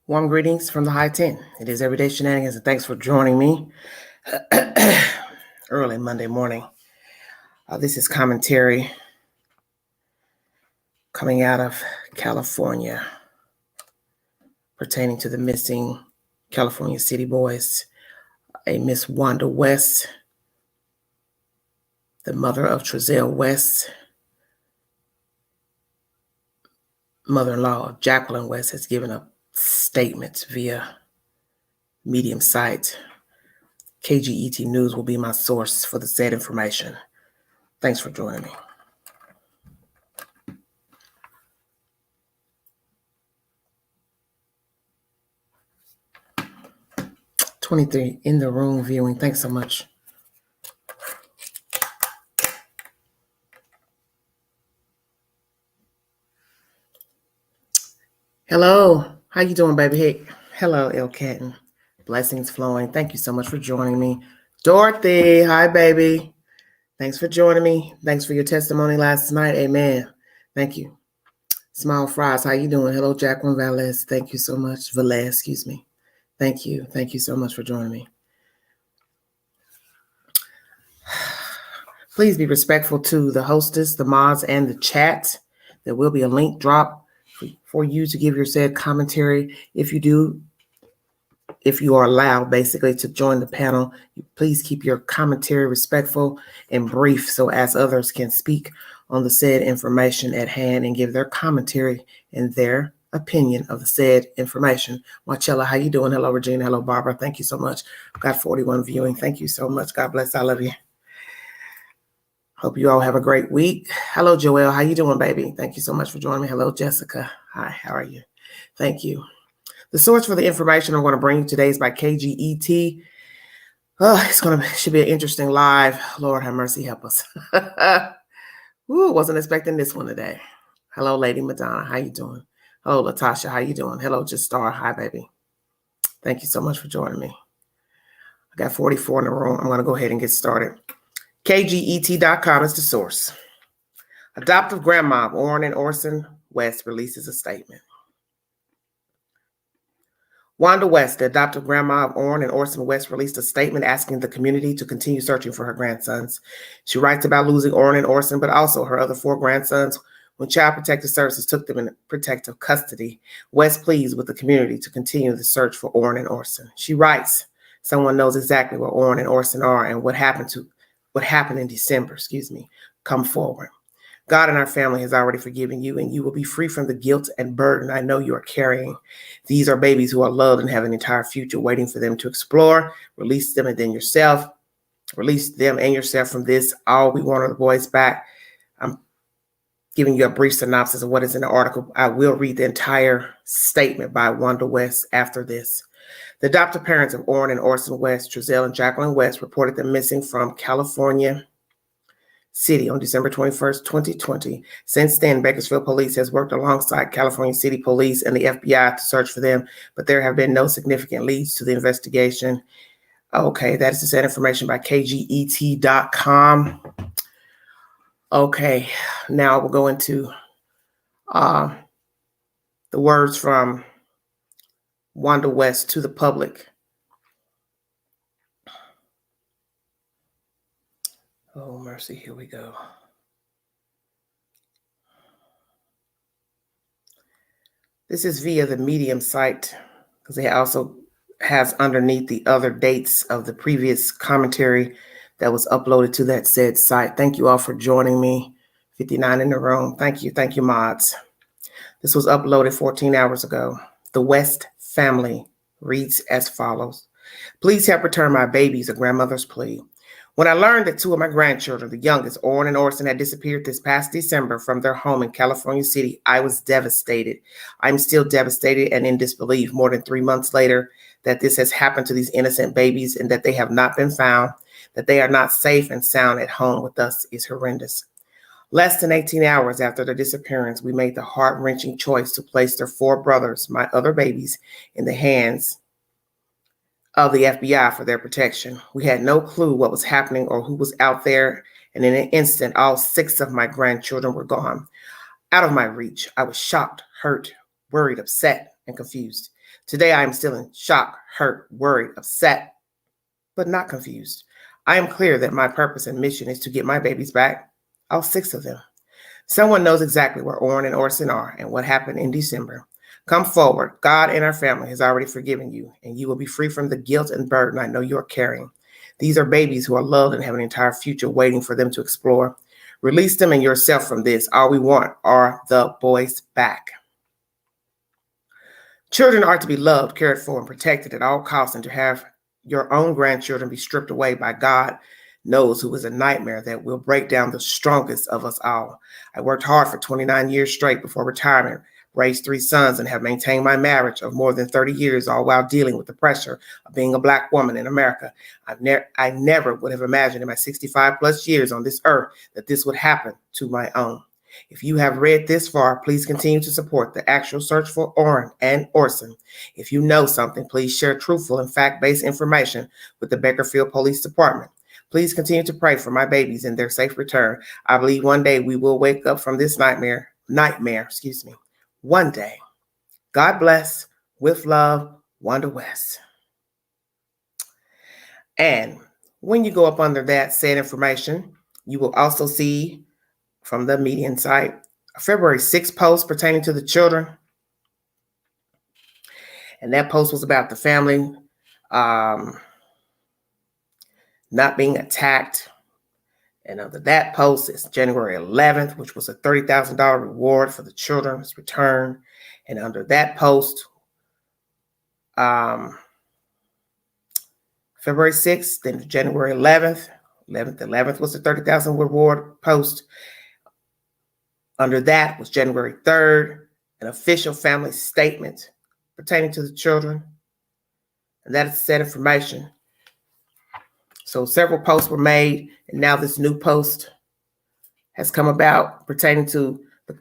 Warm greetings from the high 10. It is Everyday Shenanigans, and thanks for joining me early Monday morning. This is commentary coming out of California pertaining to the missing California City boys. A Miss Wanda West, the mother of Trezell West, mother-in-law of Jacqueline West, has given a statement via Medium site. KGET News will be my source for the said information. Thanks for joining me. 23 in the room viewing. Thanks so much. Hello. How you doing, baby? Hey. Hello, El Catton. Blessings flowing. Thank you so much for joining me. Dorothy. Hi, baby. Thanks for joining me. Thanks for your testimony last night. Amen. Thank you. Smile Fries. How you doing? Hello, Jacqueline Valles. Thank you so much. Valles, excuse me. Thank you. Thank you so much for joining me. Please be respectful to the hostess, the mods, and the chat. There will be a link drop for you to give your said commentary. If you are allowed basically to join the panel, please keep your commentary respectful and brief so as others can speak on the said information at hand and give their commentary and their opinion of the said information. Marcella, how you doing? Hello, Regina. Hello, Barbara. Thank you so much. I've got 41 viewing. Thank you so much. God bless. I love you. Hope you all have a great week. Hello, Joelle. How you doing, baby? Thank you so much for joining me. Hello, Jessica. Hi, how are you? Thank you. The source for the information I'm going to bring you today is by KGET. Should be an interesting live. Lord have mercy, help us. Wasn't expecting this one today. Hello, Lady Madonna. How you doing? Hello, Latasha. How you doing? Hello, Just Star. Hi, baby. Thank you so much for joining me. I got 44 in the room. I'm going to go ahead and get started. KGET.com is the source. Adoptive grandma of Orrin and Orson West releases a statement. Wanda West, the adoptive grandma of Orrin and Orson West, released a statement asking the community to continue searching for her grandsons. She writes about losing Orrin and Orson, but also her other 4 grandsons when Child Protective Services took them in protective custody. West pleads with the community to continue the search for Orrin and Orson. She writes, "Someone knows exactly where Orrin and Orson are and what happened in December, come forward. God and our family has already forgiven you, and you will be free from the guilt and burden I know you are carrying. These are babies who are loved and have an entire future waiting for them to explore. Release them and yourself from this. All we want are the boys back." I'm giving you a brief synopsis of what is in the article. I will read the entire statement by Wanda West after this. The adoptive parents of Orrin and Orson West, Trezell and Jacqueline West, reported them missing from California City on December 21st, 2020. Since then, Bakersfield Police has worked alongside California City Police and the FBI to search for them, but there have been no significant leads to the investigation. Okay, that is the said information by KGET.com. Okay, now we'll go into the words from Wanda West to the public. Oh, mercy, here we go. This is via the Medium site because it also has underneath the other dates of the previous commentary that was uploaded to that said site. Thank you all for joining me. 59 in the room. Thank you, mods. This was uploaded 14 hours ago. The West family reads as follows. "Please help return my babies, a grandmother's plea. When I learned that 2 of my grandchildren, the youngest, Orrin and Orson, had disappeared this past December from their home in California City, I was devastated. I'm still devastated and in disbelief more than 3 months later that this has happened to these innocent babies and that they have not been found, that they are not safe and sound at home with us is horrendous. Less than 18 hours after their disappearance, we made the heart-wrenching choice to place their 4 brothers, my other babies, in the hands of the FBI for their protection. We had no clue what was happening or who was out there, and in an instant, all 6 of my grandchildren were gone, out of my reach. I was shocked, hurt, worried, upset, and confused. Today, I am still in shock, hurt, worried, upset, but not confused. I am clear that my purpose and mission is to get my babies back, all 6 of them. Someone knows exactly where Orrin and Orson are and what happened in December. Come forward. God and our family has already forgiven you, and you will be free from the guilt and burden I know you are carrying. These are babies who are loved and have an entire future waiting for them to explore. Release them and yourself from this. All we want are the boys back. Children are to be loved, cared for, and protected at all costs, and to have your own grandchildren be stripped away by God knows who is a nightmare that will break down the strongest of us all. I worked hard for 29 years straight before retirement, raised 3 sons, and have maintained my marriage of more than 30 years, all while dealing with the pressure of being a Black woman in America. I never would have imagined in my 65 plus years on this earth that this would happen to my own. If you have read this far, please continue to support the actual search for Orrin and Orson. If you know something, please share truthful and fact-based information with the Bakersfield Police Department. Please continue to pray for my babies and their safe return. I believe one day we will wake up from this nightmare, one day. God bless. With love, Wanda West. And when you go up under that said information, you will also see from the Median site a February 6th post pertaining to the children. And that post was about the family not being attacked. And under that post is January 11th, which was a $30,000 reward for the children's return. And under that post, February 6th, then January 11th was the $30,000 reward post. Under that was January 3rd, an official family statement pertaining to the children. And that is said information. So several posts were made, and now this new post has come about pertaining to the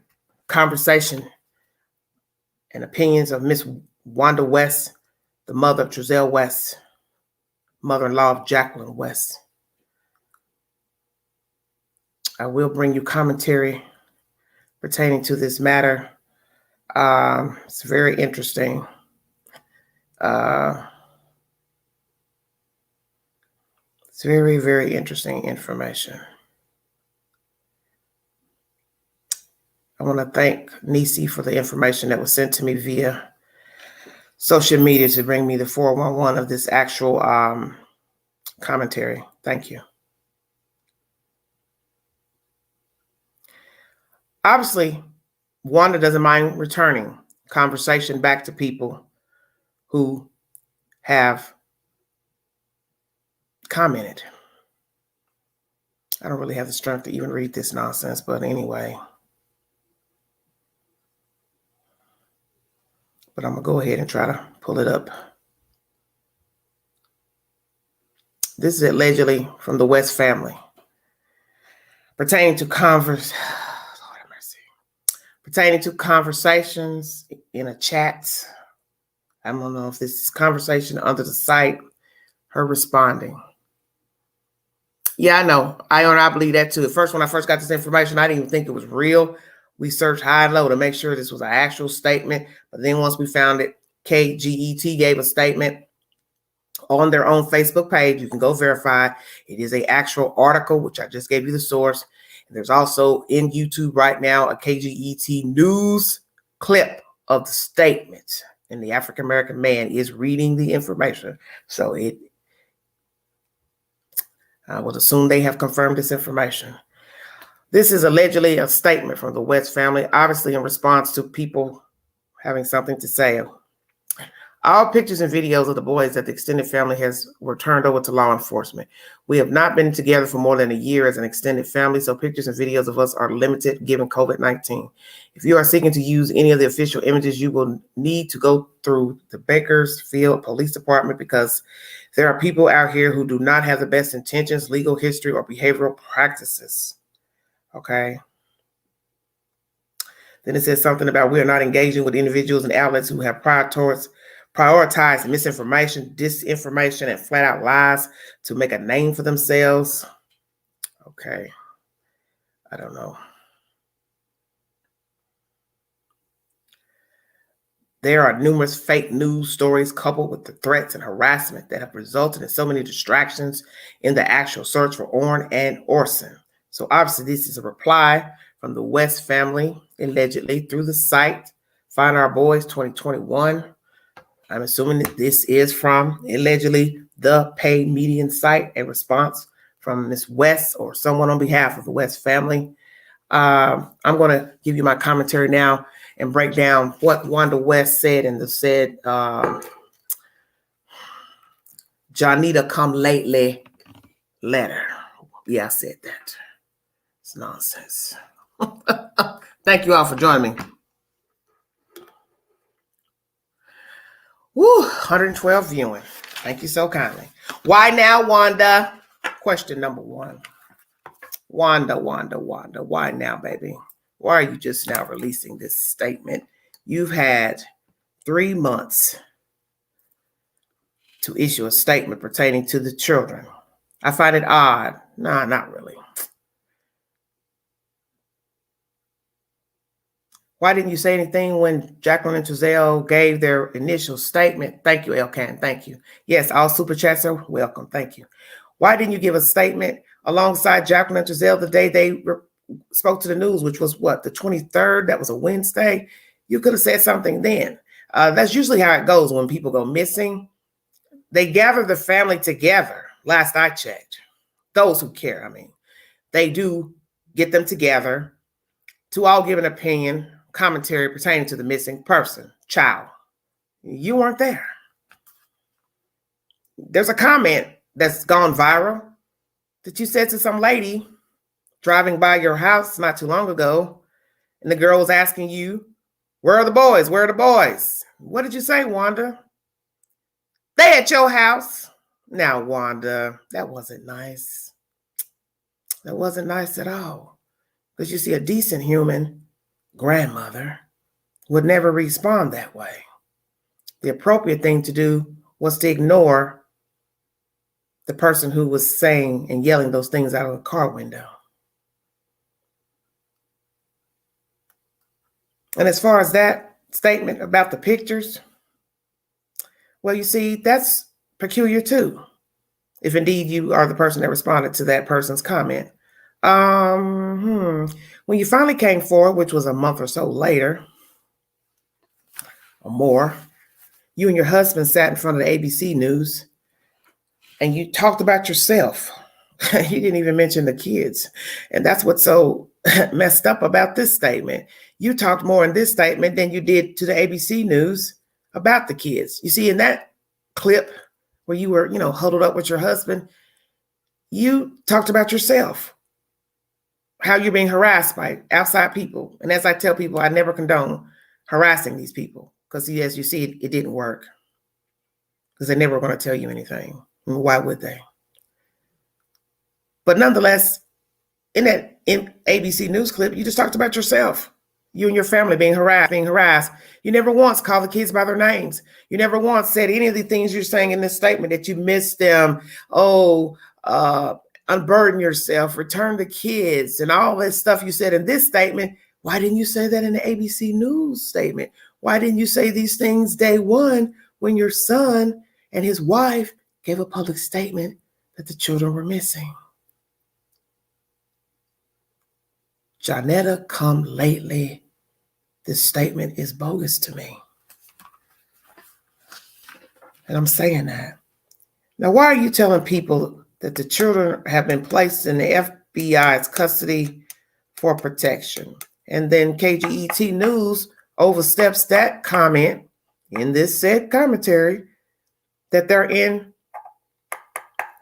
conversation and opinions of Miss Wanda West, the mother of Trezell West, mother-in-law of Jacqueline West. I will bring you commentary pertaining to this matter. It's very interesting. It's very, very interesting information. I want to thank Nisi for the information that was sent to me via social media to bring me the 411 of this actual commentary. Thank you. Obviously, Wanda doesn't mind returning conversation back to people who have commented. I don't really have the strength to even read this nonsense, but anyway. But I'm going to go ahead and try to pull it up. This is allegedly from the West family. Pertaining to conversations in a chat. I don't know if this is conversation under the site, her responding. Yeah, I know. I believe that too. At first, when I first got this information, I didn't even think it was real. We searched high and low to make sure this was an actual statement. But then once we found it, KGET gave a statement on their own Facebook page. You can go verify. It is an actual article, which I just gave you the source. And there's also in YouTube right now a KGET news clip of the statement. And the African-American man is reading the information. So I would assume they have confirmed this information. This is allegedly a statement from the West family, obviously in response to people having something to say. All pictures and videos of the boys that the extended family were turned over to law enforcement. We have not been together for more than a year as an extended family, so pictures and videos of us are limited given COVID-19. If you are seeking to use any of the official images, you will need to go through the Bakersfield Police Department because there are people out here who do not have the best intentions, legal history, or behavioral practices. Okay. Then it says something about we are not engaging with individuals and outlets who have prioritized misinformation, disinformation, and flat out lies to make a name for themselves. Okay. I don't know. There are numerous fake news stories coupled with the threats and harassment that have resulted in so many distractions in the actual search for Orrin and Orson. So obviously this is a reply from the West family, allegedly through the site Find Our Boys 2021. I'm assuming that this is from allegedly the Pay Median site, a response from Ms. West or someone on behalf of the West family. I'm going to give you my commentary now and break down what Wanda West said in the said Janita come lately letter. Yeah, I said that. It's nonsense. Thank you all for joining me. Woo, 112 viewing. Thank you so kindly. Why now, Wanda? Question number one. Wanda, why now, baby? Why are you just now releasing this statement? You've had 3 months to issue a statement pertaining to the children. I find it odd. Nah, not really. Why didn't you say anything when Jacqueline and Giselle gave their initial statement? Thank you, Elkan. Thank you. Yes, all super chats are welcome. Thank you. Why didn't you give a statement alongside Jacqueline and Giselle the day they spoke to the news, which was what, the 23rd? That was a Wednesday. You could have said something then. That's usually how it goes when people go missing. They gather the family together. Last I checked, those who care, I mean, they do get them together to all give an opinion, commentary pertaining to the missing person, child. You weren't there. There's a comment that's gone viral that you said to some lady driving by your house not too long ago, and the girl was asking you, where are the boys? Where are the boys? What did you say, Wanda? They at your house. Now, Wanda, that wasn't nice. That wasn't nice at all. Because you see, a decent human grandmother would never respond that way. The appropriate thing to do was to ignore the person who was saying and yelling those things out of the car window. And as far as that statement about the pictures, well, you see, that's peculiar too, if indeed you are the person that responded to that person's comment. When you finally came forward, which was a month or so later, or more, you and your husband sat in front of the ABC News and you talked about yourself. You didn't even mention the kids. And that's what's so messed up about this statement. You talked more in this statement than you did to the ABC News about the kids. You see, in that clip where you were, huddled up with your husband, you talked about yourself, how you're being harassed by outside people. And as I tell people, I never condone harassing these people because, as you see, it didn't work because they never were going to tell you anything. And why would they? But nonetheless, in ABC News clip, you just talked about yourself, you and your family being harassed. You never once called the kids by their names. You never once said any of the things you're saying in this statement, that you miss them. Unburden yourself, return the kids, and all that stuff you said in this statement. Why didn't you say that in the ABC News statement? Why didn't you say these things day one when your son and his wife gave a public statement that the children were missing? Janetta, come lately. This statement is bogus to me. And I'm saying that. Now, why are you telling people that the children have been placed in the FBI's custody for protection? And then KGET News oversteps that comment in this said commentary that they're in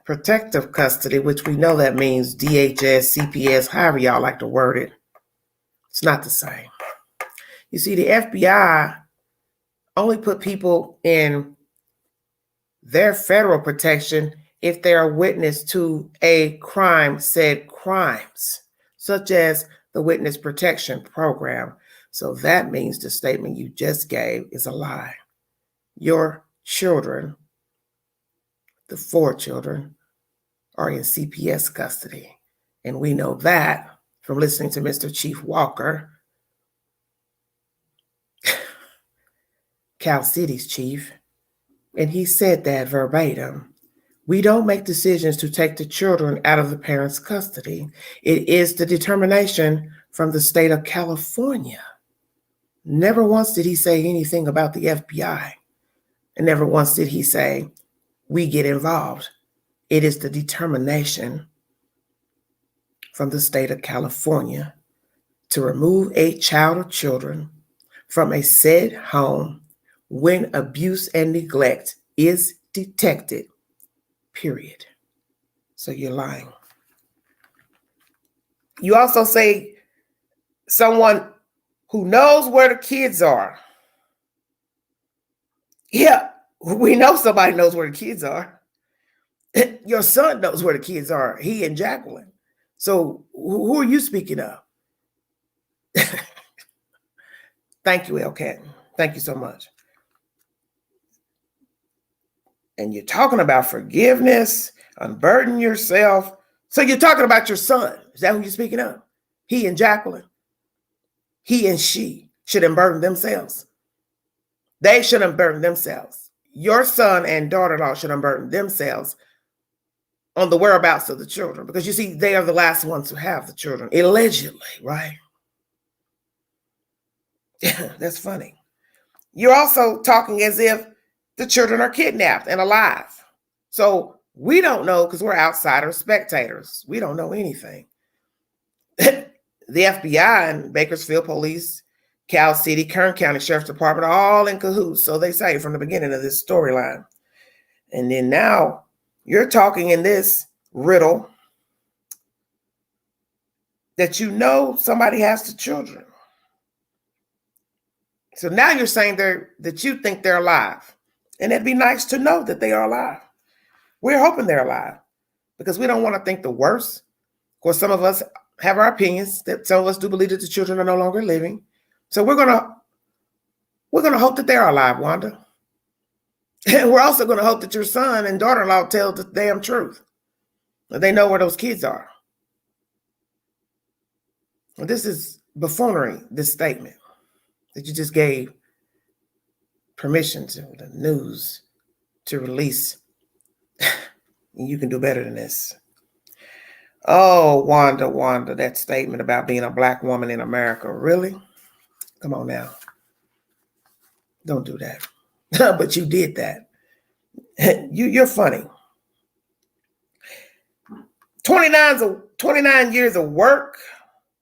protective custody, which we know that means DHS, CPS, however y'all like to word it. It's not the same. You see, the FBI only put people in their federal protection if they are witness to a crime, said crimes, such as the Witness Protection Program. So that means the statement you just gave is a lie. Your children, the 4 children, are in CPS custody. And we know that from listening to Mr. Chief Walker, Cal City's chief, and he said that verbatim. We don't make decisions to take the children out of the parents' custody. It is the determination from the state of California. Never once did he say anything about the FBI. And never once did he say, we get involved. It is the determination from the state of California to remove a child or children from a said home when abuse and neglect is detected, period. So you're lying. You also say someone who knows where the kids are. Yeah, we know somebody knows where the kids are. Your son knows where the kids are, he and Jacqueline. So who are you speaking of? Thank you, Elcat. Thank you so much. And you're talking about forgiveness, unburden yourself. So you're talking about your son. Is that who you're speaking of? He and Jacqueline. He and she should unburden themselves. They should unburden themselves. Your son and daughter-in-law should unburden themselves on the whereabouts of the children, because you see, they are the last ones who have the children, allegedly, right? That's funny. You're also talking as if the children are kidnapped and alive. So we don't know, because we're outsiders, spectators. We don't know anything. The FBI and Bakersfield Police, Cal City, Kern County Sheriff's Department are all in cahoots. So they say from the beginning of this storyline. And then now you're talking in this riddle that you know somebody has the children. So now you're saying that you think they're alive. And it'd be nice to know that they are alive. We're hoping they're alive because we don't want to think the worst. Of course, some of us have our opinions, that some of us do believe that the children are no longer living. So we're gonna hope that they're alive, Wanda. And we're also gonna hope that your son and daughter-in-law tell the damn truth, that they know where those kids are. And this is buffoonery, this statement that you just gave permission to the news to release. You can do better than this. Oh, Wanda, that statement about being a Black woman in America. Really? Come on now. Don't do that. But you did that. You're funny. 29 years of work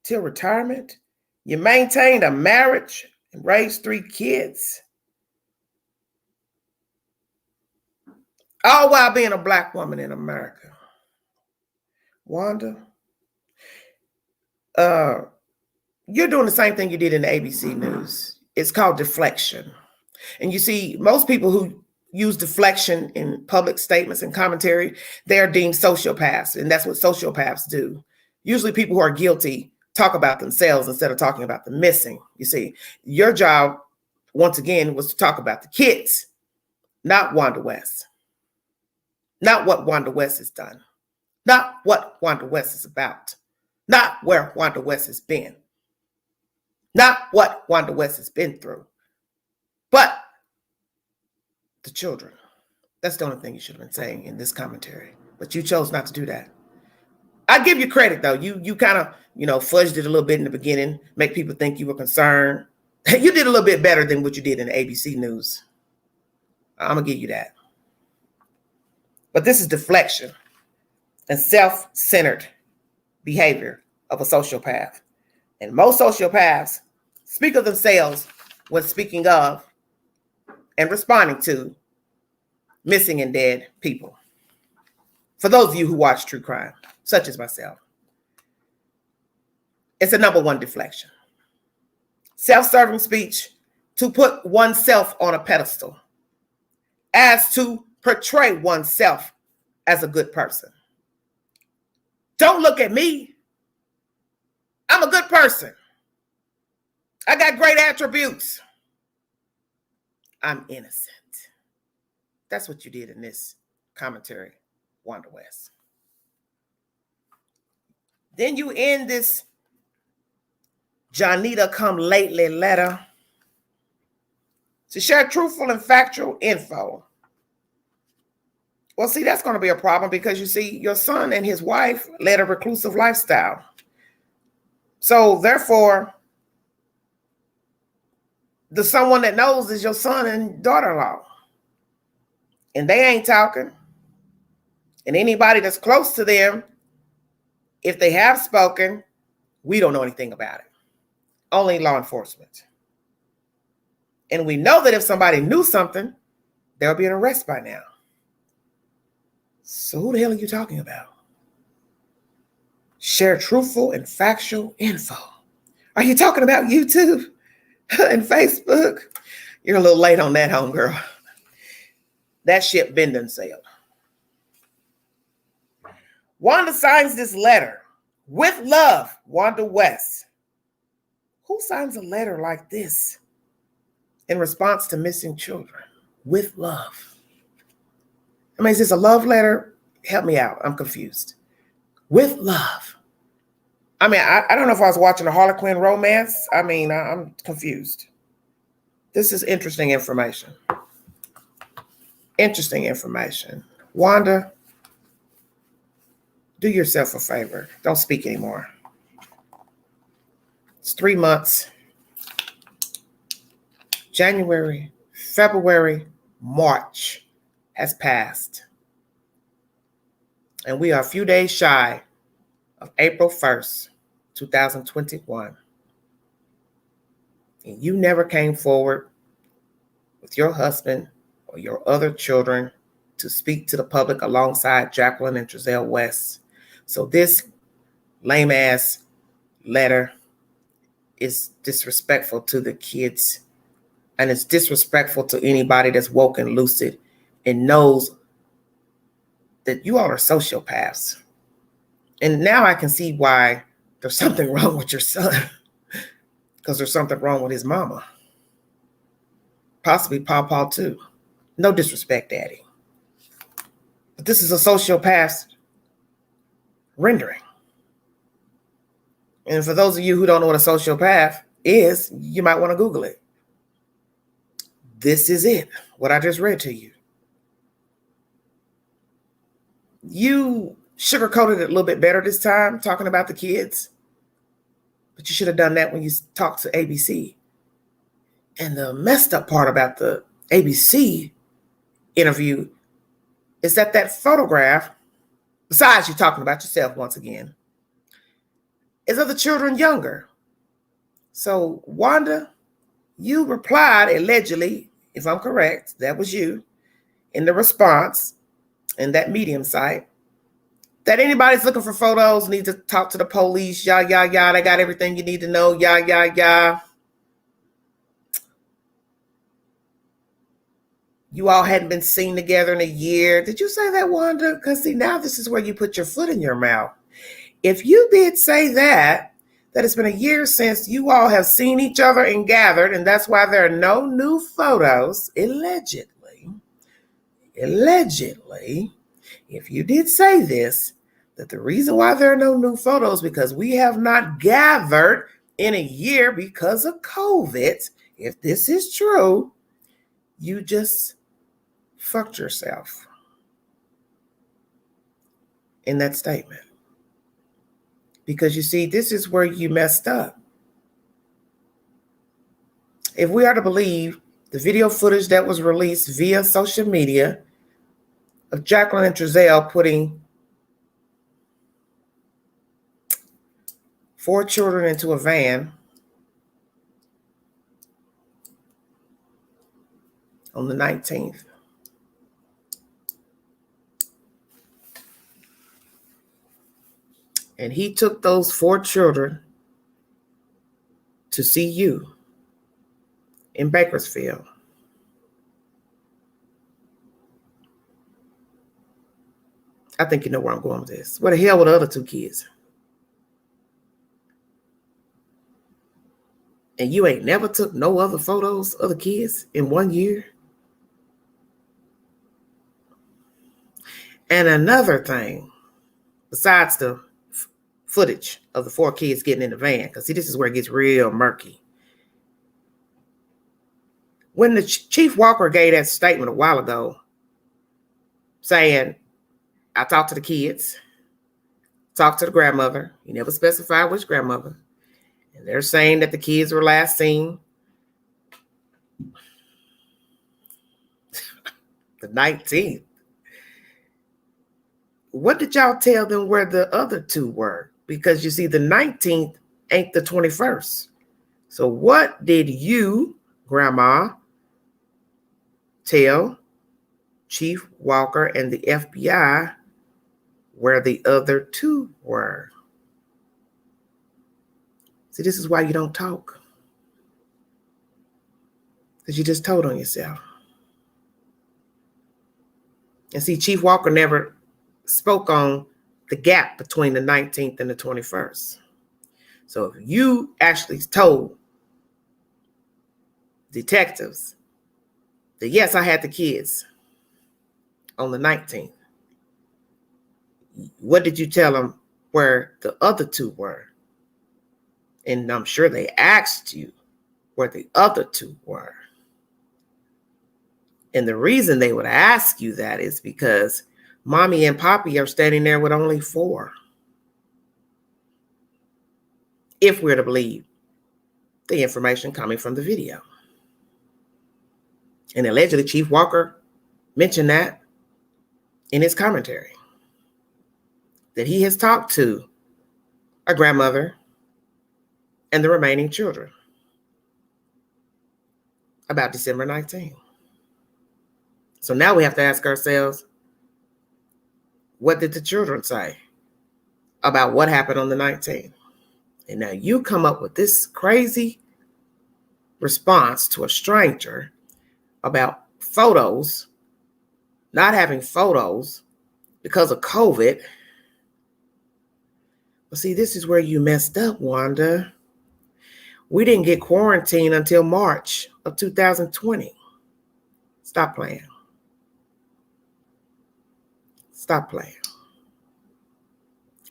till retirement. You maintained a marriage and raised 3 kids. All while being a Black woman in America. Wanda, you're doing the same thing you did in the ABC News. It's called deflection. And you see, most people who use deflection in public statements and commentary, they are deemed sociopaths. And that's what sociopaths do. Usually people who are guilty talk about themselves instead of talking about the missing. You see, your job, once again, was to talk about the kids, not Wanda West. Not what Wanda West has done. Not what Wanda West is about. Not where Wanda West has been. Not what Wanda West has been through. But the children. That's the only thing you should have been saying in this commentary. But you chose not to do that. I give you credit, though. You kind of, fudged it a little bit in the beginning, make people think you were concerned. You did a little bit better than what you did in the ABC News. I'm going to give you that. But this is deflection and self-centered behavior of a sociopath. And most sociopaths speak of themselves when speaking of and responding to missing and dead people. For those of you who watch true crime, such as myself, it's a number one deflection. Self-serving speech to put oneself on a pedestal, as to portray oneself as a good person. Don't look at me. I'm a good person. I got great attributes. I'm innocent. That's what you did in this commentary, Wanda West. Then you end this Johnita come lately letter to share truthful and factual info. Well, see, that's going to be a problem because you see, your son and his wife led a reclusive lifestyle. So therefore, the someone that knows is your son and daughter-in-law. And they ain't talking. And anybody that's close to them, if they have spoken, we don't know anything about it. Only law enforcement. And we know that if somebody knew something, there'll be an arrest by now. So who the hell are you talking about? Share truthful and factual info. Are you talking about YouTube and Facebook? You're a little late on that, homegirl. That ship been done sailed. Wanda signs this letter. With love, Wanda West. Who signs a letter like this in response to missing children? With love. I mean, is this a love letter? Help me out. I'm confused. With love. I mean, I don't know if I was watching a Harlequin romance. I mean, I'm confused. This is interesting information. Interesting information. Wanda, do yourself a favor. Don't speak anymore. It's 3 months. January, February, March has passed. And we are a few days shy of April 1st, 2021. And you never came forward with your husband or your other children to speak to the public alongside Jacqueline and Trezelle West. So this lame-ass letter is disrespectful to the kids, and it's disrespectful to anybody that's woke and lucid and knows that you all are sociopaths. And now I can see why there's something wrong with your son, because there's something wrong with his mama. Possibly Pawpaw too. No disrespect, Daddy. But this is a sociopath rendering. And for those of you who don't know what a sociopath is, you might want to Google it. This is it, what I just read to you. You sugarcoated it a little bit better this time, talking about the kids. But you should have done that when you talked to ABC. And the messed up part about the ABC interview is that photograph, besides you talking about yourself once again, is of the children younger. So Wanda, you replied allegedly, if I'm correct, that was you, in the response in that Medium site, that anybody's looking for photos need to talk to the police, they got everything you need to know, You all hadn't been seen together in a year. Did you say that, Wanda? Because see, now this is where you put your foot in your mouth. If you did say that it's been a year since you all have seen each other and gathered, and that's why there are no new photos, allegedly, if you did say this, that the reason why there are no new photos because we have not gathered in a year because of COVID, if this is true, you just fucked yourself in that statement. Because you see, this is where you messed up. If we are to believe the video footage that was released via social media of Jacqueline and Trezelle putting 4 children into a van on the 19th. And he took those 4 children to see you in Bakersfield. I think you know where I'm going with this. Where the hell were the other 2 kids? And you ain't never took no other photos of the kids in 1 year? And another thing, besides the footage of the 4 kids getting in the van, because see, this is where it gets real murky. When the Chief Walker gave that statement a while ago saying, I talked to the kids, talked to the grandmother, he never specified which grandmother, and they're saying that the kids were last seen the 19th. What did y'all tell them where the other two were? Because you see, the 19th ain't the 21st. So what did you, Grandma, tell Chief Walker and the FBI where the other two were? See, this is why you don't talk. Because you just told on yourself. And see, Chief Walker never spoke on the gap between the 19th and the 21st. So if you actually told detectives that, yes, I had the kids on the 19th, what did you tell them where the other two were? And I'm sure they asked you where the other two were. And the reason they would ask you that is because Mommy and Poppy are standing there with only 4. If we're to believe the information coming from the video. And allegedly, Chief Walker mentioned that in his commentary, that he has talked to a grandmother and the remaining children about December 19th. So now we have to ask ourselves, what did the children say about what happened on the 19th? And now you come up with this crazy response to a stranger about photos, not having photos because of COVID. Well, see, this is where you messed up, Wanda. We didn't get quarantined until March of 2020. Stop playing. Stop playing.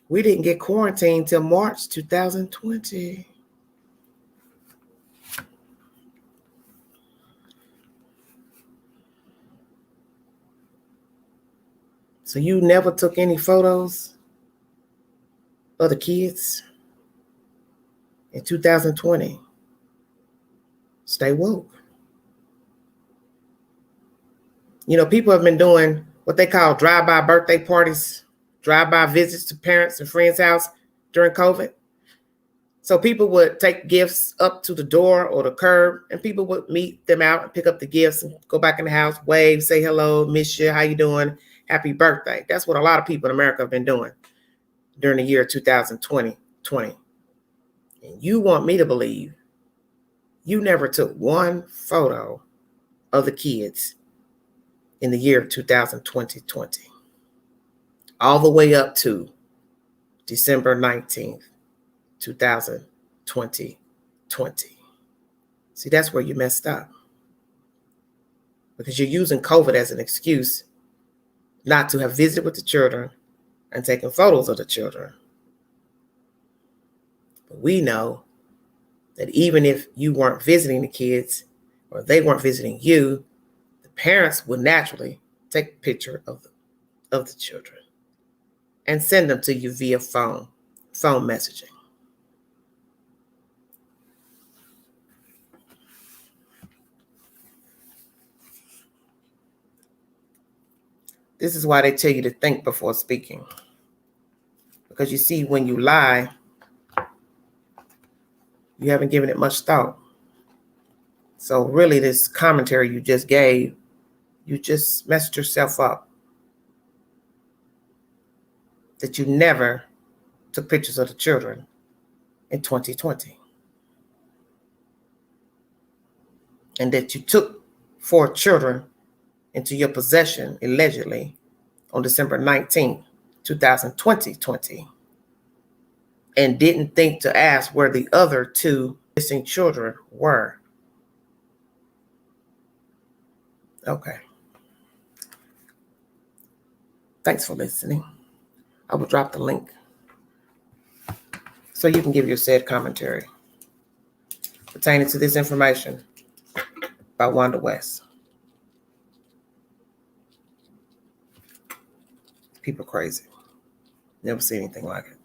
We didn't get quarantined till March 2020. So you never took any photos of the kids in 2020. Stay woke. You know, people have been doing what they call drive-by birthday parties, drive-by visits to parents and friends' house during COVID. So people would take gifts up to the door or the curb, and people would meet them out and pick up the gifts and go back in the house, wave, say hello, miss you, how you doing, happy birthday. That's what a lot of people in America have been doing during the year 2020. And you want me to believe you never took one photo of the kids in the year 2020, all the way up to December 19th, 2020. See, that's where you messed up. Because you're using COVID as an excuse not to have visited with the children and taken photos of the children. But we know that even if you weren't visiting the kids or they weren't visiting you, the parents would naturally take a picture of the children and send them to you via phone messaging. This is why they tell you to think before speaking. Because you see, when you lie, you haven't given it much thought. So really, this commentary you just gave, you just messed yourself up. That you never took pictures of the children in 2020. And that you took 4 children into your possession, allegedly, on December 19th, 2020, and didn't think to ask where the other 2 missing children were. Okay. Thanks for listening. I will drop the link so you can give your said commentary pertaining to this information. by Wanda West. People crazy. Never seen anything like it.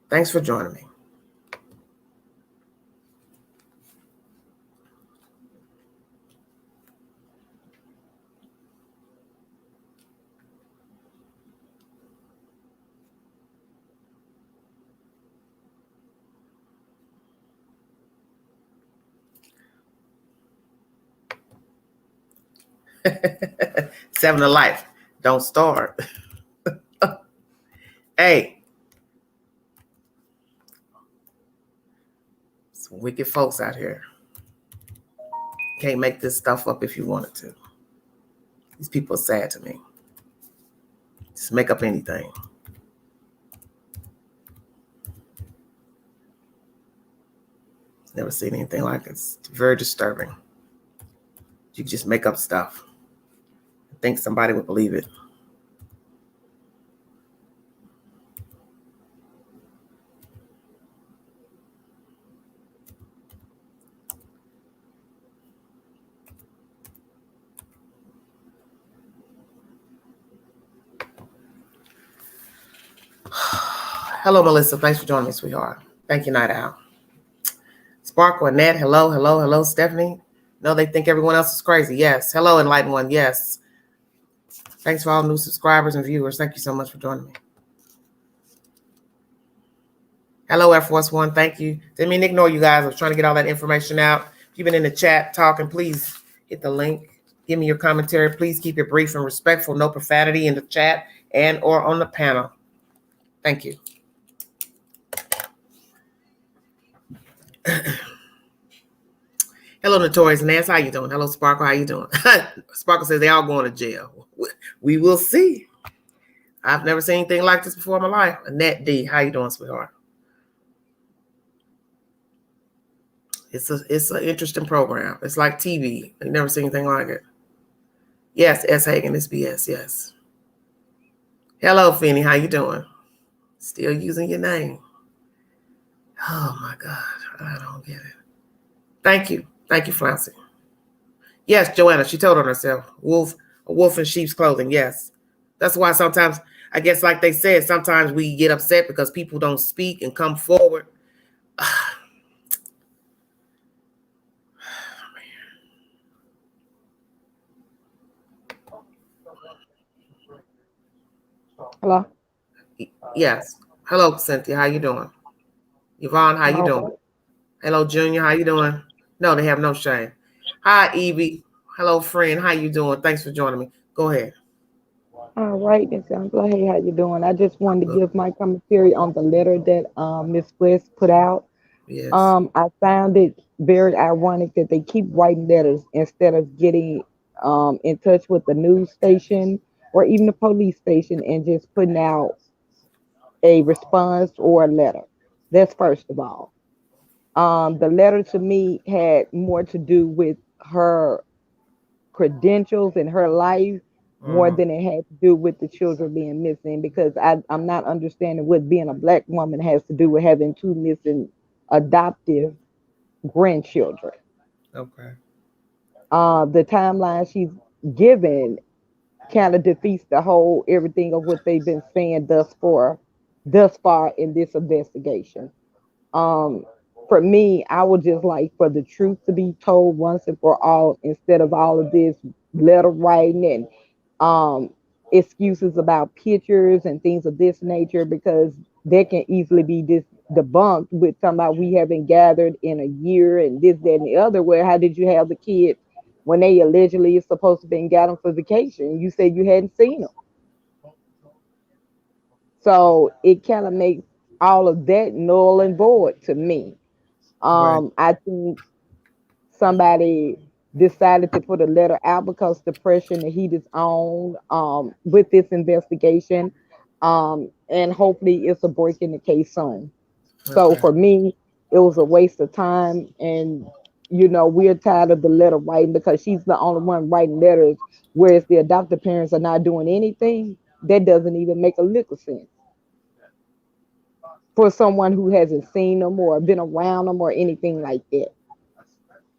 Thanks for joining me. Seven to life. Don't start. Hey. Some wicked folks out here. Can't make this stuff up if you wanted to. These people are sad to me. Just make up anything. Never seen anything like it. It's very disturbing. You can just make up stuff. Think somebody would believe it. Hello, Melissa. Thanks for joining me, sweetheart. Thank you, Night Owl. Sparkle, Annette. Hello, hello, hello, Stephanie. No, they think everyone else is crazy. Yes. Hello, Enlightened One. Yes. Thanks for all new subscribers and viewers. Thank you so much for joining me. Hello, Air Force One. Thank you. Didn't mean to ignore you guys. I was trying to get all that information out. If you've been in the chat talking, please hit the link. Give me your commentary. Please keep it brief and respectful. No profanity in the chat and or on the panel. Thank you. Hello, Notorious Nance. How you doing? Hello, Sparkle. How you doing? Sparkle says they all going to jail. We will see. I've never seen anything like this before in my life. Annette D. How you doing, sweetheart? It's an interesting program. It's like TV. I've never seen anything like it. Yes, S. Hagen is BS. Yes. Hello, Finny. How you doing? Still using your name. Oh my God, I don't get it. Thank you, Flouncy. Yes, Joanna. She told on herself. A wolf in sheep's clothing. Yes, that's why sometimes I guess, like they said, sometimes we get upset because people don't speak and come forward. Hello. Yes. Hello, Cynthia. How you doing? Yvonne, how you doing? Hello, Junior. How you doing? No, they have no shame. Hi, Evie. Hello, friend. How you doing? Thanks for joining me. Go ahead. All right, Miss Angela. Hey, how you doing? I just wanted to give my commentary on the letter that Miss West put out. Yes. I found it very ironic that they keep writing letters instead of getting in touch with the news station or even the police station and just putting out a response or a letter. That's first of all. The letter to me had more to do with her credentials in her life more than it had to do with the children being missing because I'm not understanding what being a black woman has to do with having two missing adoptive grandchildren. Okay. The timeline she's given kind of defeats the whole everything of what they've been saying thus far in this investigation. Um, for me, I would just like for the truth to be told once and for all instead of all of this letter writing and um, excuses about pictures and things of this nature because they can easily be debunked with talking about we haven't gathered in a year and this, that, and the other. Where how did you have the kid when they allegedly is supposed to been got them for vacation? You said you hadn't seen them. So it kind of makes all of that null and void to me. Right. I think somebody decided to put a letter out because the pressure and the heat is on with this investigation. And hopefully it's a break in the case soon. So Okay. for me, it was a waste of time. And, you know, we're tired of the letter writing because she's the only one writing letters, whereas the adopted parents are not doing anything. That doesn't even make a lick of sense. for someone who hasn't seen them or been around them or anything like that.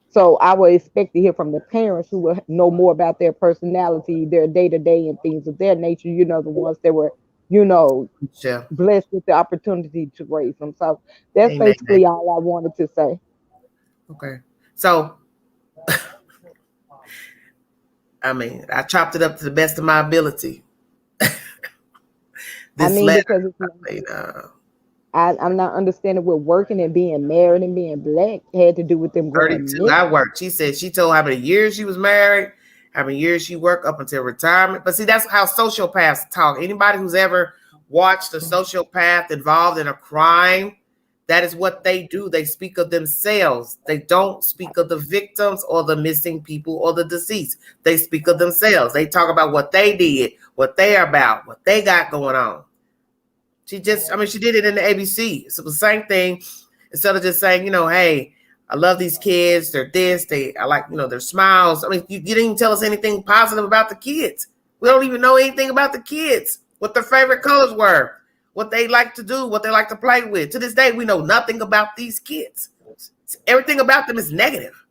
So I would expect to hear from the parents who will know more about their personality, their day to day, and things of their nature. You know, the ones that were, you know, Yeah. blessed with the opportunity to raise them. So that's Amen. basically all I wanted to say. Okay. So, I mean, I chopped it up to the best of my ability. I This mean, letter, because it's I not, mean, I'm not understanding what working and being married and being black had to do with them going 32. missing. I worked. She said she told how many years she was married, how many years she worked up until retirement. But see, that's how sociopaths talk. Anybody who's ever watched a sociopath involved in a crime, that is what they do. They speak of themselves. They don't speak of the victims or the missing people or the deceased. They speak of themselves. They talk about what they did, what they're about, what they got going on. She just, I mean, she did it in the ABC. So the same thing. Instead of just saying, hey, I love these kids. They're this. I like, their smiles. I mean, you didn't even tell us anything positive about the kids. We don't even know anything about the kids. What their favorite colors were, what they like to do, what they like to play with. To this day, we know nothing about these kids. Everything about them is negative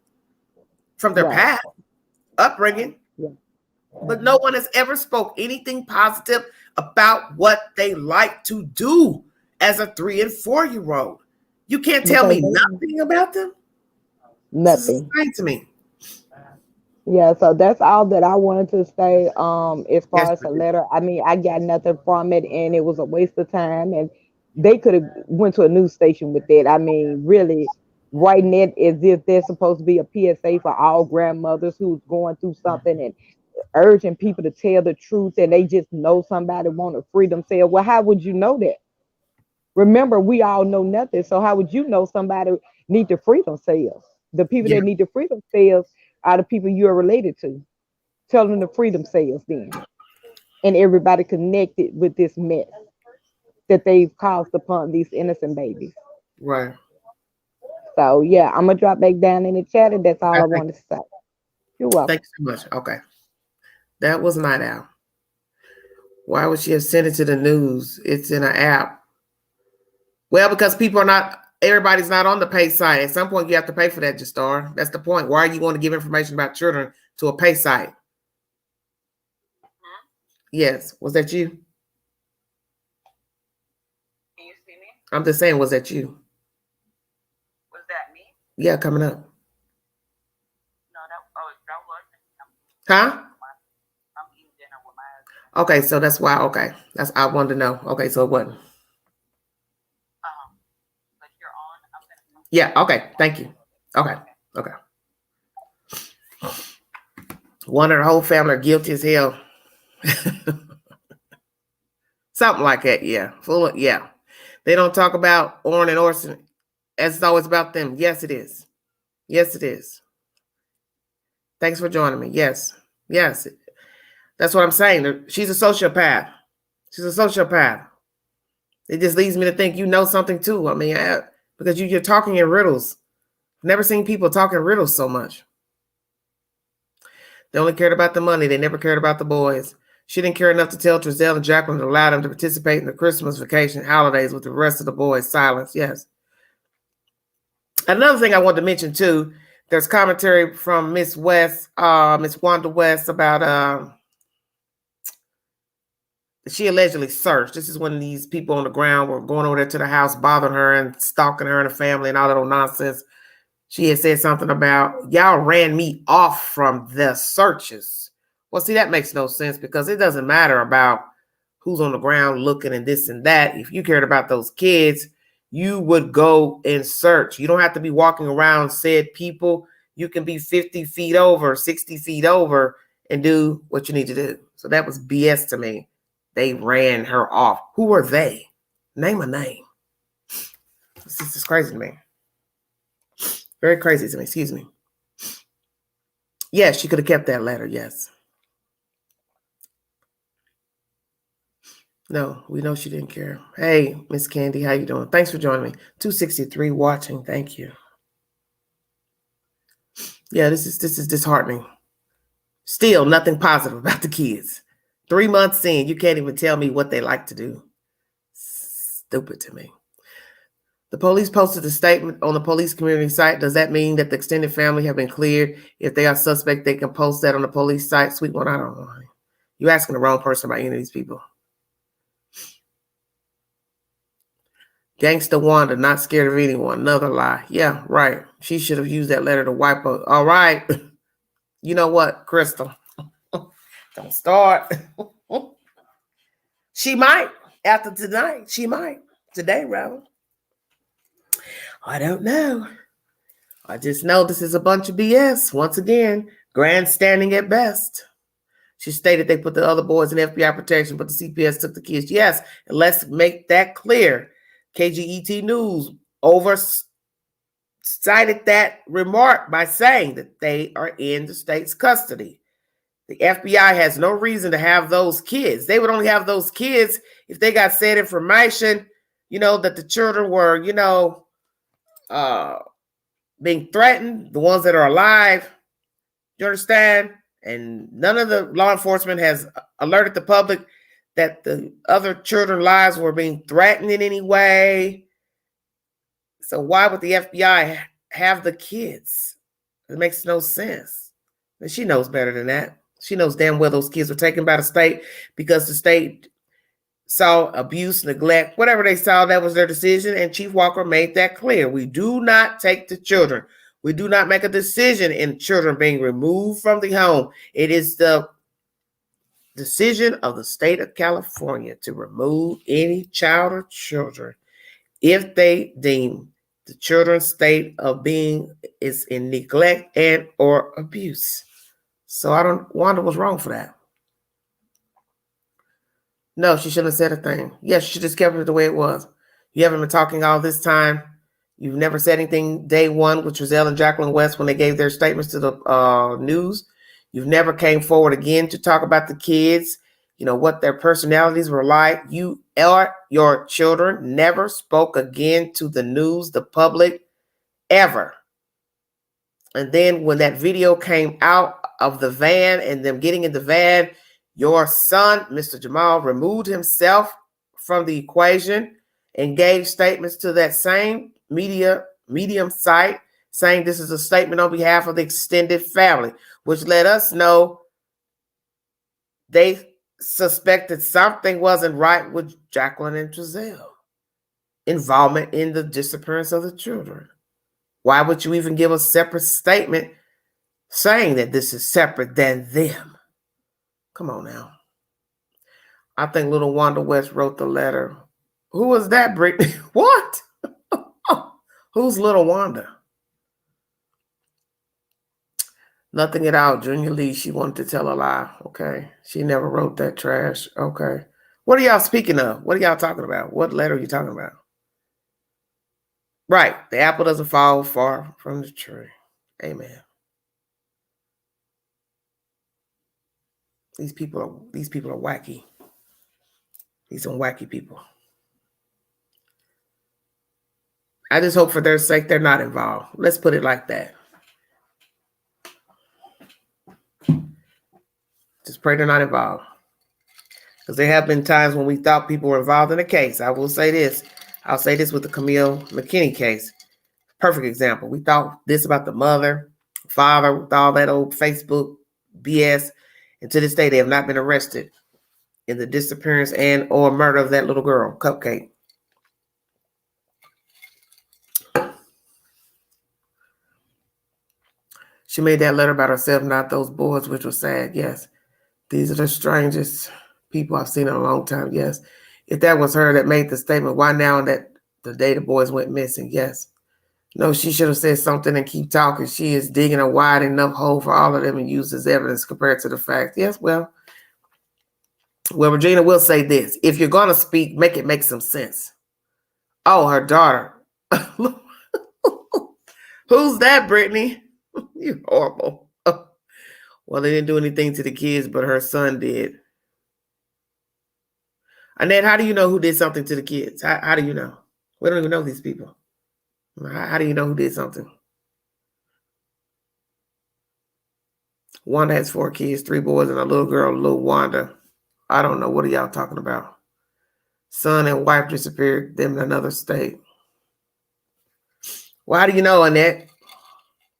from their Right. past upbringing. Yeah. But no one has ever spoke anything positive about what they like to do as a 3 and 4-year-old. You can't tell Because me nothing about them. This is nothing. insane to me. Yeah, so that's all that I wanted to say. As Yes, far as a letter, I mean, I got nothing from it, and it was a waste of time. And they could have went to a news station with that. I mean, really writing it as if they're supposed to be a PSA for all grandmothers who's going through something and urging people to tell the truth, and they just know somebody want to free themselves. Well, how would you know that? Remember, we all know nothing. So how would you know somebody need to free themselves? The people yeah, that need to free themselves are the people you are related to. Tell them to free themselves then. And everybody connected with this mess that they've caused upon these innocent babies. right. So yeah, I'm gonna drop back down in the chat, and that's all I I think, wanted to say. You're welcome. thank you so much. Okay. That was Night Owl. Why would she have sent it to the news? It's in an app. Well, because people are not, everybody's not on the pay site. At some point, you have to pay for that, Justar. That's the point. Why are you going to give information about children to a pay site? Yes. Was that you? Can you see me? I'm just saying, was that you? Was that me? Yeah, coming up. No, that wasn't. Huh? I'm eating dinner with my husband. Okay, so that's why. Okay, that's I wanted to know. Okay, so it wasn't. But you're on. Yeah. Okay. Thank you. Okay. Okay. One of the whole family are guilty as hell. Something like that. Yeah. Full of, yeah. They don't talk about Orrin and Orson as it's always about them. Yes, it is. Yes, it is. Thanks for joining me. Yes. Yes. That's what I'm saying. She's a sociopath. She's a sociopath. It just leads me to think you know something too. I mean, because you're talking in riddles. Never seen people talk in riddles so much. They only cared about the money. They never cared about the boys. She didn't care enough to tell Trezell and Jacqueline to allow them to participate in the Christmas vacation holidays with the rest of the boys. Silence. Yes. Another thing I wanted to mention too, there's commentary from Miss West, Miss Wanda West about she allegedly searched. This is when these people on the ground were going over there to the house, bothering her and stalking her and her family and all that old nonsense. She had said something about, y'all ran me off from the searches. Well, see, that makes no sense because it doesn't matter about who's on the ground looking and this and that. If you cared about those kids, you would go and search. You don't have to be walking around said people. You can be 50 feet over, 60 feet over and do what you need to do. So that was BS to me. They ran her off. Who are they? Name a name. This is crazy to me. Very crazy to me. Excuse me. Yes, she could have kept that letter. Yes. No, we know she didn't care. Hey, Miss Candy, how you doing? Thanks for joining me. 263 watching. Thank you. Yeah, this is disheartening. Still nothing positive about the kids. 3 months in, you can't even tell me what they like to do. Stupid to me. The police posted a statement on the police community site. Does that mean that the extended family have been cleared? If they are suspect, they can post that on the police site. Sweet one, I don't know. You're asking the wrong person about any of these people. Gangsta Wanda, not scared of anyone. Another lie. Yeah, right. She should have used that letter to wipe her. All right. You know what, Crystal? Don't start. She might. After tonight, she might. Today, rather. I don't know. I just know this is a bunch of BS. Once again, grandstanding at best. She stated they put the other boys in FBI protection, but the CPS took the kids. Yes, and let's make that clear. KGET News cited that remark by saying that they are in the state's custody. The FBI has no reason to have those kids. They would only have those kids if they got said information, that the children were, being threatened, the ones that are alive. You understand? And none of the law enforcement has alerted the public that the other children's lives were being threatened in any way. So why would the FBI have the kids? It makes no sense. And she knows better than that. She knows damn well those kids were taken by the state because the state saw abuse, neglect, whatever they saw, that was their decision. And Chief Walker made that clear. We do not take the children. We do not make a decision in children being removed from the home. It is the decision of the state of California to remove any child or children if they deem the children's state of being is in neglect and or abuse. So Wanda was wrong for that. No, she shouldn't have said a thing. Yes, she just kept it the way it was. You haven't been talking all this time. You've never said anything day one, which was Elle and Jacqueline West when they gave their statements to the news. You've never came forward again to talk about the kids, what their personalities were like. You or your children never spoke again to the news, the public, ever. And then when that video came out of the van and them getting in the van, your son, Mr. Jamal, removed himself from the equation and gave statements to that same medium site saying this is a statement on behalf of the extended family, which let us know they suspected something wasn't right with Jacqueline and Giselle. Involvement in the disappearance of the children. Why would you even give a separate statement saying that this is separate than them? Come on now. I think little Wanda West wrote the letter. Who was that, Brittany? What? Who's little Wanda? Nothing at all. Junior Lee, she wanted to tell a lie. Okay. She never wrote that trash. Okay. What are y'all speaking of? What are y'all talking about? What letter are you talking about? Right. The apple doesn't fall far from the tree. Amen. These people are wacky. These are wacky people. I just hope for their sake they're not involved. Let's put it like that. Just pray they're not involved. Because there have been times when we thought people were involved in a case. I will say this. I'll say this with the Camille McKinney case. Perfect example. We thought this about the mother, father, with all that old Facebook BS. And to this day, they have not been arrested in the disappearance and or murder of that little girl, Cupcake. She made that letter about herself, not those boys, which was sad. Yes. These are the strangest people I've seen in a long time. Yes. If that was her that made the statement, why now that the day the boys went missing? Yes. No, she should have said something and keep talking. She is digging a wide enough hole for all of them and used as evidence compared to the fact. Yes, well, Regina will say this. If you're going to speak, make it make some sense. Oh, her daughter. Who's that, Brittany? You're horrible. Well, they didn't do anything to the kids, but her son did. Annette, how do you know who did something to the kids? How do you know? We don't even know these people. How do you know who did something? Wanda has 4 kids, 3 boys and a little girl, little Wanda. I don't know. What are y'all talking about? Son and wife disappeared, them in another state. Well, how do you know, Annette?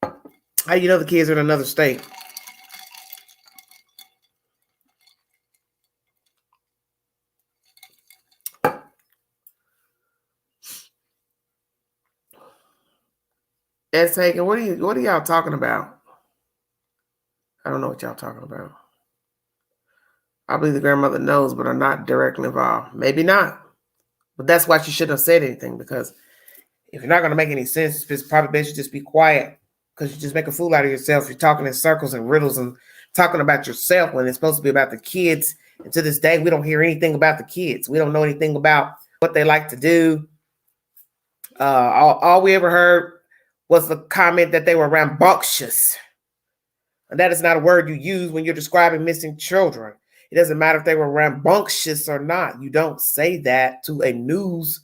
How do you know the kids are in another state? Ed Hagen, what are y'all talking about? I don't know what y'all talking about. I believe the grandmother knows, but are not directly involved. Maybe not. But that's why she shouldn't have said anything, because if you're not going to make any sense, it's probably best you just be quiet, because you just make a fool out of yourself. You're talking in circles and riddles and talking about yourself when it's supposed to be about the kids. And to this day, we don't hear anything about the kids. We don't know anything about what they like to do. All we ever heard was the comment that they were rambunctious. And that is not a word you use when you're describing missing children. It doesn't matter if they were rambunctious or not. You don't say that to a news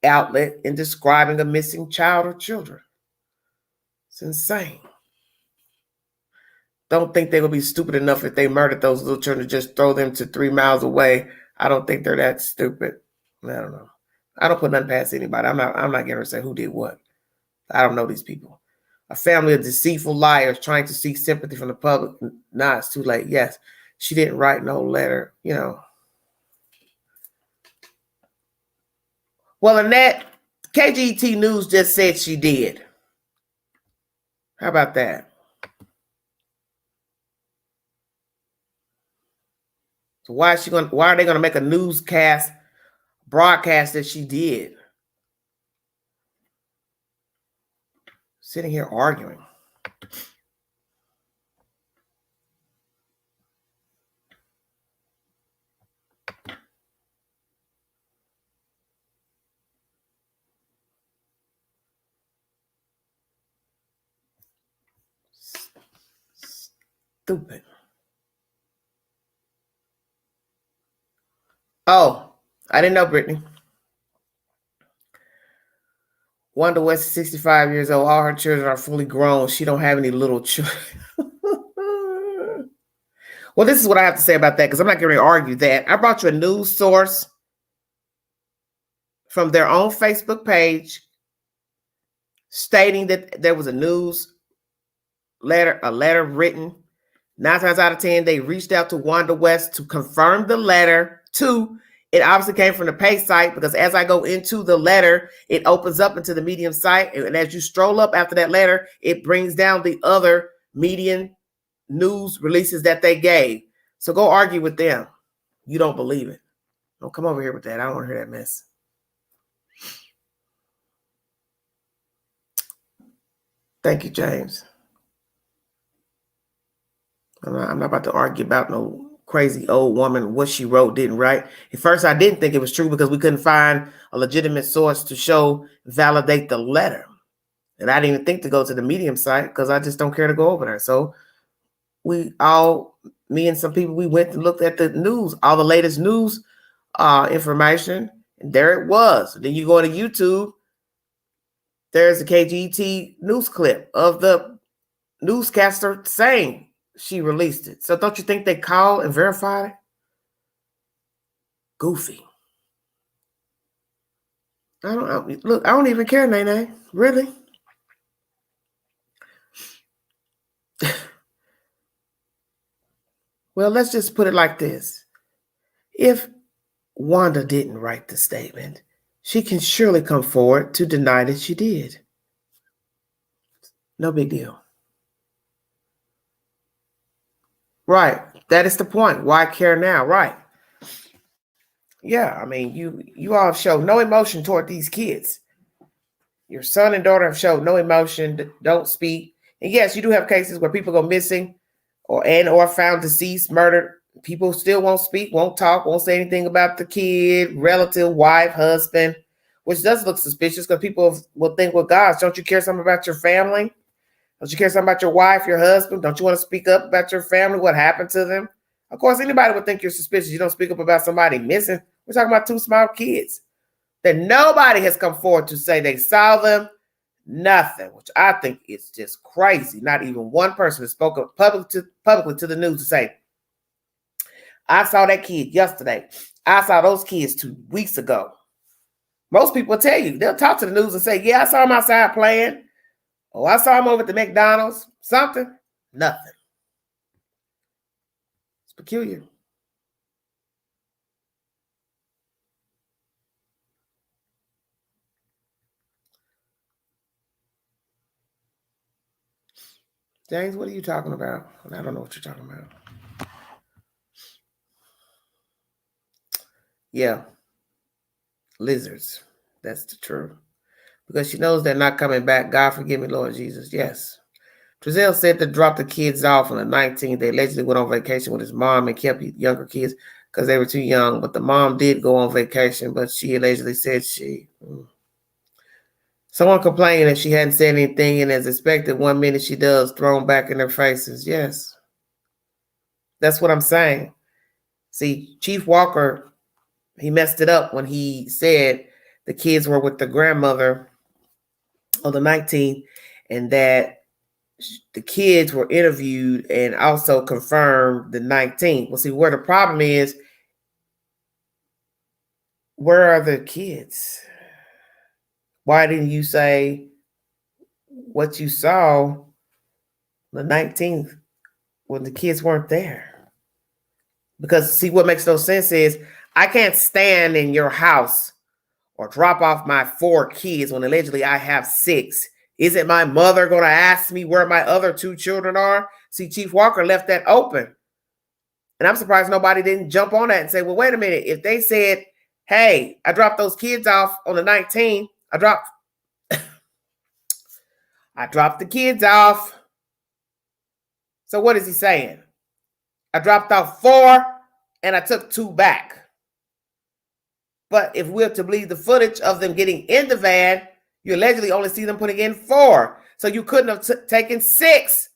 outlet in describing a missing child or children. It's insane. Don't think they're going to be stupid enough if they murdered those little children to just throw them to 3 miles away. I don't think they're that stupid. I don't know. I don't put nothing past anybody. I'm not going to say who did what. I don't know these people. A family of deceitful liars trying to seek sympathy from the public. Nah, it's too late. Yes, she didn't write no letter, Well, Annette, KGET News just said she did. How about that? So why are they going to make a newscast broadcast that she did? Sitting here arguing. Stupid. Oh, I didn't know, Brittany. Wanda West is 65 years old. All her children are fully grown. She don't have any little children. Well, this is what I have to say about that, because I'm not going to argue that. I brought you a news source from their own Facebook page stating that there was a letter written. 9 times out of 10, they reached out to Wanda West to confirm the letter. 2, it obviously came from the pay site, because as I go into the letter, it opens up into the Medium site. And as you stroll up after that letter, it brings down the other Medium news releases that they gave. So go argue with them. You don't believe it. Don't come over here with that. I don't want to hear that mess. Thank you, James. I'm not about to argue about no crazy old woman. What she wrote didn't write. At first, I didn't think it was true, because we couldn't find a legitimate source to validate the letter. And I didn't even think to go to the Medium site, because I just don't care to go over there. So me and some people, we went and looked at the news, all the latest news information, and there it was. Then you go to YouTube, there's a KGET news clip of the newscaster saying she released it. So don't you think they called and verified it? Goofy. I don't even care, Nene. Really? Well, let's just put it like this. If Wanda didn't write the statement, she can surely come forward to deny that she did. No big deal. Right. That is the point. Why care now? Right. Yeah, I mean, you all have showed no emotion toward these kids. Your son and daughter have showed no emotion, don't speak. And yes, you do have cases where people go missing or found deceased, murdered. People still won't speak, won't talk, won't say anything about the kid, relative, wife, husband, which does look suspicious, because people will think, well, gosh, don't you care something about your family? Don't you care something about your wife, your husband? Don't you want to speak up about your family, what happened to them? Of course, anybody would think you're suspicious. You don't speak up about somebody missing. We're talking about 2 small kids that nobody has come forward to say they saw them. Nothing, which I think is just crazy. Not even one person has spoken publicly to the news to say, I saw that kid yesterday. I saw those kids 2 weeks ago. Most people tell you, they'll talk to the news and say, yeah, I saw him outside playing. Oh, I saw him over at the McDonald's. Something. Nothing. It's peculiar. James, what are you talking about? I don't know what you're talking about. Yeah. Lizards. That's the truth. Because she knows they're not coming back. God forgive me, Lord Jesus. Yes. Trezell said to drop the kids off on the 19th. They allegedly went on vacation with his mom and kept younger kids because they were too young. But the mom did go on vacation, but she allegedly said someone complained that she hadn't said anything, and as expected, 1 minute she does, thrown back in their faces. Yes. That's what I'm saying. See, Chief Walker, he messed it up when he said the kids were with the grandmother on the 19th and that the kids were interviewed and also confirmed the 19th. Well, see, where the problem is, where are the kids? Why didn't you say what you saw the 19th when the kids weren't there? Because see, what makes no sense is I can't stand in your house or drop off my 4 kids when allegedly I have 6. Isn't my mother going to ask me where my other 2 children are? See, Chief Walker left that open. And I'm surprised nobody didn't jump on that and say, well, wait a minute. If they said, hey, I dropped those kids off on the 19th, I dropped the kids off. So what is he saying? I dropped off 4 and I took 2 back. But if we're to believe the footage of them getting in the van, you allegedly only see them putting in 4. So you couldn't have taken 6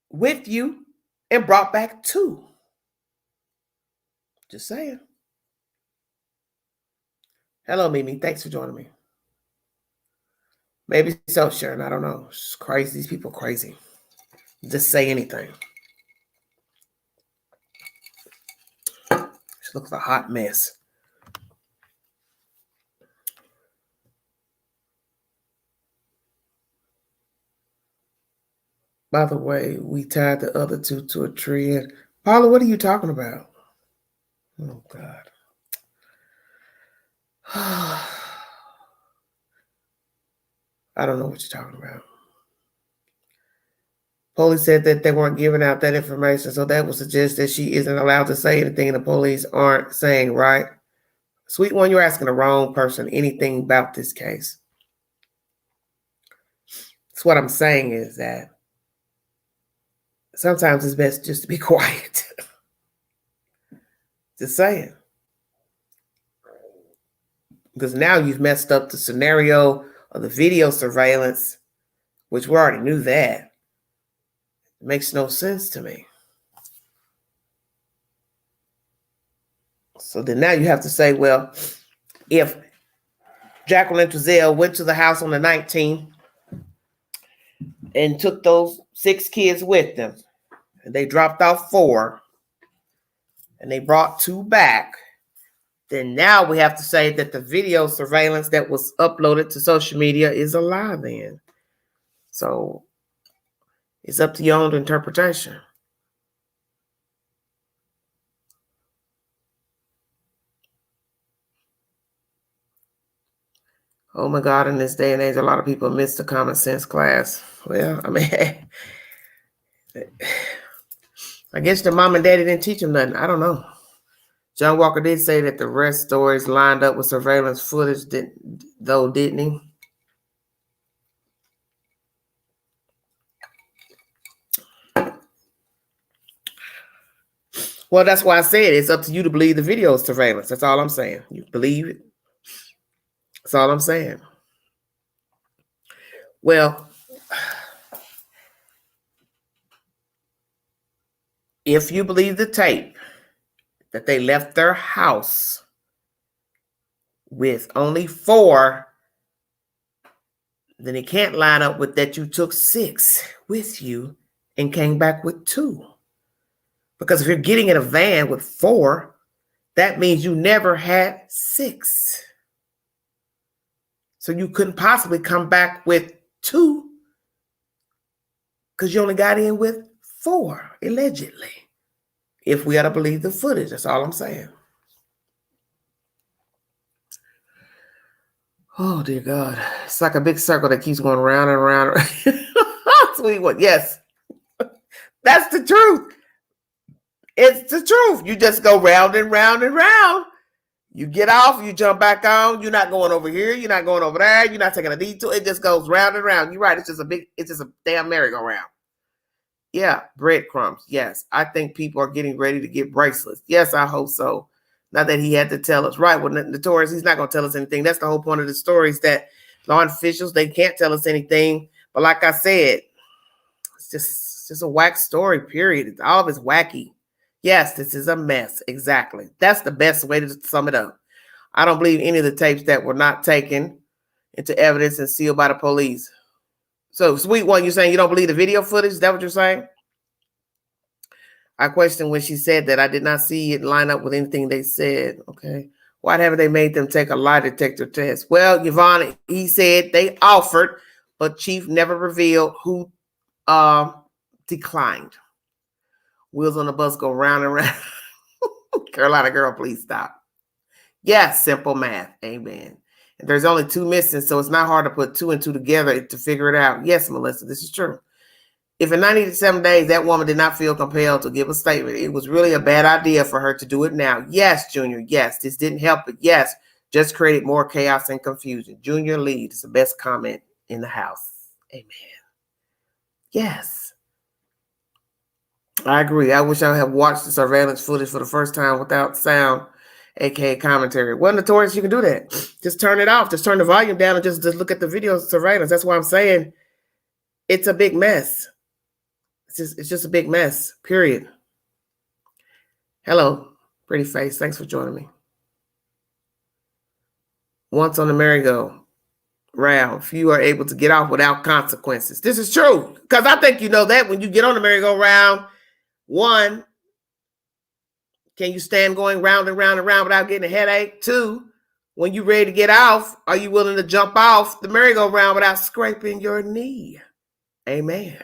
with you and brought back 2. Just saying. Hello, Mimi. Thanks for joining me. Maybe so, Sharon. I don't know. It's crazy. These people are crazy. Just say anything. She looks a hot mess. By the way, we tied the other 2 to a tree. And Paula, what are you talking about? Oh, God. I don't know what you're talking about. Police said that they weren't giving out that information, so that would suggest that she isn't allowed to say anything the police aren't saying, right? Sweet one, you're asking the wrong person anything about this case. That's what I'm saying is that sometimes it's best just to be quiet. Just saying. Because now you've messed up the scenario of the video surveillance, which we already knew that. It makes no sense to me. So then now you have to say, well, if Jacqueline Trezell went to the house on the 19th and took those 6 kids with them, and they dropped off 4, and they brought 2 back, then now we have to say that the video surveillance that was uploaded to social media is a lie then. So it's up to your own interpretation. Oh my God, in this day and age, a lot of people miss the common sense class. Well, I mean, I guess the mom and daddy didn't teach them nothing. I don't know. John Walker did say that the rest stories lined up with surveillance footage, didn't he? Well, that's why I said it's up to you to believe the video surveillance. That's all I'm saying. You believe it. That's all I'm saying. Well, if you believe the tape that they left their house with only 4, then it can't line up with that you took 6 with you and came back with 2. Because if you're getting in a van with 4 That means you never had 6. So you couldn't possibly come back with 2 because you only got in with 4, allegedly. If we are to believe the footage, that's all I'm saying. Oh, dear God. It's like a big circle that keeps going round and round. Sweet one. Yes. That's the truth. It's the truth. You just go round and round and round. You get off, you jump back on. You're not going over here. You're not going over there. You're not taking a detour. It just goes round and round. You're right. It's just a damn merry-go-round. Yeah, breadcrumbs. Yes, I think people are getting ready to get bracelets. Yes, I hope so. Not that he had to tell us. Right, well, notorious, he's not going to tell us anything. That's the whole point of the story is that law officials, they can't tell us anything. But like I said, it's just a whack story, period. All of it's wacky. Yes, this is a mess. Exactly. That's the best way to sum it up. I don't believe any of the tapes that were not taken into evidence and sealed by the police. So, sweet one, you're saying you don't believe the video footage? Is that what you're saying? I questioned when she said that. I did not see it line up with anything they said. Okay. Why haven't they made them take a lie detector test? Well, Yvonne, he said they offered, but Chief never revealed who declined. Wheels on the bus go round and round. Carolina girl, please stop. Yes, simple math. Amen. And there's only 2 missing, so it's not hard to put 2 and 2 together to figure it out. Yes, Melissa, this is true. If in 97 days that woman did not feel compelled to give a statement, it was really a bad idea for her to do it now. Yes, Junior, yes, this didn't help it. Yes, just created more chaos and confusion. Junior leads the best comment in the house. Amen. Yes. I agree. I wish I had watched the surveillance footage for the first time without sound, aka commentary. Well, notorious, you can do that. Just turn it off. Just turn the volume down and just look at the video surveillance. That's why I'm saying it's a big mess. It's just a big mess, period. Hello, pretty face. Thanks for joining me. Once on the merry-go-round, few are able to get off without consequences. This is true, because I think you know that when you get on the merry-go-round, 1, can you stand going round and round and round without getting a headache? 2, when you're ready to get off, are you willing to jump off the merry-go-round without scraping your knee? Amen.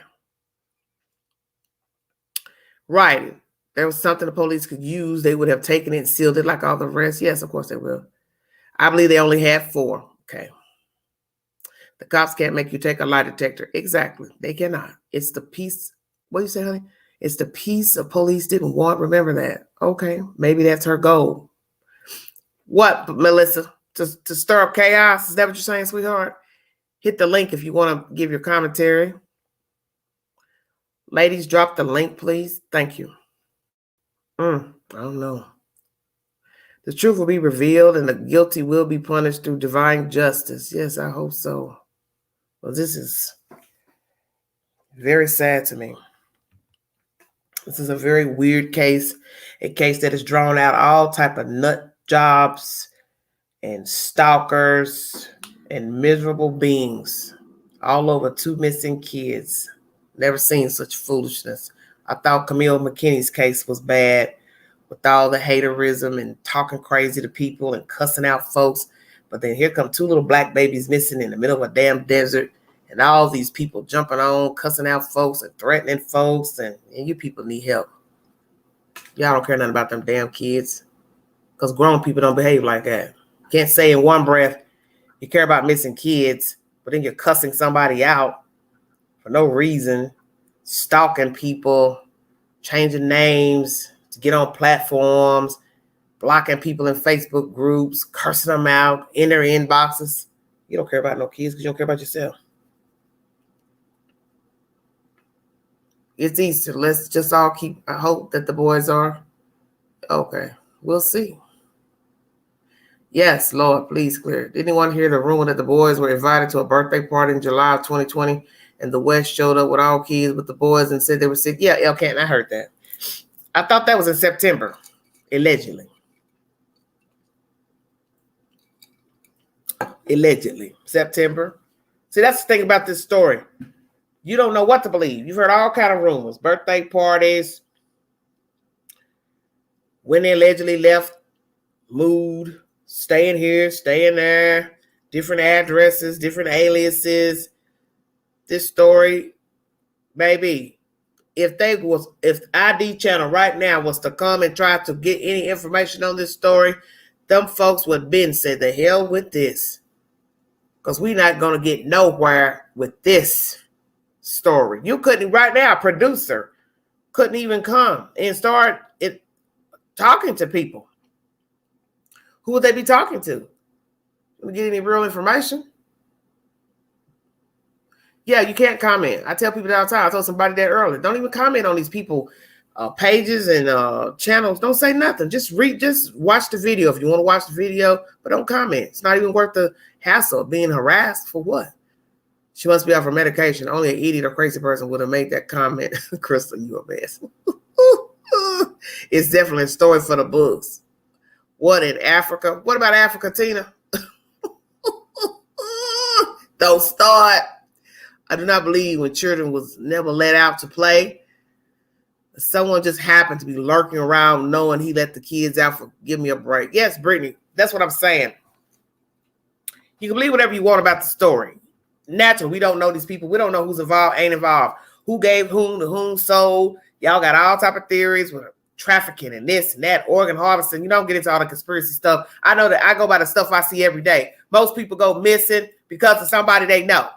Right. There was something the police could use. They would have taken it and sealed it like all the rest. Yes, of course they will. I believe they only had 4. Okay. The cops can't make you take a lie detector. Exactly. They cannot. It's the piece. What do you say, honey? It's the piece of police didn't want. Remember that. Okay. Maybe that's her goal. What, Melissa? To stir up chaos? Is that what you're saying, sweetheart? Hit the link if you want to give your commentary. Ladies, drop the link, please. Thank you. I don't know. The truth will be revealed and the guilty will be punished through divine justice. Yes, I hope so. Well, this is very sad to me. This is a very weird case, a case that has drawn out all type of nut jobs and stalkers and miserable beings all over 2 missing kids. Never seen such foolishness. I thought Camille McKinney's case was bad with all the haterism and talking crazy to people and cussing out folks. But then here come 2 little black babies missing in the middle of a damn desert and all these people jumping on, cussing out folks and threatening folks. And you people need help. Y'all don't care nothing about them damn kids because grown people don't behave like that. Can't say in one breath you care about missing kids, but then you're cussing somebody out for no reason, stalking people, changing names to get on platforms, blocking people in Facebook groups, cursing them out in their inboxes. You don't care about no kids because you don't care about yourself. It's Easter. Let's just all I hope that the boys are okay. We'll see. Yes, Lord, please clear. Did anyone hear the rumor that the boys were invited to a birthday party in July of 2020 and the West showed up with all kids with the boys and said they were sick? Yeah, Elkan, I heard that. I thought that was in September, allegedly. Allegedly, September. See, that's the thing about this story. You don't know what to believe. You've heard all kind of rumors, birthday parties, when they allegedly left mood, staying here, staying there, different addresses, different aliases. This story, baby, if ID Channel right now was to come and try to get any information on this story, them folks would have been said the hell with this. Because we're not going to get nowhere with this story. You couldn't, right now, a producer couldn't even come and start talking to people. Who would they be talking to? Get any real information? Yeah, you can't comment. I tell people that all the time. I told somebody that earlier. Don't even comment on these people pages and channels. Don't say nothing. Just watch the video if you want to watch the video, but don't comment. It's not even worth the hassle of being harassed for what? She must be off her medication. Only an idiot or crazy person would have made that comment. Crystal, you a mess. It's definitely a story for the books. What in Africa? What about Africa, Tina? Don't start. I do not believe when children was never let out to play. Someone just happened to be lurking around knowing he let the kids out for give me a break. Yes, Brittany, that's what I'm saying. You can believe whatever you want about the story. Naturally, we don't know these people. We don't know who's involved, ain't involved. Who gave whom to whom sold. Y'all got all type of theories with trafficking and this and that, organ harvesting. You don't get into all the conspiracy stuff. I know that I go by the stuff I see every day. Most people go missing because of somebody they know.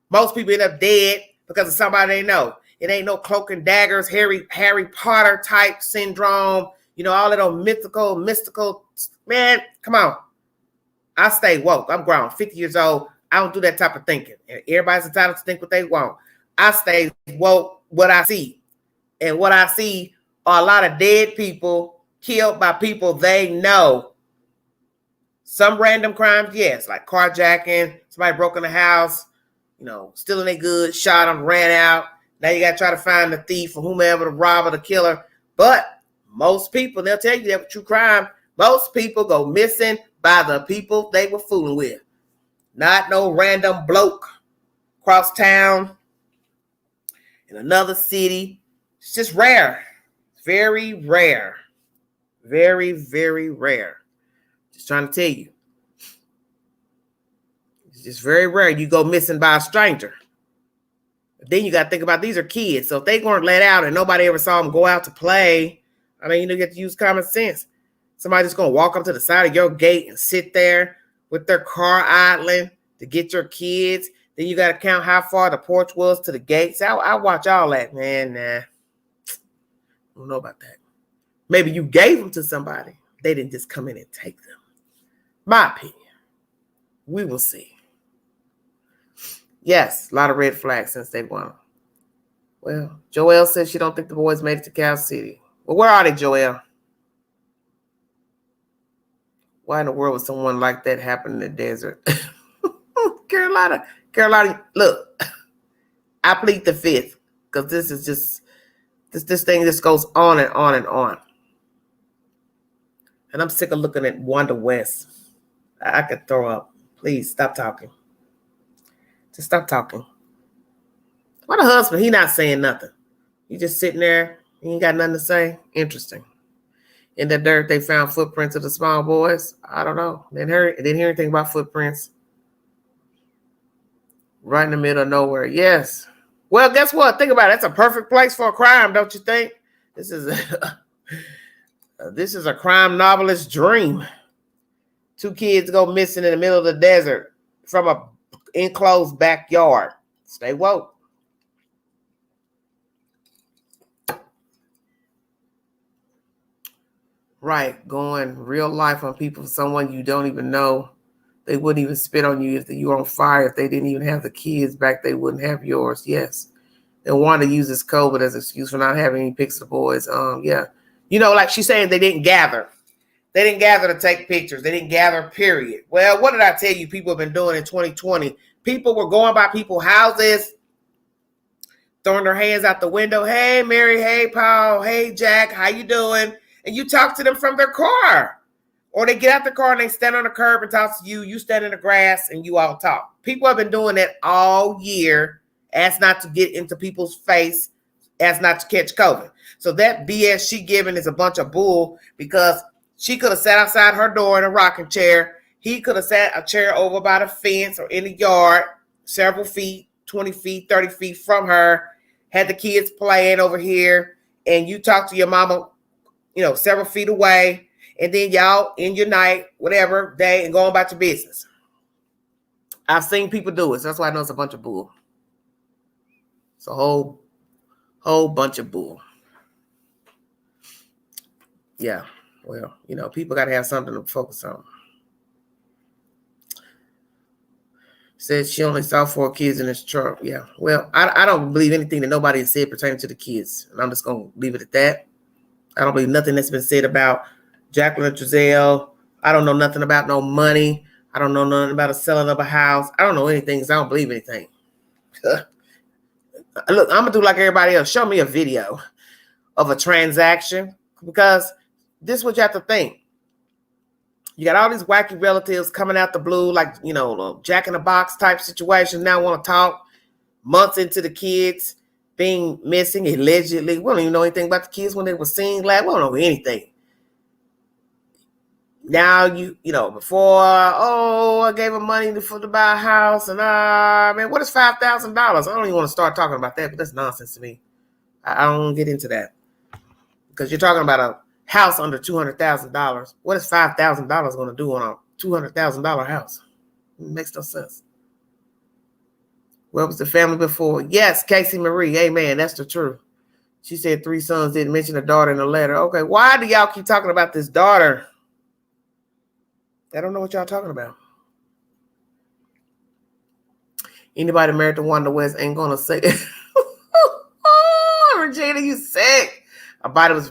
Most people end up dead because of somebody they know. It ain't no cloak and daggers, Harry Potter type syndrome. You know, all of those mystical. Man, come on. I stay woke. I'm grown, 50 years old. I don't do that type of thinking. Everybody's entitled to think what they want. I stay woke what I see. And what I see are a lot of dead people killed by people they know. Some random crimes, yes, like carjacking, somebody broke in the house, you know, stealing their goods, shot them, ran out. Now you got to try to find the thief or whomever, the robber, the killer. But most people, they'll tell you that with true crime, most people go missing by the people they were fooling with. Not no random bloke across town in another city. It's just rare. Very rare. Very, very rare. Just trying to tell you. It's just very rare you go missing by a stranger. But then you got to think about these are kids. So if they weren't let out and nobody ever saw them go out to play, I mean, you get to use common sense. Somebody's just going to walk up to the side of your gate and sit there with their car idling to get your kids. Then you got to count how far the porch was to the gates. I watch all that, man. Nah. I don't know about that. Maybe you gave them to somebody. They didn't just come in and take them. My opinion. We will see. Yes, a lot of red flags since they won. Well, Joelle says she don't think the boys made it to Cal City. Well, where are they, Joelle? Why in the world would someone like that happen in the desert? Carolina, look, I plead the fifth because this is just, this thing just goes on and on and on. And I'm sick of looking at Wanda West. I could throw up. Please stop talking. Just stop talking. What a husband. He not saying nothing. He just sitting there. He ain't got nothing to say. Interesting. In the dirt, they found footprints of the small boys. I don't know. Didn't hear anything about footprints. Right in the middle of nowhere. Yes. Well, guess what? Think about it. That's a perfect place for a crime, don't you think? This is a crime novelist's dream. 2 kids go missing in the middle of the desert from a enclosed backyard. Stay woke. Right, going real life on people, someone you don't even know. They wouldn't even spit on you if you were on fire. If they didn't even have the kids back, they wouldn't have yours. Yes. And Wanda uses COVID as an excuse for not having any pics of the boys. Yeah. You know, like she's saying they didn't gather. They didn't gather to take pictures. They didn't gather, period. Well, what did I tell you people have been doing in 2020? People were going by people's houses, throwing their hands out the window. Hey, Mary. Hey, Paul. Hey, Jack. How you doing? And you talk to them from their car. Or they get out the car and they stand on the curb and talk to you. You stand in the grass and you all talk. People have been doing that all year as not to get into people's face, as not to catch COVID. So that BS she giving is a bunch of bull because She could have sat outside her door in a rocking chair. He could have sat a chair over by the fence or in the yard, several feet, 20 feet, 30 feet from her, had the kids playing over here, and you talk to your mama, several feet away, and then y'all in your night, whatever day, and go on about your business. I've seen people do it, so that's why I know it's a bunch of bull. It's a whole bunch of bull. Yeah, well, people got to have something to focus on. Said she only saw 4 kids in this truck. Yeah, well, I don't believe anything that nobody has said pertaining to the kids, and I'm just going to leave it at that. I don't believe nothing that's been said about Jacqueline and Giselle. I don't know nothing about no money. I don't know nothing about a selling of a house. I don't know anything because I don't believe anything. Look, I'm going to do like everybody else. Show me a video of a transaction, because this is what you have to think. You got all these wacky relatives coming out the blue, like, Jack in the Box type situation. Now want to talk months into the kids being missing, allegedly. We don't even know anything about the kids when they were seen last. We don't know anything. Now, before, I gave him money to buy a house. And, man, what is $5,000? I don't even want to start talking about that, but that's nonsense to me. I don't get into that. Because you're talking about a house under $200,000. What is $5,000 going to do on a $200,000 house? It makes no sense. Where was the family before? Yes, Casey Marie. Amen. That's the truth. She said 3 sons, didn't mention a daughter in the letter. Okay, why do y'all keep talking about this daughter? I don't know what y'all talking about. Anybody married to Wanda West ain't going to say it. Regina, you sick. A body was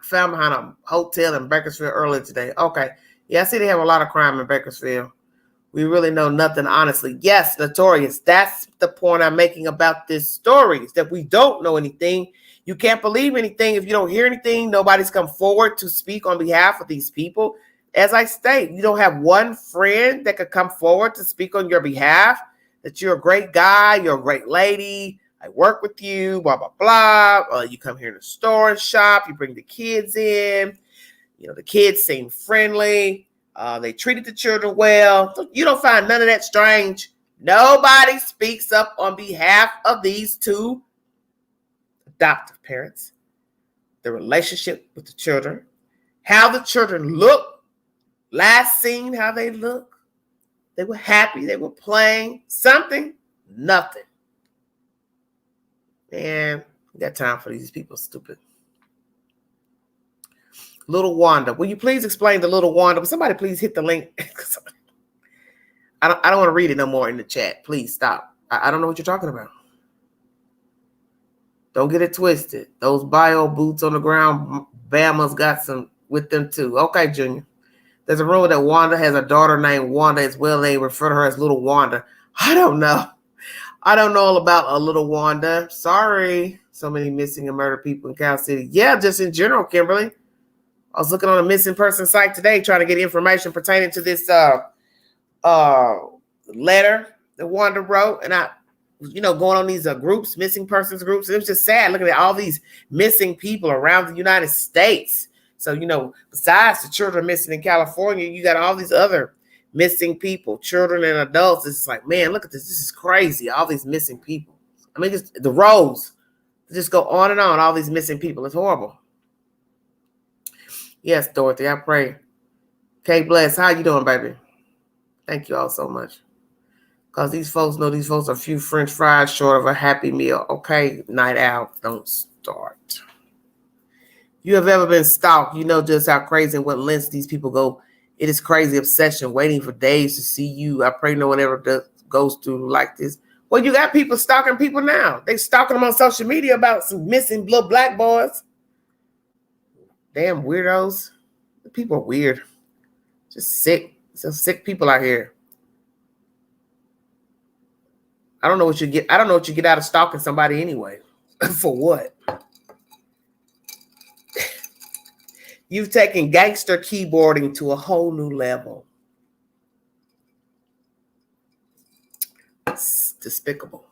found behind a hotel in Bakersfield earlier today. Okay. Yeah, I see they have a lot of crime in Bakersfield. We really know nothing, honestly. Yes, notorious. That's the point I'm making about this story, is that we don't know anything. You can't believe anything if you don't hear anything. Nobody's come forward to speak on behalf of these people. As I state, you don't have one friend that could come forward to speak on your behalf, that you're a great guy, you're a great lady, I work with you, blah, blah, blah. You come here in the store and shop. You bring the kids in. The kids seem friendly. They treated the children well. So you don't find none of that strange. Nobody speaks up on behalf of these 2 adoptive parents, the relationship with the children, how the children look, last seen how they look. They were happy. They were playing something, nothing. Man, we got time for these people stupid. Little Wanda. Will you please explain the Little Wanda? Will somebody please hit the link? I don't want to read it no more in the chat. Please stop. I don't know what you're talking about. Don't get it twisted. Those bio boots on the ground, Bama's got some with them too. Okay, Junior. There's a rumor that Wanda has a daughter named Wanda as well. They refer to her as Little Wanda. I don't know. I don't know all about a Little Wanda. Sorry. So many missing and murdered people in Cal City. Yeah, just in general, Kimberly. I was looking on a missing person site today trying to get information pertaining to this letter that Wanda wrote. And I, going on these groups, missing persons groups. And it was just sad looking at all these missing people around the United States. So, besides the children missing in California, you got all these other missing people, children and adults. It's like, man, look at this. This is crazy. All these missing people. I mean, just the rows just go on and on. All these missing people. It's horrible. Yes, Dorothy, I pray. K Bless, how you doing, baby? Thank you all so much. Because these folks know these folks are a few French fries short of a Happy Meal. Okay, night out. Don't start. You have ever been stalked, you know just how crazy and what lengths these people go. It is crazy obsession, waiting for days to see you. I pray no one ever goes through like this. Well, you got people stalking people now. They stalking them on social media about some missing little black boys. Damn weirdos. People are weird. Just sick. Some sick people out here. I don't know what you get. I don't know what you get out of stalking somebody anyway. For what? You've taken gangster keyboarding to a whole new level. It's despicable.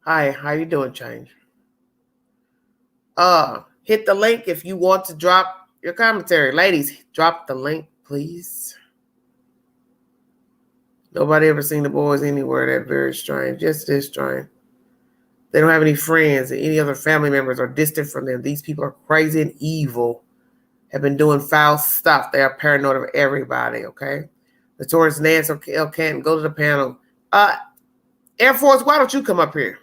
Hi, how you doing, Change? Hit the link if you want to drop your commentary. Ladies, drop the link, please. Nobody ever seen the boys anywhere. That very strange. Just this strange. They don't have any friends and any other family members are distant from them. These people are crazy and evil, have been doing foul stuff. They are paranoid of everybody, okay? Notorious Nance or L. Canton, go to the panel. Air Force, why don't you come up here?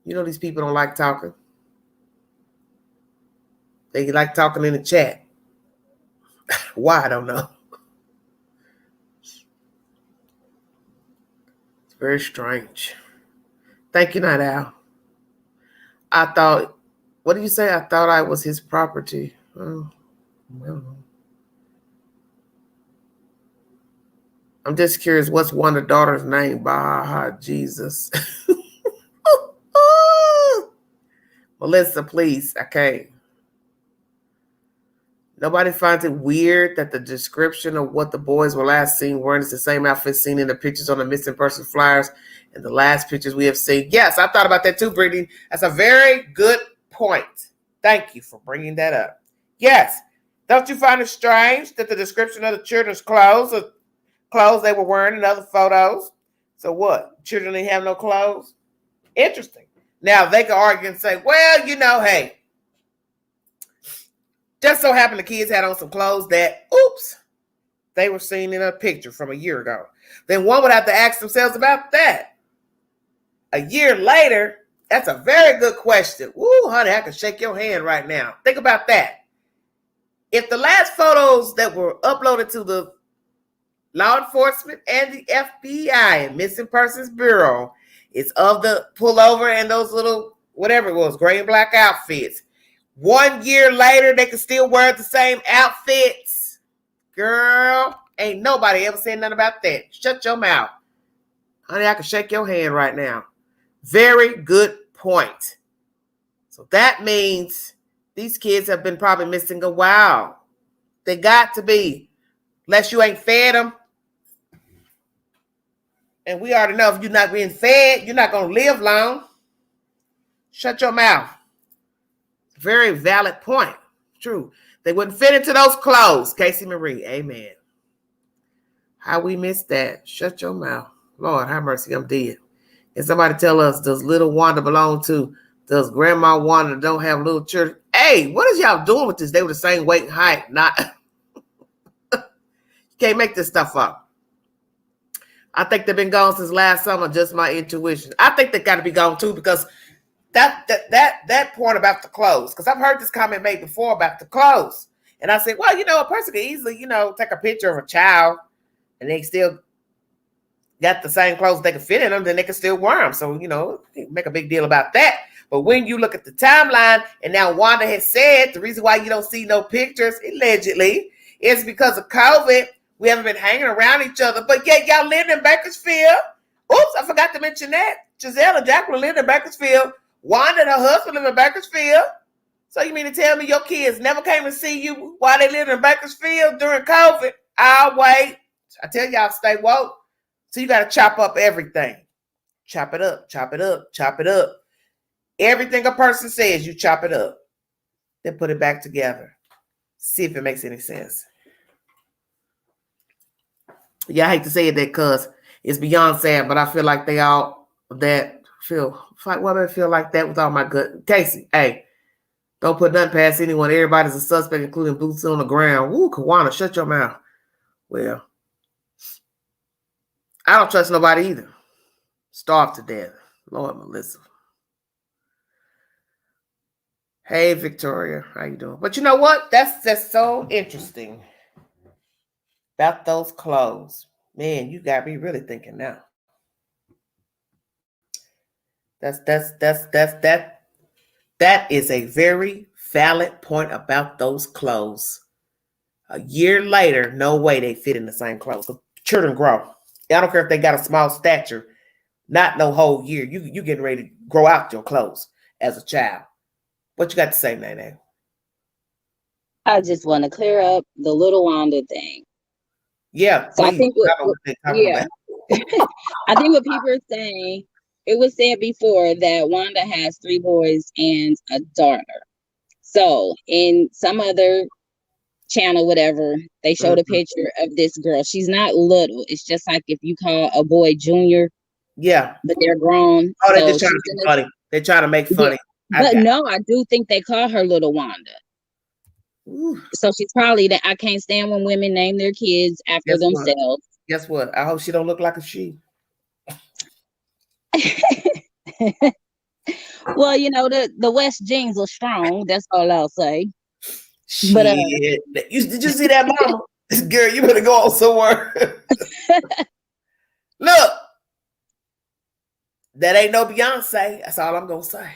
You know these people don't like talking. They like talking in the chat. Why, I don't know. It's very strange. Thank you, Night Owl. I thought, what did you say? I thought I was his property. Oh, well. I'm just curious, what's Wanda's daughter's name? Baha Jesus. Melissa, please. Okay. Nobody finds it weird that the description of what the boys were last seen wearing is the same outfit seen in the pictures on the missing person flyers and the last pictures we have seen. Yes, I thought about that too, Brittany. That's a very good point. Thank you for bringing that up. Yes. Don't you find it strange that the description of the children's clothes they were wearing in other photos? So what? Children didn't have no clothes? Interesting. Now, they can argue and say, well, you know, hey, just so happened the kids had on some clothes that, oops, they were seen in a picture from a year ago. Then one would have to ask themselves about that. A year later, that's a very good question. Woo, honey, I can shake your hand right now. Think about that. If the last photos that were uploaded to the law enforcement and the FBI and Missing Persons Bureau is of the pullover and those little, whatever it was, gray and black outfits. 1 year later, they can still wear the same outfits. Girl, ain't nobody ever said nothing about that. Shut your mouth. Honey, I can shake your hand right now. Very good point. So that means these kids have been probably missing a while. They got to be. Unless you ain't fed them. And we already know if you're not being fed, you're not going to live long. Shut your mouth. Very valid point. True. They wouldn't fit into those clothes. Casey Marie. Amen. How we missed that. Shut your mouth. Lord, have mercy. I'm dead. And somebody tell us, does little Wanda belong to, does Grandma Wanda don't have little children? Hey, what is y'all doing with this? They were the same weight and height. Not. You can't make this stuff up. I think they've been gone since last summer. Just my intuition. I think they got to be gone too because that point about the clothes, because I've heard this comment made before about the clothes. And I said, well, a person can easily, take a picture of a child and they still got the same clothes they can fit in them, then they can still wear them. So, make a big deal about that. But when you look at the timeline, and now Wanda has said the reason why you don't see no pictures, allegedly, is because of COVID. We haven't been hanging around each other, but yet y'all lived in Bakersfield. Oops, I forgot to mention that. Giselle and Jacqueline lived in Bakersfield. Wanda and her husband live in Bakersfield. So you mean to tell me your kids never came to see you while they lived in Bakersfield during COVID? I'll wait. I tell y'all, stay woke. So you got to chop up everything. Chop it up, chop it up, chop it up. Everything a person says, you chop it up. Then put it back together. See if it makes any sense. Yeah, I hate to say it that because it's beyond sad, but I feel like they all that feel like that with all my good. Casey, hey, don't put nothing past anyone. Everybody's a suspect, including boots on the ground. Woo, Kawana, shut your mouth. Well, I don't trust nobody either. Starved to death. Lord, Melissa. Hey, Victoria, how you doing? But you know what? That's just so interesting. About those clothes. Man, you got me really thinking now. That is a very valid point about those clothes. A year later, no way they fit in the same clothes. Children grow. I don't care if they got a small stature, not no whole year. You getting ready to grow out your clothes as a child. What you got to say, Nene? I just want to clear up the little Wanda thing. Yeah, so please. I think I think what people are saying it was said before that Wanda has 3 boys and a daughter. So in some other channel, whatever, they showed a picture of this girl. She's not little. It's just like if you call a boy junior, Yeah. but they're grown. Oh, they're So just trying to she's be funny. They're trying to make funny. But no, I do think they call her Little Wanda. Ooh. So she's probably that. I can't stand when women name their kids after themselves. Guess what? I hope she don't look like a she. Well, you know, the West genes are strong. That's all I'll say. Shit. But did you see that, mama? Girl, you better go on somewhere. Look, that ain't no Beyonce. That's all I'm gonna say.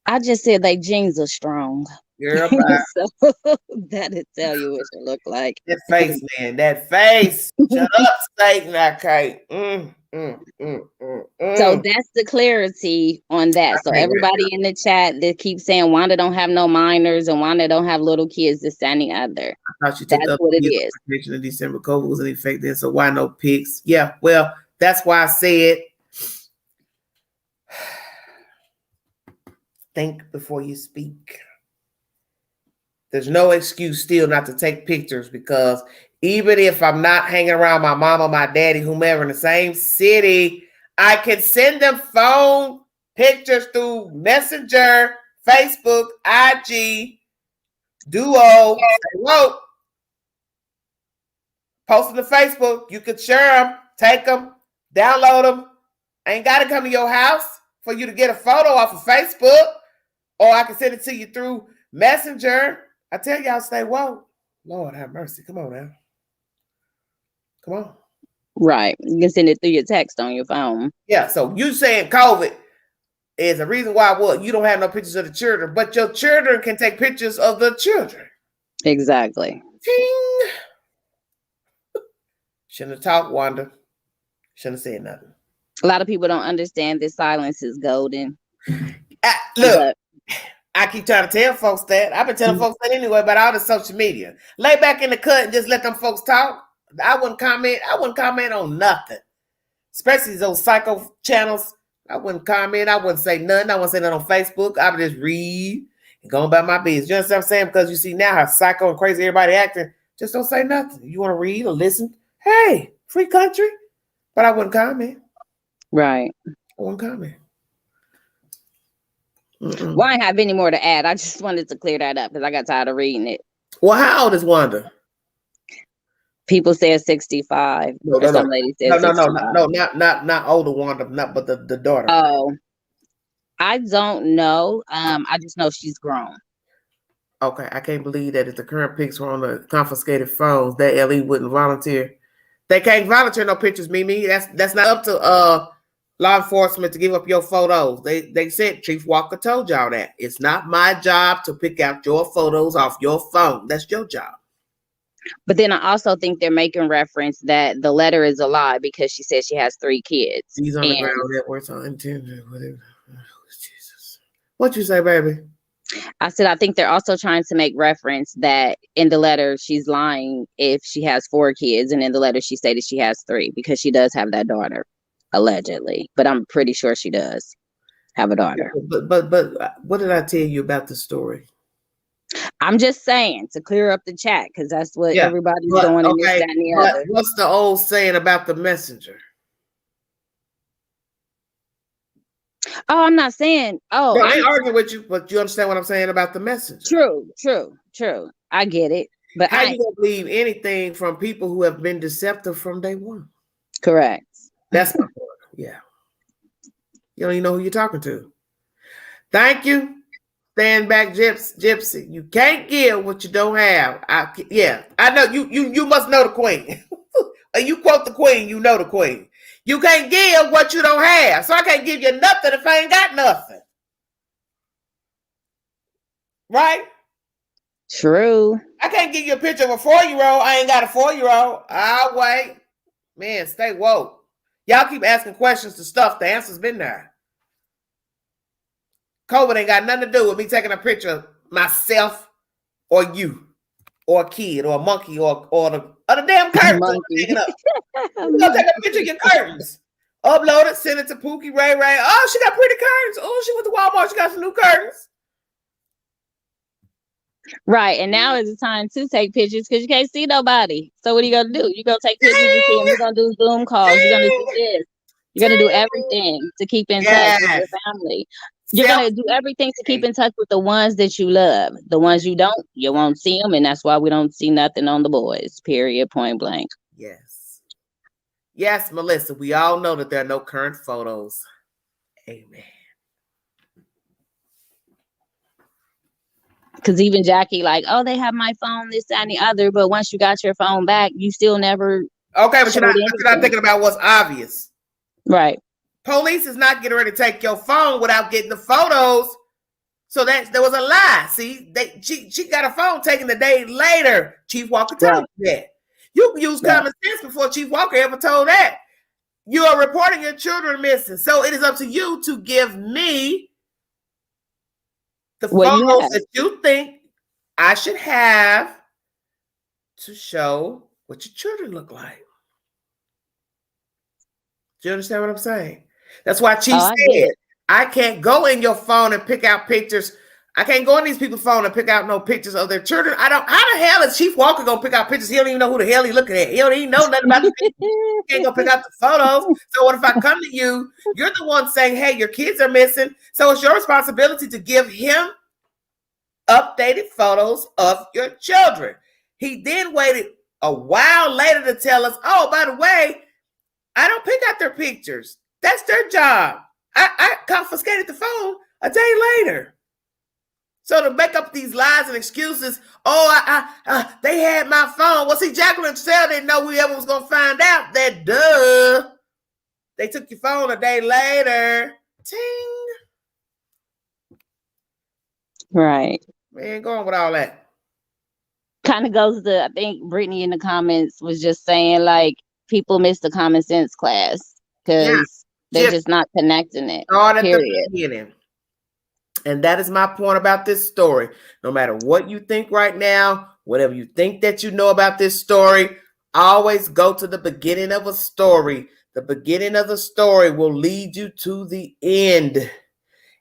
I just said they genes are strong. Girl, so that'll tell you what it look like. That face, man. That face. Shut up, Satan. Okay. So that's the clarity on that. So everybody in the chat that keeps saying Wanda don't have no minors and Wanda don't have little kids, this and the other. I thought you took that's what it is. In December, COVID was in effect then, so why no pics? Yeah, well, that's why I said think before you speak. There's no excuse still not to take pictures, because even if I'm not hanging around my mama, my daddy, whomever in the same city, I can send them phone pictures through Messenger, Facebook, IG, Duo. Whoa. Post them to Facebook. You could share them, take them, download them. I ain't got to come to your house for you to get a photo off of Facebook, or I can send it to you through Messenger. I tell y'all, stay woke. Lord have mercy. Come on now. Come on. Right. You can send it through your text on your phone. Yeah. So you saying COVID is a reason why you don't have no pictures of the children, but your children can take pictures of the children. Exactly. Ting. Shouldn't have talked, Wanda. Shouldn't have said nothing. A lot of people don't understand that silence is golden. Look. I keep trying to tell folks that. I've been telling folks that anyway about all the social media. Lay back in the cut and just let them folks talk. I wouldn't comment. I wouldn't comment on nothing. Especially those psycho channels. I wouldn't comment. I wouldn't say nothing. I wouldn't say nothing on Facebook. I would just read and go about my business. You understand what I'm saying? Because you see now how psycho and crazy everybody acting. Just don't say nothing. You want to read or listen? Hey, free country. But I wouldn't comment. Right. I wouldn't comment. Well, I don't have any more to add. I just wanted to clear that up because I got tired of reading it. Well, how old is Wanda? People said 65. No, some lady said not older Wanda, but the daughter. Oh, I don't know. I just know she's grown. Okay, I can't believe that if the current pics were on the confiscated phones, that LE wouldn't volunteer. They can't volunteer no pictures, Mimi. That's not up to law enforcement to give up your photos. They said Chief Walker told y'all that. It's not my job to pick out your photos off your phone. That's your job. But then I also think they're making reference that the letter is a lie because she says she has 3 kids. He's on the ground networks on intended. Whatever. Jesus. What you say, baby? I said, I think they're also trying to make reference that in the letter she's lying if she has 4 kids, and in the letter she stated she has 3 because she does have that daughter. Allegedly, but I'm pretty sure she does have a daughter. But what did I tell you about the story? I'm just saying to clear up the chat because that's what everybody's doing in this, that, and the other. What's the old saying about the messenger? Oh, I'm not saying. Oh, no, I ain't arguing with you, but you understand what I'm saying about the messenger. True. I get it. But how you gonna believe anything from people who have been deceptive from day one? Correct. That's my point. Yeah. You don't even know who you're talking to. Thank you. Stand back, Gypsy. You can't give what you don't have. I know you must know the queen. You quote the queen, you know the queen. You can't give what you don't have. So I can't give you nothing if I ain't got nothing. Right? True. I can't give you a picture of a 4-year-old. I ain't got a 4-year-old. I'll wait. Man, stay woke. Y'all keep asking questions to stuff. The answer's been there. COVID ain't got nothing to do with me taking a picture of myself or you or a kid or a monkey or the damn curtains. You're going to take a picture of your curtains Upload it, send it to Pookie Ray Ray. Oh, she got pretty curtains. Oh, she went to Walmart. She got some new curtains. Right. And now is the time to take pictures because you can't see nobody. So what are you going to do? You're going to take pictures to see them. You're going to do Zoom calls. You're going to do this. You're going to do everything to keep in touch with your family. You're going to do everything to keep in touch with the ones that you love. The ones you don't, you won't see them. And that's why we don't see nothing on the boys, period, point blank. Yes. Yes, Melissa, we all know that there are no current photos. Amen. Because even Jackie, like, oh, they have my phone, this, that, and the other. But once you got your phone back, you still never. Okay, but you're not thinking about what's obvious. Right. Police is not getting ready to take your phone without getting the photos. So there was a lie. See, she got a phone taken a day later. Chief Walker told you that. You can use common sense before Chief Walker ever told that. You are reporting your children missing. So it is up to you to give me the photos that you think I should have to show what your children look like. Do you understand what I'm saying? That's why Chief said, I can't go in your phone and pick out pictures. I can't go in these people's phone and pick out no pictures of their children. How the hell is Chief Walker going to pick out pictures? He don't even know who the hell he's looking at. He don't even know nothing about the pictures. He can't go pick out the photos. So what if I come to you? You're the one saying, hey, your kids are missing. So it's your responsibility to give him updated photos of your children. He then waited a while later to tell us, oh, by the way, I don't pick out their pictures. That's their job. I confiscated the phone a day later. So to make up these lies and excuses, they had my phone. Well, see, Jacqueline Giselle didn't know we ever was going to find out that, duh, they took your phone a day later. Ting. Right. Man, go on with all that. Kind of goes to, I think Brittany in the comments was just saying, like, people miss the common sense class because they're just not connecting it. Period. And that is my point about this story. No matter what you think right now, whatever you think that you know about this story, always go to the beginning of a story. The beginning of the story will lead you to the end.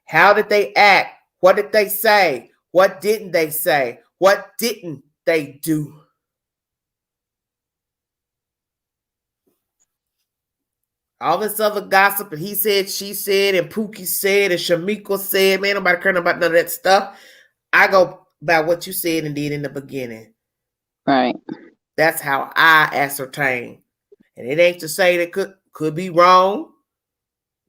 How did they act? What did they say? What didn't they say? What didn't they do? All this other gossip, and he said, she said, and Pookie said, and Shamiko said, man, nobody caring about none of that stuff. I go by what you said and did in the beginning. Right. That's how I ascertain. And it ain't to say that could be wrong.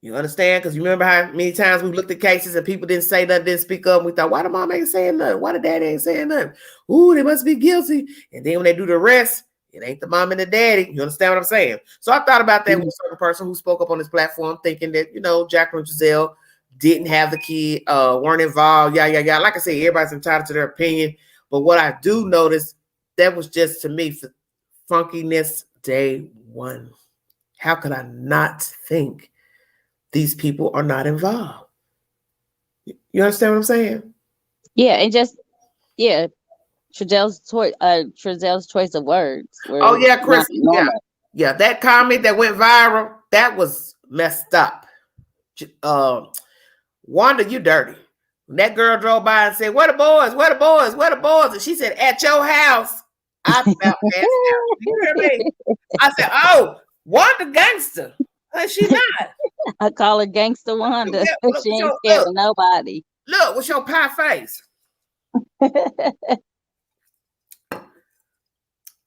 You understand? Because you remember how many times we looked at cases and people didn't say nothing, didn't speak up. And we thought, why the mom ain't saying nothing? Why the daddy ain't saying nothing? Ooh, they must be guilty. And then when they do the rest, it ain't the mom and the daddy. You understand what I'm saying? So I thought about that with a certain person who spoke up on this platform thinking that, Jacqueline Giselle didn't have the kid, weren't involved, yeah. Like I said, everybody's entitled to their opinion. But what I do notice, that was just, to me, funkiness day one. How could I not think these people are not involved? You understand what I'm saying? Yeah, and just, Trezelle's choice of words. Oh, yeah, Chris. Yeah, that comment that went viral, that was messed up. Wanda, you dirty. When that girl drove by and said, where the boys? Where the boys? Where the boys? And she said, at your house. I felt passed out. You hear me? I said, oh, Wanda gangster. She not. I call her Gangster Wanda. Look, she ain't scared of nobody. Look, what's your pie face?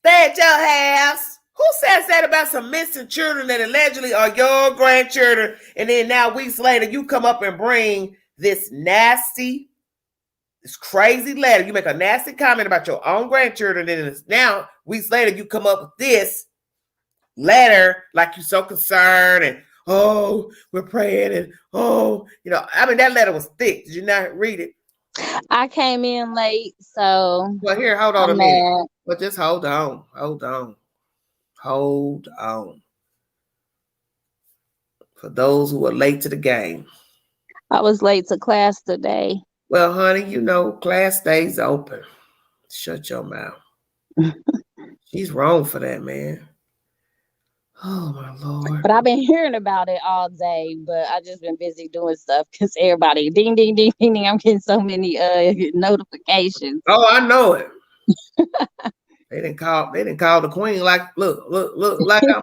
They at your house. Who says that about some missing children that allegedly are your grandchildren? And then now weeks later, you come up and bring this crazy letter. You make a nasty comment about your own grandchildren. And now weeks later, you come up with this letter like you're so concerned and, oh, we're praying. And, that letter was thick. Did you not read it? I came in late, so. Well, here, hold on a minute. But just hold on. For those who are late to the game. I was late to class today. Well, honey, class stays open. Shut your mouth. She's wrong for that, man. Oh my Lord. But I've been hearing about it all day, but I just been busy doing stuff because everybody ding ding ding ding ding. I'm getting so many notifications. Oh, I know it. They didn't call the queen like look like I'm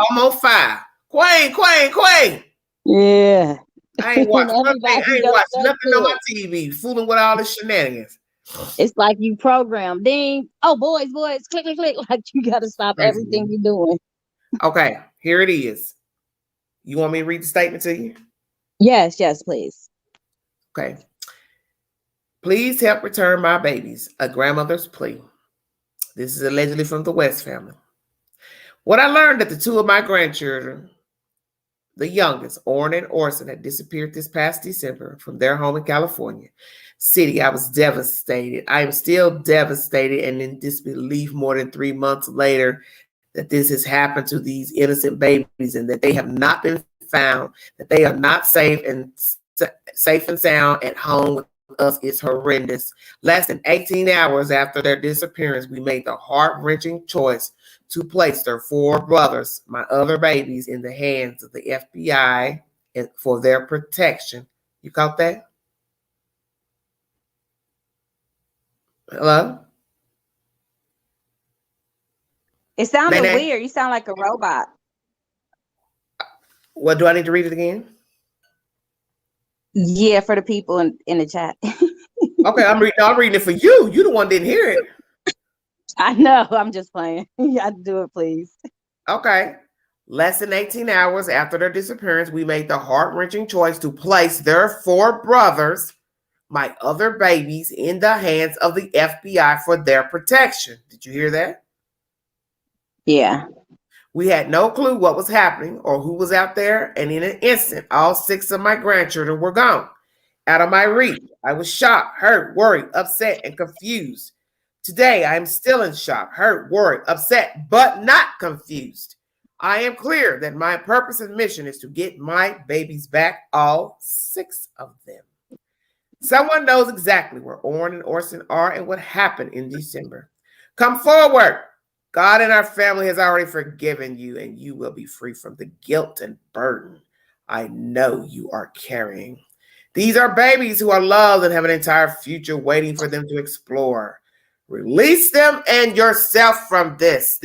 almost 5. Queen. Yeah. I ain't watched And nothing. I everybody ain't goes watched straight nothing on to my it. TV, fooling with all the shenanigans. It's like you program ding. Oh, boys, click. Like you got to stop Crazy, everything man. you're doing. Okay, here it is. You want me to read the statement to you? Yes, please. Okay. Please help return my babies. A grandmother's plea. This is allegedly from the West family. What I learned that the 2 of my grandchildren, the youngest, Orrin and Orson, had disappeared this past December from their home in California City. I was devastated. I am still devastated and in disbelief more than 3 months later that this has happened to these innocent babies and that they have not been found, that they are not safe and sound at home with us is horrendous. Less than 18 hours after their disappearance, we made the heart-wrenching choice to place their 4 brothers, my other babies, in the hands of the FBI for their protection. You caught that? Hello? It sounded Nene? weird. You sound like a robot. What, do I need to read it again? Yeah, for the people in the chat. Okay, I'm reading it for you. You the one didn't hear it. I know. I'm just playing. You got to do it, please. Okay. Less than 18 hours after their disappearance, we made the heart-wrenching choice to place their 4 brothers, my other babies, in the hands of the FBI for their protection. Did you hear that? Yeah. We had no clue what was happening or who was out there, and in an instant, all 6 of my grandchildren were gone, out of my reach. I was shocked, hurt, worried, upset, and confused. Today, I am still in shock, hurt, worried, upset, but not confused. I am clear that my purpose and mission is to get my babies back, all 6 of them. Someone knows exactly where Orrin and Orson are and what happened in December. Come forward. God and our family has already forgiven you, and you will be free from the guilt and burden I know you are carrying. These are babies who are loved and have an entire future waiting for them to explore. Release them and yourself from this.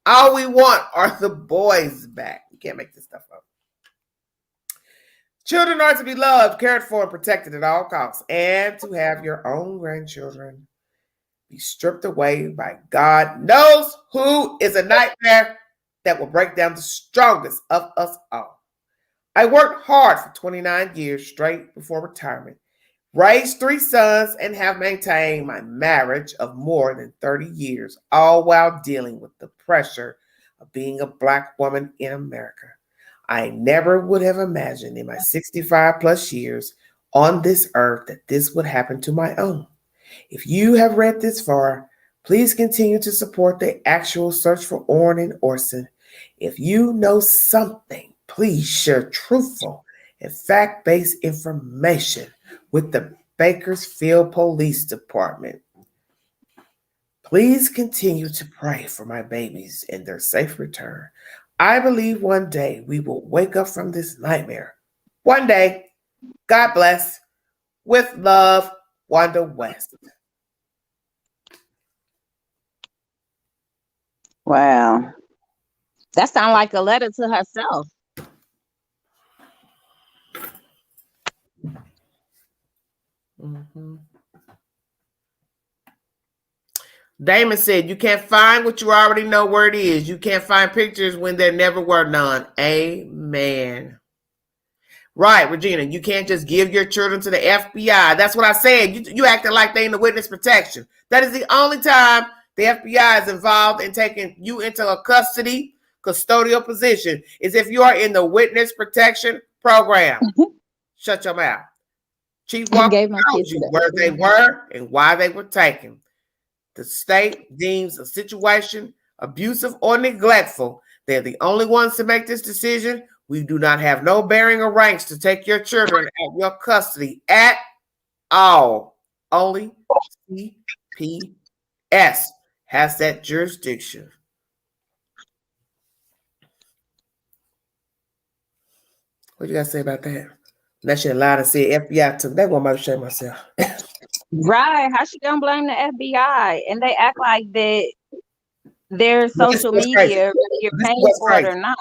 All we want are the boys back. You can't make this stuff up. Children are to be loved, cared for, and protected at all costs, and to have your own grandchildren be stripped away by God knows who is a nightmare that will break down the strongest of us all. I worked hard for 29 years straight before retirement, raised 3 sons, and have maintained my marriage of more than 30 years, all while dealing with the pressure of being a Black woman in America. I never would have imagined in my 65 plus years on this earth that this would happen to my own. If you have read this far, please continue to support the actual search for Orrin and Orson. If you know something, please share truthful and fact-based information with the Bakersfield Police Department. Please continue to pray for my babies and their safe return. I believe one day we will wake up from this nightmare. One day. God bless. With love, Wanda West. Wow. That sounds like a letter to herself. Mm-hmm. Damon said, you can't find what you already know where it is. You can't find pictures when there never were none. Amen. Right, Regina, you can't just give your children to the FBI. That's what I said. You acting like they in the witness protection. That is the only time the FBI is involved in taking you into a custodial position, is if you are in the witness protection program. Shut your mouth. Chief Walker told you where they were and why they were taken. The state deems a situation abusive or neglectful. They're the only ones to make this decision. We do not have no bearing or ranks to take your children out of your custody at all. Only CPS has that jurisdiction. What you got to say about that? That shit lied and said FBI took. That's what I'm shame myself. Right. How she gonna blame the FBI? And they act like that their social media, whether you're paying for it or not.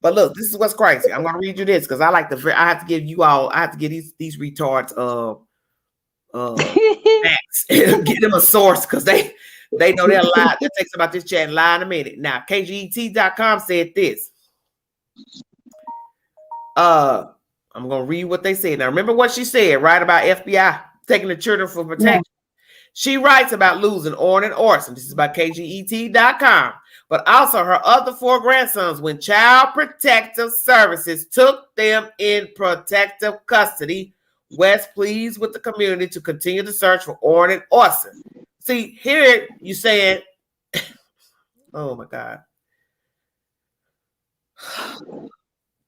But look, this is what's crazy. I'm gonna read you this because I have to give you all, I have to give these retards facts. Get them a source because they know they're lying. They'll take about this chat and lie in a minute. Now, KGET.com said this. I'm gonna read what they said. Now, remember what she said, right? About FBI taking the children for protection. Yeah. She writes about losing Orrin and Orson. This is about KGET.com. But also her other 4 grandsons when Child Protective Services took them in protective custody. West pleads with the community to continue the search for Orrin and Orson. See, here you saying, oh my God.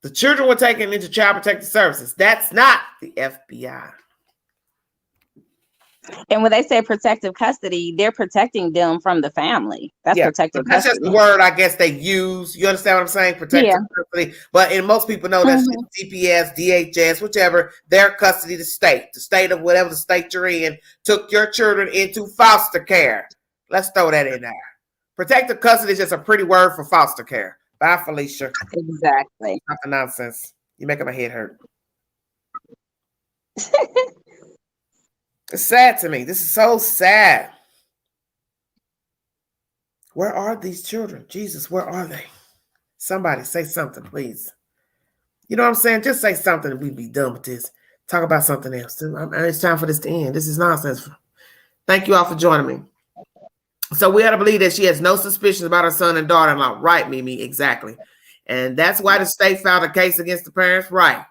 The children were taken into Child Protective Services. That's not the FBI. And when they say protective custody, they're protecting them from the family. That's protective custody. That's just the word I guess they use. You understand what I'm saying? Protective custody. But and most people know that's DPS, DHS, whichever, their custody, the state of whatever the state you're in, took your children into foster care. Let's throw that in there. Protective custody is just a pretty word for foster care. Bye, Felicia. Exactly. Not the nonsense. You're making my head hurt. It's sad to me. This is so sad. Where are these children? Jesus, where are they? Somebody say something, please. You know what I'm saying? Just say something and we'd be done with this. Talk about something else. It's time for this to end. This is nonsense. Thank you all for joining me. So we had to believe that she has no suspicions about her son and daughter-in-law. Right, Mimi, exactly. And that's why the state filed a case against the parents. Right.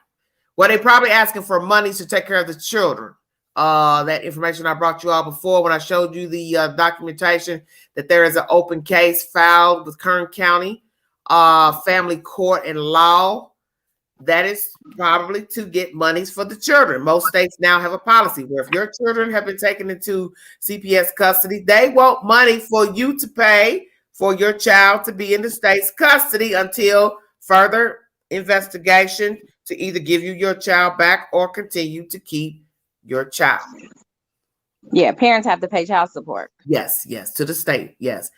Well, they're probably asking for money to take care of the children. That information I brought you all before when I showed you the documentation that there is an open case filed with Kern County Family Court and Law. That is probably to get monies for the children. Most states now have a policy where if your children have been taken into CPS custody, they want money for you to pay for your child to be in the state's custody until further investigation to either give you your child back or continue to keep your child. Yeah, parents have to pay child support. Yes, to the state. Yes.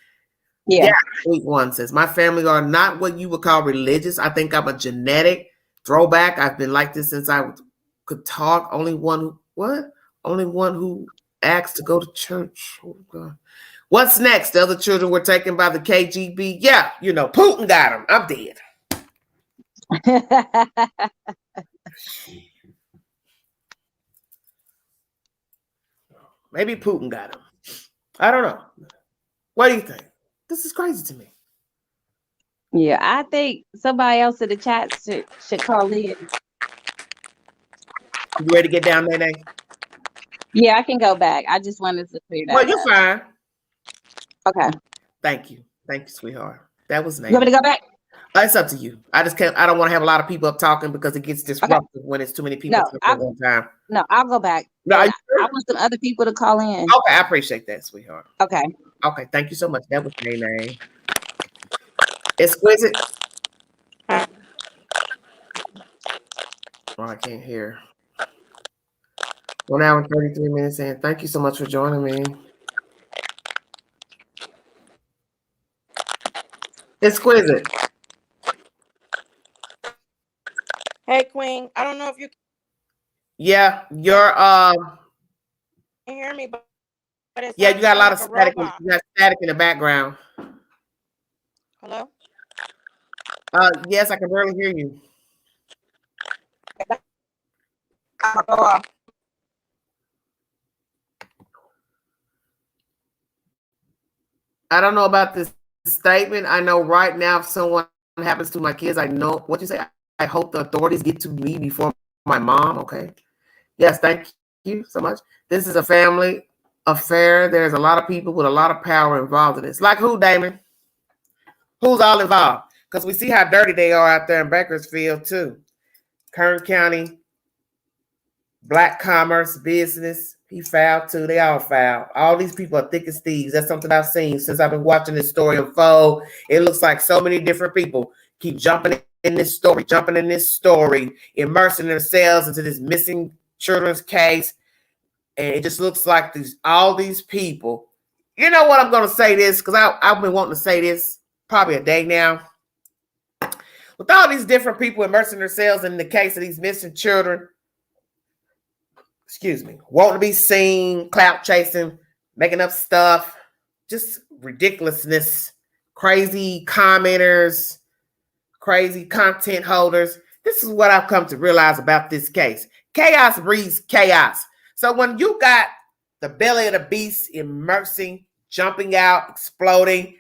Yeah. Sweet one says, my family are not what you would call religious. I think I'm a genetic throwback. I've been like this since I could talk. Only one who asked to go to church. Oh, God. What's next? The other children were taken by the KGB. Yeah, you know, Putin got them. I'm dead. Maybe Putin got him. I don't know. What do you think? This is crazy to me. Yeah, I think somebody else in the chat should call in. You ready to get down there? Yeah, I can go back. I just wanted to clear that. Well, you're fine. Okay. Thank you, sweetheart. That was nice. You want me to go back? It's up to you. I just can't. I don't want to have a lot of people up talking because it gets disruptive when it's too many people at one time. No, I'll go back. No, I want some other people to call in. Okay, I appreciate that, sweetheart. Okay. Thank you so much. That was my name. Exquisite. Oh, I can't hear. 1 hour and 33 minutes in. Thank you so much for joining me. Exquisite. Hey, Queen. I don't know if you Yeah, you're can hear me, but it's you got a lot of like static. You got static in the background. Hello? Yes, I can barely hear you. I don't know about this statement. I know right now if someone happens to my kids, I know what you say. I hope the authorities get to me before my mom. Okay. Yes, thank you so much. This is a family affair. There's a lot of people with a lot of power involved in this. Like who, Damon? Who's all involved? Because we see how dirty they are out there in Bakersfield too. Kern County, Black Commerce Business. He filed too. They all filed. All these people are thick as thieves. That's something I've seen since I've been watching this story unfold. It looks like so many different people keep jumping in this story, jumping in this story, immersing themselves into this missing children's case. And it just looks like all these people. You know what? I'm going to say this because I've been wanting to say this probably a day now. With all these different people immersing themselves in the case of these missing children, wanting to be seen, clout chasing, making up stuff, just ridiculousness, crazy commenters, crazy content holders. This is what I've come to realize about this case. Chaos breeds chaos. So when you got the belly of the beast immersing, jumping out, exploding,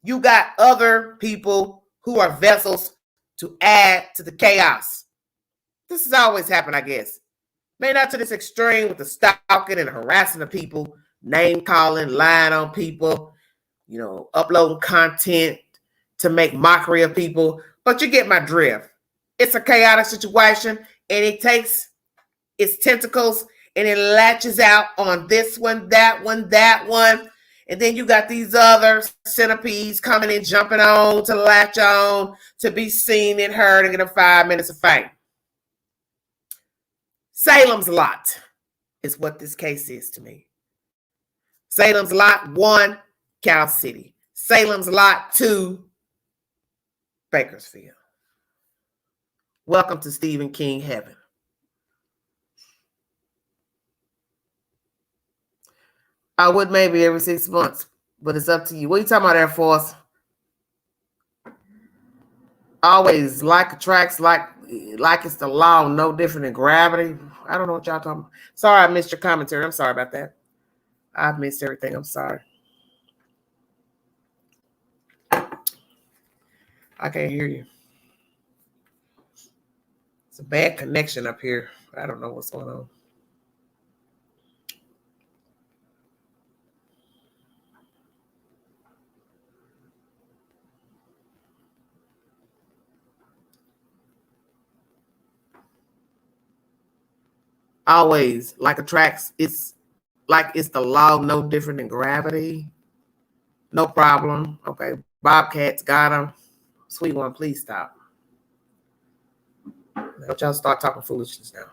you got other people who are vessels to add to the chaos. This has always happened, I guess. Maybe not to this extreme with the stalking and harassing of people, name calling, lying on people, uploading content to make mockery of people. But you get my drift. It's a chaotic situation, and it takes its tentacles and it latches out on this one, that one, that one. And then you got these other centipedes coming and jumping on to latch on to be seen and heard and get them 5 minutes of fame. Salem's Lot is what this case is to me. Salem's Lot 1, Cal City. Salem's Lot 2, Bakersfield. Welcome to Stephen King heaven. I would maybe every 6 months, but it's up to you. What are you talking about, Air Force? Always like attracts, like it's the law, no different than gravity. I don't know what y'all talking about. Sorry, I missed your commentary. I'm sorry about that. I've missed everything. I'm sorry. I can't hear you. It's a bad connection up here. I don't know what's going on. Always like attracts. It's like it's the law, no different than gravity. No problem. Okay. Bobcats got them. Sweet one, please stop. Don't y'all start talking foolishness now.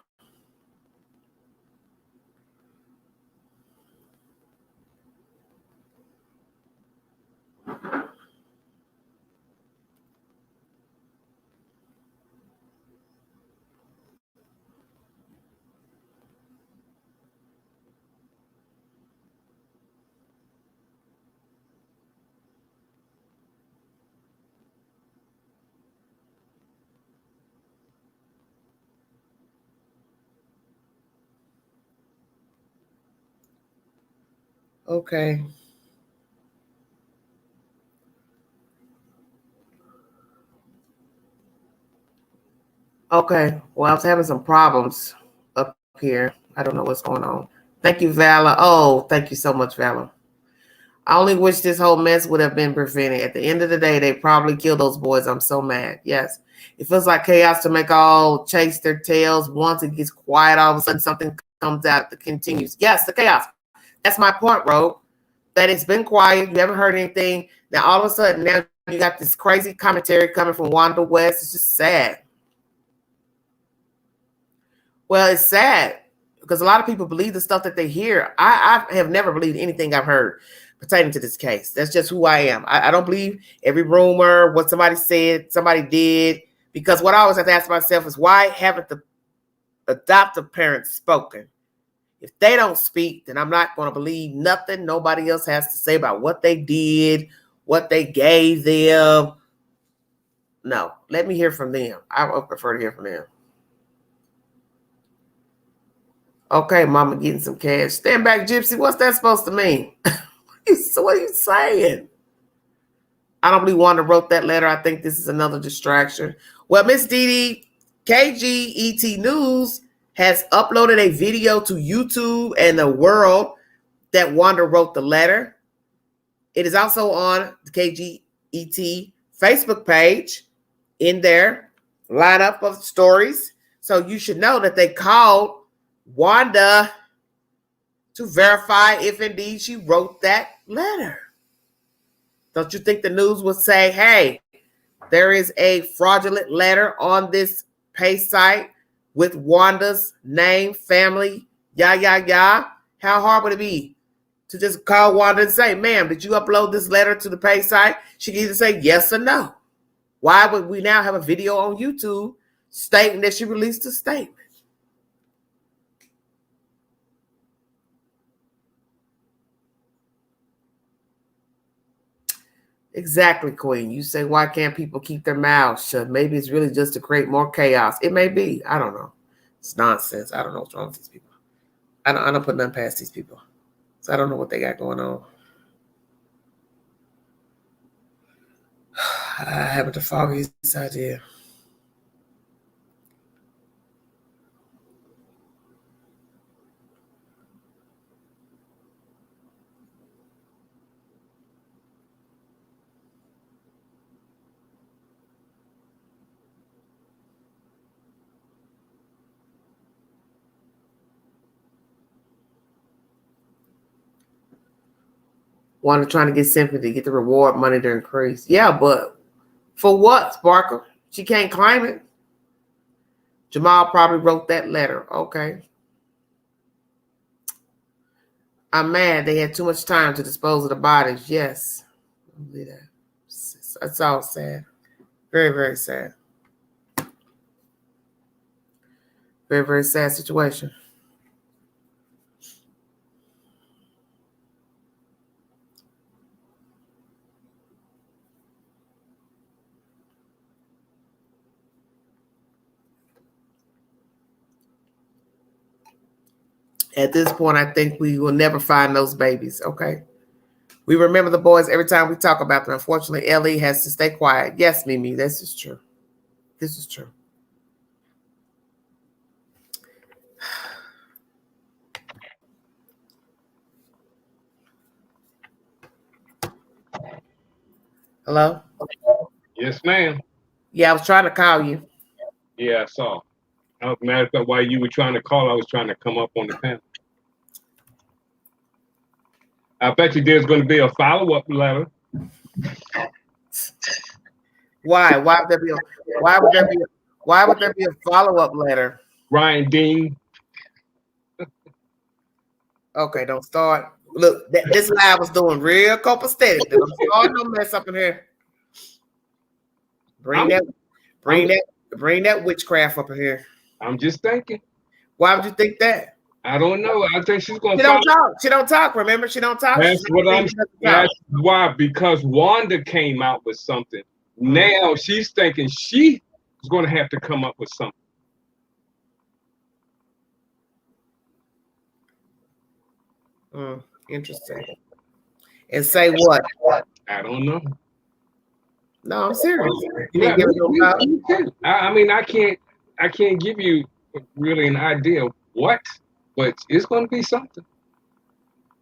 Okay. Okay. Well, I was having some problems up here. I don't know what's going on. Thank you, Valor. Oh, thank you so much, Valor. I only wish this whole mess would have been prevented. At the end of the day, they probably killed those boys. I'm so mad. Yes. It feels like chaos to make all chase their tails. Once it gets quiet, all of a sudden something comes out that continues. Yes, the chaos. That's my point, Ro. That it's been quiet. You haven't heard anything. Now, all of a sudden, now you got this crazy commentary coming from Wanda West. It's just sad. Well, it's sad because a lot of people believe the stuff that they hear. I have never believed anything I've heard pertaining to this case. That's just who I am. I don't believe every rumor, what somebody said, somebody did, because what I always have to ask myself is why haven't the adoptive parents spoken? If they don't speak, then I'm not going to believe nothing nobody else has to say about what they did, what they gave them. No, let me hear from them. I would prefer to hear from them. Okay, mama getting some cash. Stand back, Gypsy. What's that supposed to mean? What are you saying? I don't believe Wanda wrote that letter. I think this is another distraction. Well, Miss Dee Dee, KGET News has uploaded a video to YouTube and the world that Wanda wrote the letter. It is also on the KGET Facebook page in their lineup of stories. So you should know that they called Wanda to verify if indeed she wrote that letter. Don't you think the news would say, hey, There is a fraudulent letter on this pay site with Wanda's name, family, How hard would it be to just call Wanda and say, ma'am, did you upload this letter to the pay site? She can either say yes or no. Why would we now have a video on YouTube stating that she released a statement? Exactly, Queen. You say, why can't people keep their mouths shut? Maybe it's really just to create more chaos. It may be. I don't know. It's nonsense. I don't know what's wrong with these people. I don't put nothing past these people. So I don't know what they got going on. I haven't the foggiest idea. Wanda trying to get sympathy, get the reward money to increase. Yeah, but for what, Sparkle? She can't claim it. Jamal probably wrote that letter. Okay. I'm mad they had too much time to dispose of the bodies. Yes. That's all sad. Very, very sad. Very, very sad situation. At this point, I think we will never find those babies, okay? We remember the boys every time we talk about them. Unfortunately, Ellie has to stay quiet. Yes, Mimi, this is true. This is true. Hello? Yes, ma'am. Yeah, I was trying to call you. Yeah, I saw. As a matter of fact, while you were trying to call, I was trying to come up on the panel. I bet you there's going to be a follow-up letter. Why? Why would there be a follow-up letter? Ryan Dean. Okay, don't start. Look, this live was doing real copacetic. Don't start no mess up in here. Bring that witchcraft up in here. I'm just thinking. Why would you think that? I don't know. I think she's going to. She don't talk. She don't talk. Remember, she don't talk. That's what I'm. That's why, because Wanda came out with something. Now she's thinking she is going to have to come up with something. Interesting. And say what? I don't know. No, I'm serious. Yeah, I mean, I can't give you really an idea of what, but it's going to be something.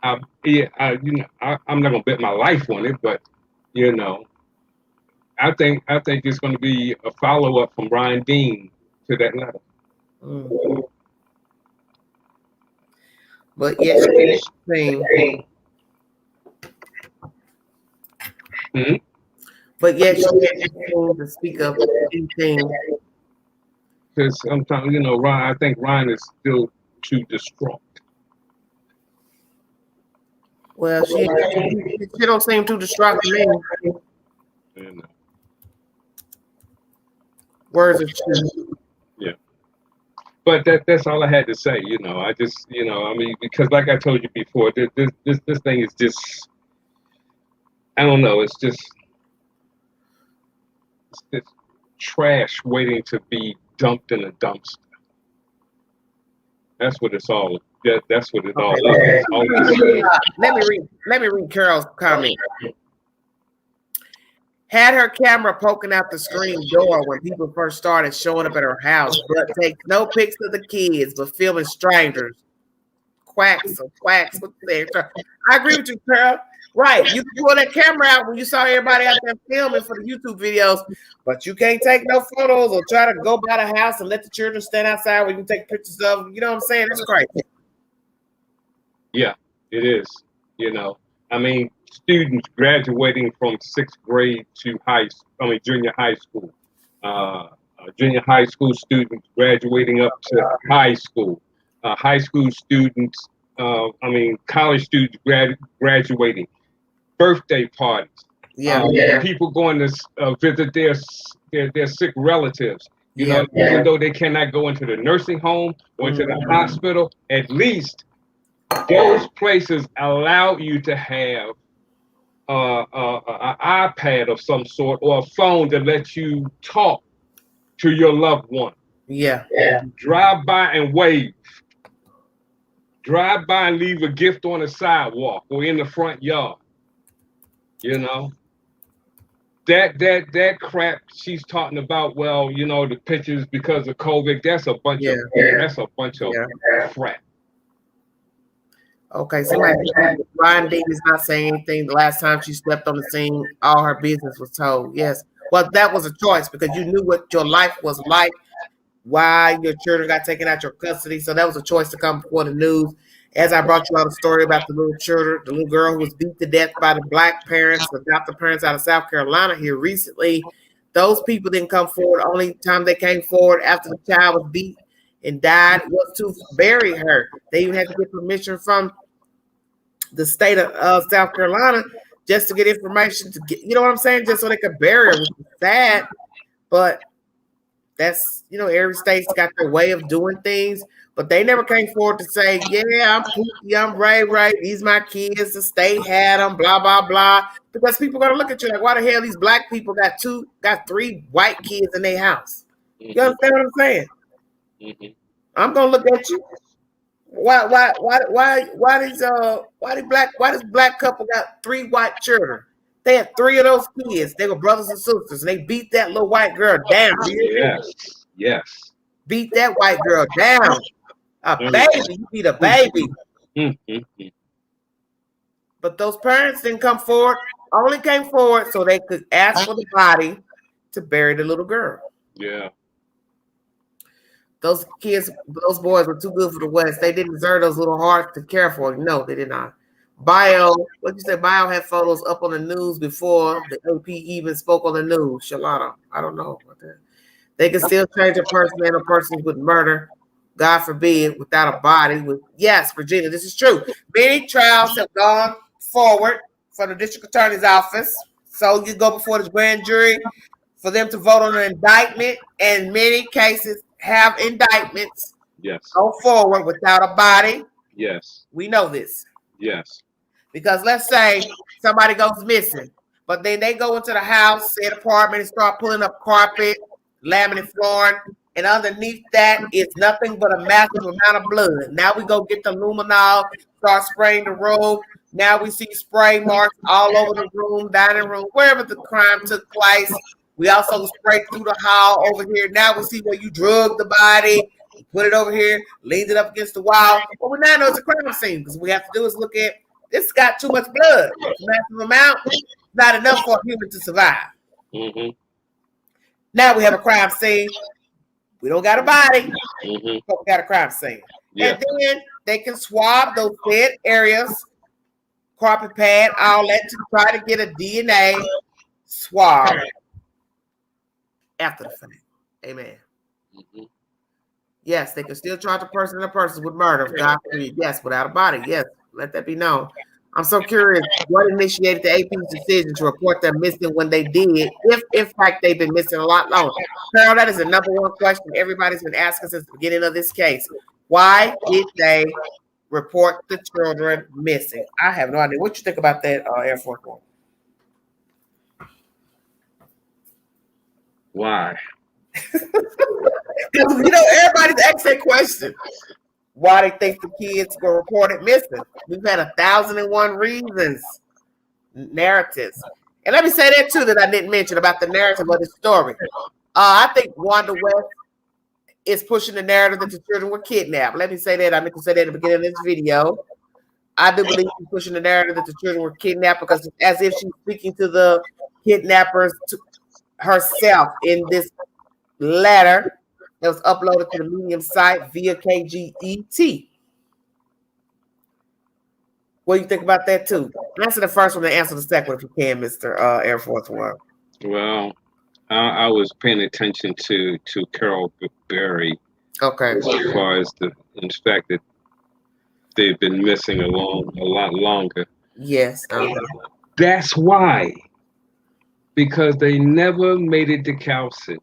I'm not going to bet my life on it, but I think it's going to be a follow up from Ryan Dean to that letter. But yes, interesting. But yet, to speak of anything. Because sometimes, Ryan, I think Ryan is still too distraught. Well, she don't seem too distraught to me. Words of truth. Yeah. But that's all I had to say. I just, I mean, because like I told you before, this thing is just, I don't know, it's just trash waiting to be dumped in a dumpster. That's what it's all. That's what it all is. Let me read Carol's comment. Had her camera poking out the screen door when people first started showing up at her house, but takes no pics of the kids, but filming strangers. Quacks. I agree with you, Carol. Right. You can pull that camera out when you saw everybody out there filming for the YouTube videos, but you can't take no photos or try to go by the house and let the children stand outside where you can take pictures of. You know what I'm saying? That's crazy. Yeah, it is. I mean, students graduating from 6th grade to junior high school. Junior high school students graduating up to high school. High school students, college students graduating. Birthday parties. People going to visit their sick relatives. Even though they cannot go into the nursing home or into the hospital, at least those places allow you to have an iPad of some sort or a phone that lets you talk to your loved one. Drive by and wave. Drive by and leave a gift on the sidewalk or in the front yard. That crap she's talking about. Well, the pictures because of COVID. That's a bunch of crap. Okay, somebody Ryan Davis not saying anything. The last time she stepped on the scene, all her business was told. Yes. Well, that was a choice because you knew what your life was like, why your children got taken out your custody. So that was a choice to come before the news. As I brought you out a story about the little girl who was beat to death by the black parents, the adoptive parents out of South Carolina here recently. Those people didn't come forward. The only time they came forward after the child was beat and died was to bury her. They even had to get permission from the state of South Carolina just to get information to get, you know what I'm saying? Just so they could bury her, which is sad. But that's, every state's got their way of doing things. But they never came forward to say, yeah, I'm Pookie, I'm Ray, these my kids, the state had them, blah, blah, blah. Because people are going to look at you like, why the hell these black people got 3 white kids in their house? You understand what I'm saying? I'm going to look at you. Why does black couple got 3 white children? They had 3 of those kids. They were brothers and sisters, and they beat that little white girl down. Yes. Beat that white girl down. A baby, you beat a baby. But those parents didn't come forward, only came forward so they could ask for the body to bury the little girl. Yeah. Those boys were too good for the West. They didn't deserve those little hearts to care for. No, they did not. Bio had photos up on the news before the AP even spoke on the news. Shalana, I don't know about that. They can still change a person and a person with murder, God forbid, without a body. Yes, Virginia, this is true. Many trials have gone forward from the district attorney's office. So you go before the grand jury for them to vote on an indictment, and many cases have indictments. Yes. Go forward without a body. Yes. We know this. Yes. Because let's say somebody goes missing, but then they go into the house, say apartment, and start pulling up carpet, laminate flooring, and underneath that is nothing but a massive amount of blood. Now we go get the luminol, start spraying the room. Now we see spray marks all over the room, dining room, wherever the crime took place. We also sprayed through the hall over here. Now we see where you drug the body, you put it over here, leaned it up against the wall. Well, we now know it's a crime scene because what we have to do is look at this got too much blood. It's a massive amount, not enough for a human to survive. Now we have a crime scene. We don't got a body, but we got a crime scene. Yeah. And then they can swab those dead areas, carpet pad, all that to try to get a DNA swab after the fact. Amen. Yes, they can still charge a person with murder. God forbid. Yes, without a body. Yes, let that be known. I'm so curious what initiated the AP's decision to report them missing when they did, if in fact they've been missing a lot longer. Carol, that is the number one question everybody's been asking since the beginning of this case. Why did they report the children missing? I have no idea. What you think about that, Air Force One? Why? Everybody's asking that question. Why they think the kids were reported missing? We've had 1,001 reasons, narratives. And let me say that too that I didn't mention about the narrative of the story. I think Wanda West is pushing the narrative that the children were kidnapped. Let me say that. I meant to say that at the beginning of this video. I do believe she's pushing the narrative that the children were kidnapped because it's as if she's speaking to the kidnappers herself in this letter that was uploaded to the Medium site via KGET. What do you think about that too? Answer the first one and answer the second one if you can, Mr. Air Force One. Well, I was paying attention to Carol Berry Okay. as far as the fact that they've been missing a lot longer. Yes. That's why, because they never made it to Cal City.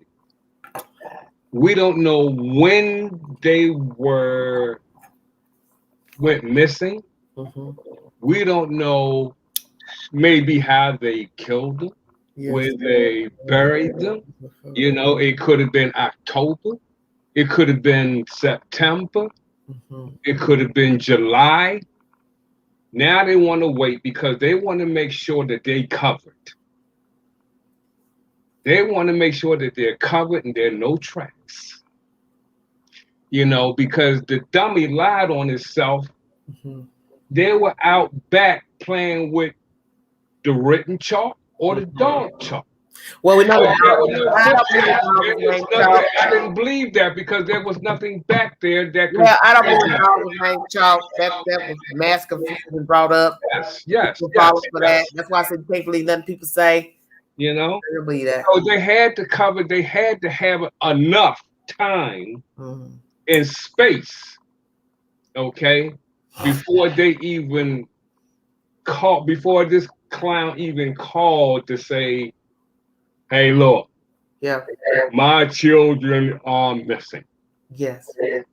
We don't know when they went missing. Mm-hmm. We don't know maybe how they killed them, where they buried them. You know, it could have been October. It could have been September. Mm-hmm. It could have been July. Now they want to wait because they want to make sure that they covered. They want to make sure that they're covered and there are no tracks. You know, because the dummy lied on himself. Mm-hmm. They were out back playing with the written chalk or the dog chalk. Well, we know I didn't believe that because there was nothing back there that could. Yeah, I don't believe the dog was named Chalk. That was mass confusion brought up. Yes. For that. That's why I said you can't believe nothing people say. You know, I don't believe that. So they had to cover. They had to have enough time and space, okay, before they even called. Before this clown even called to say, "Hey, look, my children are missing." Yes.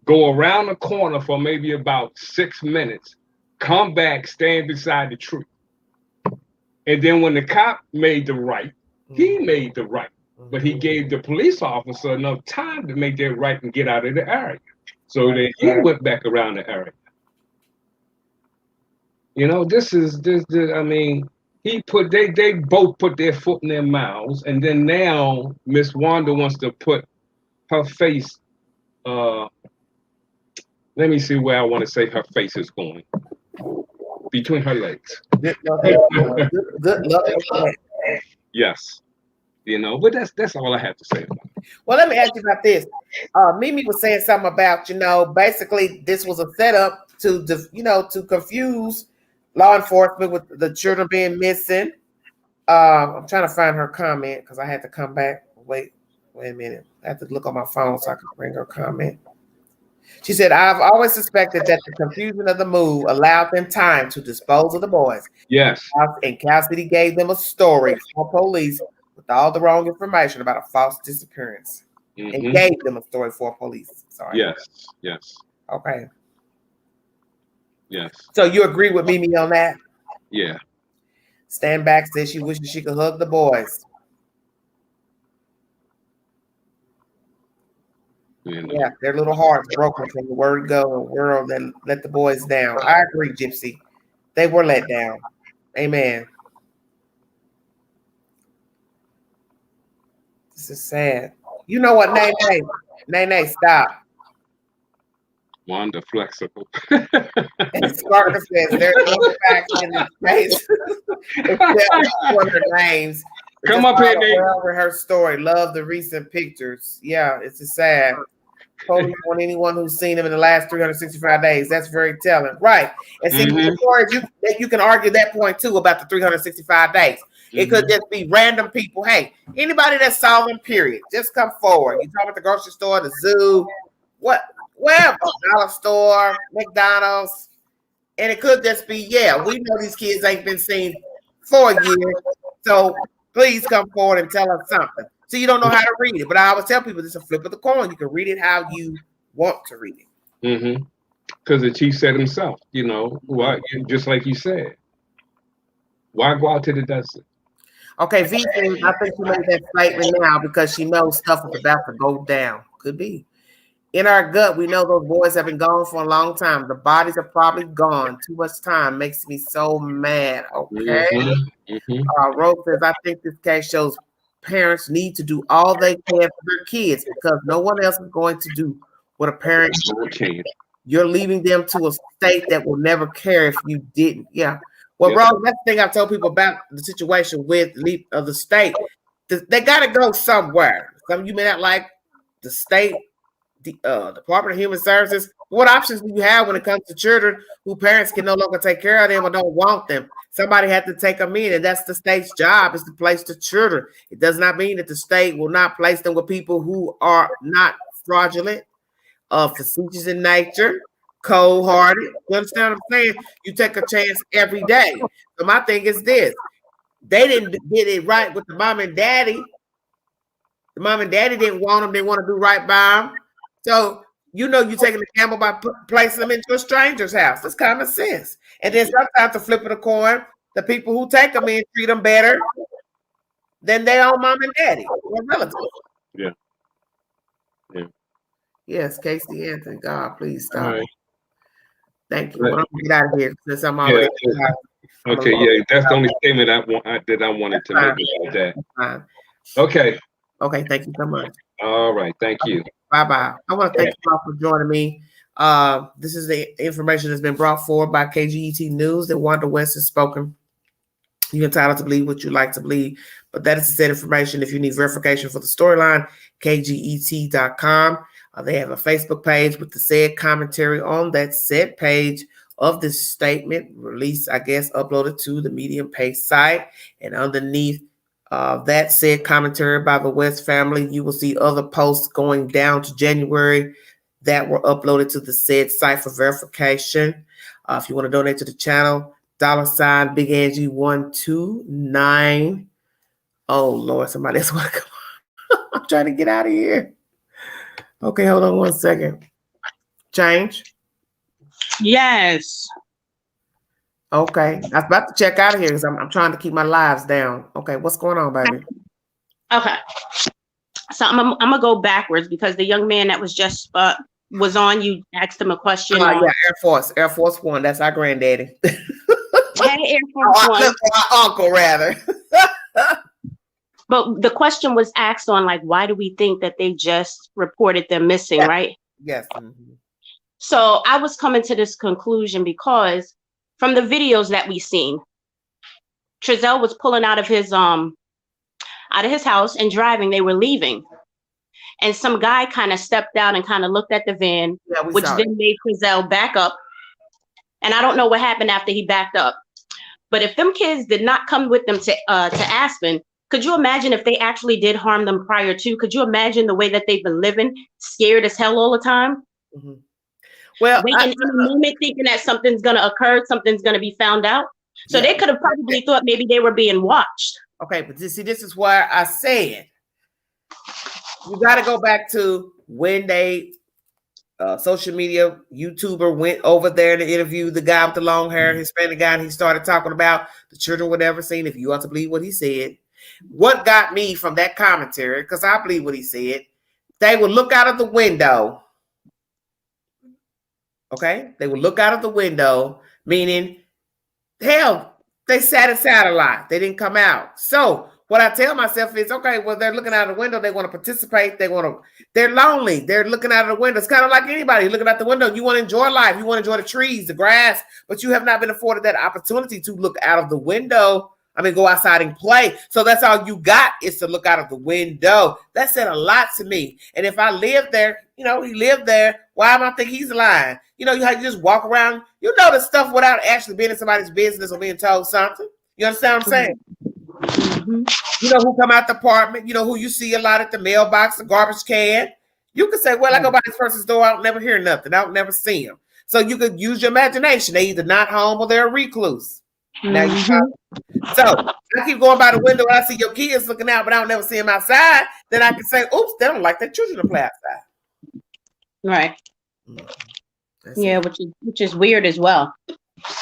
Go around the corner for maybe about 6 minutes, come back, stand beside the tree. And then when the cop made the right, he made the right. But he gave the police officer enough time to make that right and get out of the area. So then he went back around the area. You know, this I mean, they both put their foot in their mouths, and then now Miss Wanda wants to put her face, let me see where I want to say her face is going. Between her legs. Good luck. Yes. You know, but that's all I have to say about it. Well, let me ask you about this. Mimi was saying something about, basically this was a setup to confuse law enforcement with the children being missing. I'm trying to find her comment because I had to come back. Wait a minute. I have to look on my phone so I can bring her comment. She said, "I've always suspected that the confusion of the move allowed them time to dispose of the boys." Yes. And Cal City gave them a story for police with all the wrong information about a false disappearance. And gave them a story for police. Sorry. Yes. Okay. Yes. So you agree with Mimi on that? Yeah. Stand back says she wishes she could hug the boys. Yeah, their little hearts broken from the word go and world that let the boys down. I agree, Gypsy. They were let down. Amen. This is sad. You know what, Nay, stop. Wanda flexible. And Sparker says there's no facts in this case. Except for her names. Come up here, Nate. With her story. Love the recent pictures. Yeah, it's just sad. Police on anyone who's seen him in the last 365 days. That's very telling. Right. And see, you can argue that point too about the 365 days. It could just be random people. Hey, anybody that's solving, period. Just come forward. You talk about the grocery store, the zoo, wherever, dollar store, McDonald's. And it could just be, we know these kids ain't been seen for a year. So please come forward and tell us something. So you don't know how to read it. But I always tell people this is a flip of the coin. You can read it how you want to read it. Because the chief said himself, just like you said, why go out to the desert? Okay, V, I think she made that statement now because she knows stuff is about to go down. Could be. In our gut, we know those boys have been gone for a long time. The bodies are probably gone. Too much time makes me so mad. Okay. Rose says, I think this case shows parents need to do all they can for their kids because no one else is going to do what a parent can. You're leaving them to a state that will never care if you didn't. Yeah. Well, Rose, that's the thing I tell people about the situation with the state. They got to go somewhere. Some of you may not like the state Department of Human Services. What options do you have when it comes to children who parents can no longer take care of them or don't want them? Somebody had to take them in, and that's the state's job, is to place the children. It does not mean that the state will not place them with people who are not fraudulent, facetious in nature, cold-hearted. You understand what I'm saying? You take a chance every day. So my thing is this. They didn't get it right with the mom and daddy. The mom and daddy didn't want them. They want to do right by them. So, you're taking the gamble by placing them into a stranger's house. That's common sense. And then sometimes to flip of the coin, the people who take them in treat them better than their own mom and daddy or relatives. Yeah. Yes, Casey Anthony. God, please stop. Right. Thank you. Well, I'm gonna get out of here since I'm already. Okay, yeah, that's the only statement I wanted to make about that. Okay. Okay, thank you so much. All right, thank you. Bye-bye. I want to thank you all for joining me. This is the information that's been brought forward by KGET News that Wanda West has spoken. You're entitled to believe what you like to believe, but that is the said information. If you need verification for the storyline, kget.com. They have a Facebook page with the said commentary on that said page of this statement released, I guess, uploaded to the Medium page site. And underneath that said commentary by the West family, you will see other posts going down to January that were uploaded to the said site for verification. If you want to donate to the channel, $ Big Angie 129. Oh Lord, somebody else want to come on. I'm trying to get out of here. Okay, hold on 1 second. Change. Yes. Okay, I was about to check out of here because I'm trying to keep my lives down. Okay, what's going on, baby? Okay. So I'm gonna go backwards because the young man that was just was on, you asked him a question. Yeah, Air Force One. That's our granddaddy. Hey, Air Force One. Our uncle, rather. But the question was asked on, like, why do we think that they just reported them missing, right? Yes. Mm-hmm. So I was coming to this conclusion because from the videos that we seen, Trezell was pulling out of his house and driving. They were leaving, and some guy kind of stepped out and kind of looked at the van, which then made Trezell back up. And I don't know what happened after he backed up. But if them kids did not come with them to Aspen, could you imagine if they actually did harm them prior to? Could you imagine the way that they've been living, scared as hell all the time? Mm-hmm. Well, waiting in a moment, thinking that something's going to occur, something's going to be found out. So they could have probably thought maybe they were being watched. Okay, but see, this is why I said you got to go back to when they social media YouTuber went over there to interview the guy with the long hair, Hispanic guy, and he started talking about the children were never seen. If you ought to believe what he said, what got me from that commentary, because I believe what he said, they would look out of the window. Okay, they would look out of the window, meaning, hell, they sat inside a lot. They didn't come out. So what I tell myself is, okay, well, they're looking out of the window. They want to participate. They're lonely. They're looking out of the window. It's kind of like anybody looking out the window. You want to enjoy life. You want to enjoy the trees, the grass, but you have not been afforded that opportunity to look out of the window. Go outside and play. So that's all you got is to look out of the window. That said a lot to me. And if I lived there, he lived there. Why am I think he's lying? How you just walk around, the stuff without actually being in somebody's business or being told something. You understand what I'm saying? Mm-hmm. You know who come out the apartment. You know who you see a lot at the mailbox, the garbage can. You could say, well, I go by this person's door. I don't never hear nothing. I don't never see them. So you could use your imagination. They either not home or they're a recluse. Now so I keep going by the window and I see your kids looking out, but I don't never see them outside. Then I can say, oops, they don't like their children to play outside. Right. Yeah, which is weird as well.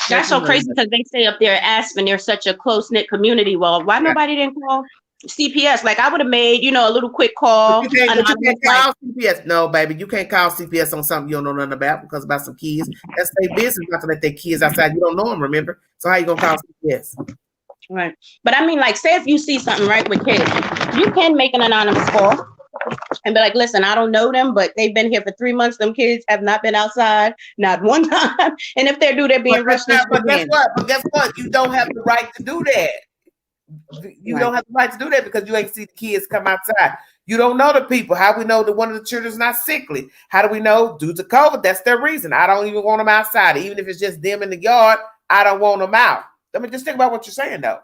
That's so crazy because they say up there at Aspen, they're such a close-knit community. Well, why nobody didn't call CPS? Like I would have made, a little quick call. But you can't call CPS. No, baby, you can't call CPS on something you don't know nothing about because about some kids. That's their business not to let their kids outside. You don't know them, remember? So how you gonna call CPS? Right. But I mean, like, say if you see something right with kids, you can make an anonymous call and be like, listen, I don't know them, but they've been here for 3 months. Them kids have not been outside, not one time. And if they do, they're being rushed. But guess what? You don't have the right to do that. You don't have the right to do that because you ain't see the kids come outside. You don't know the people. How we know that one of the children's not sickly? How do we know? Due to COVID, that's their reason. I don't even want them outside. Even if it's just them in the yard, I don't want them out. Let me just think about what you're saying, though.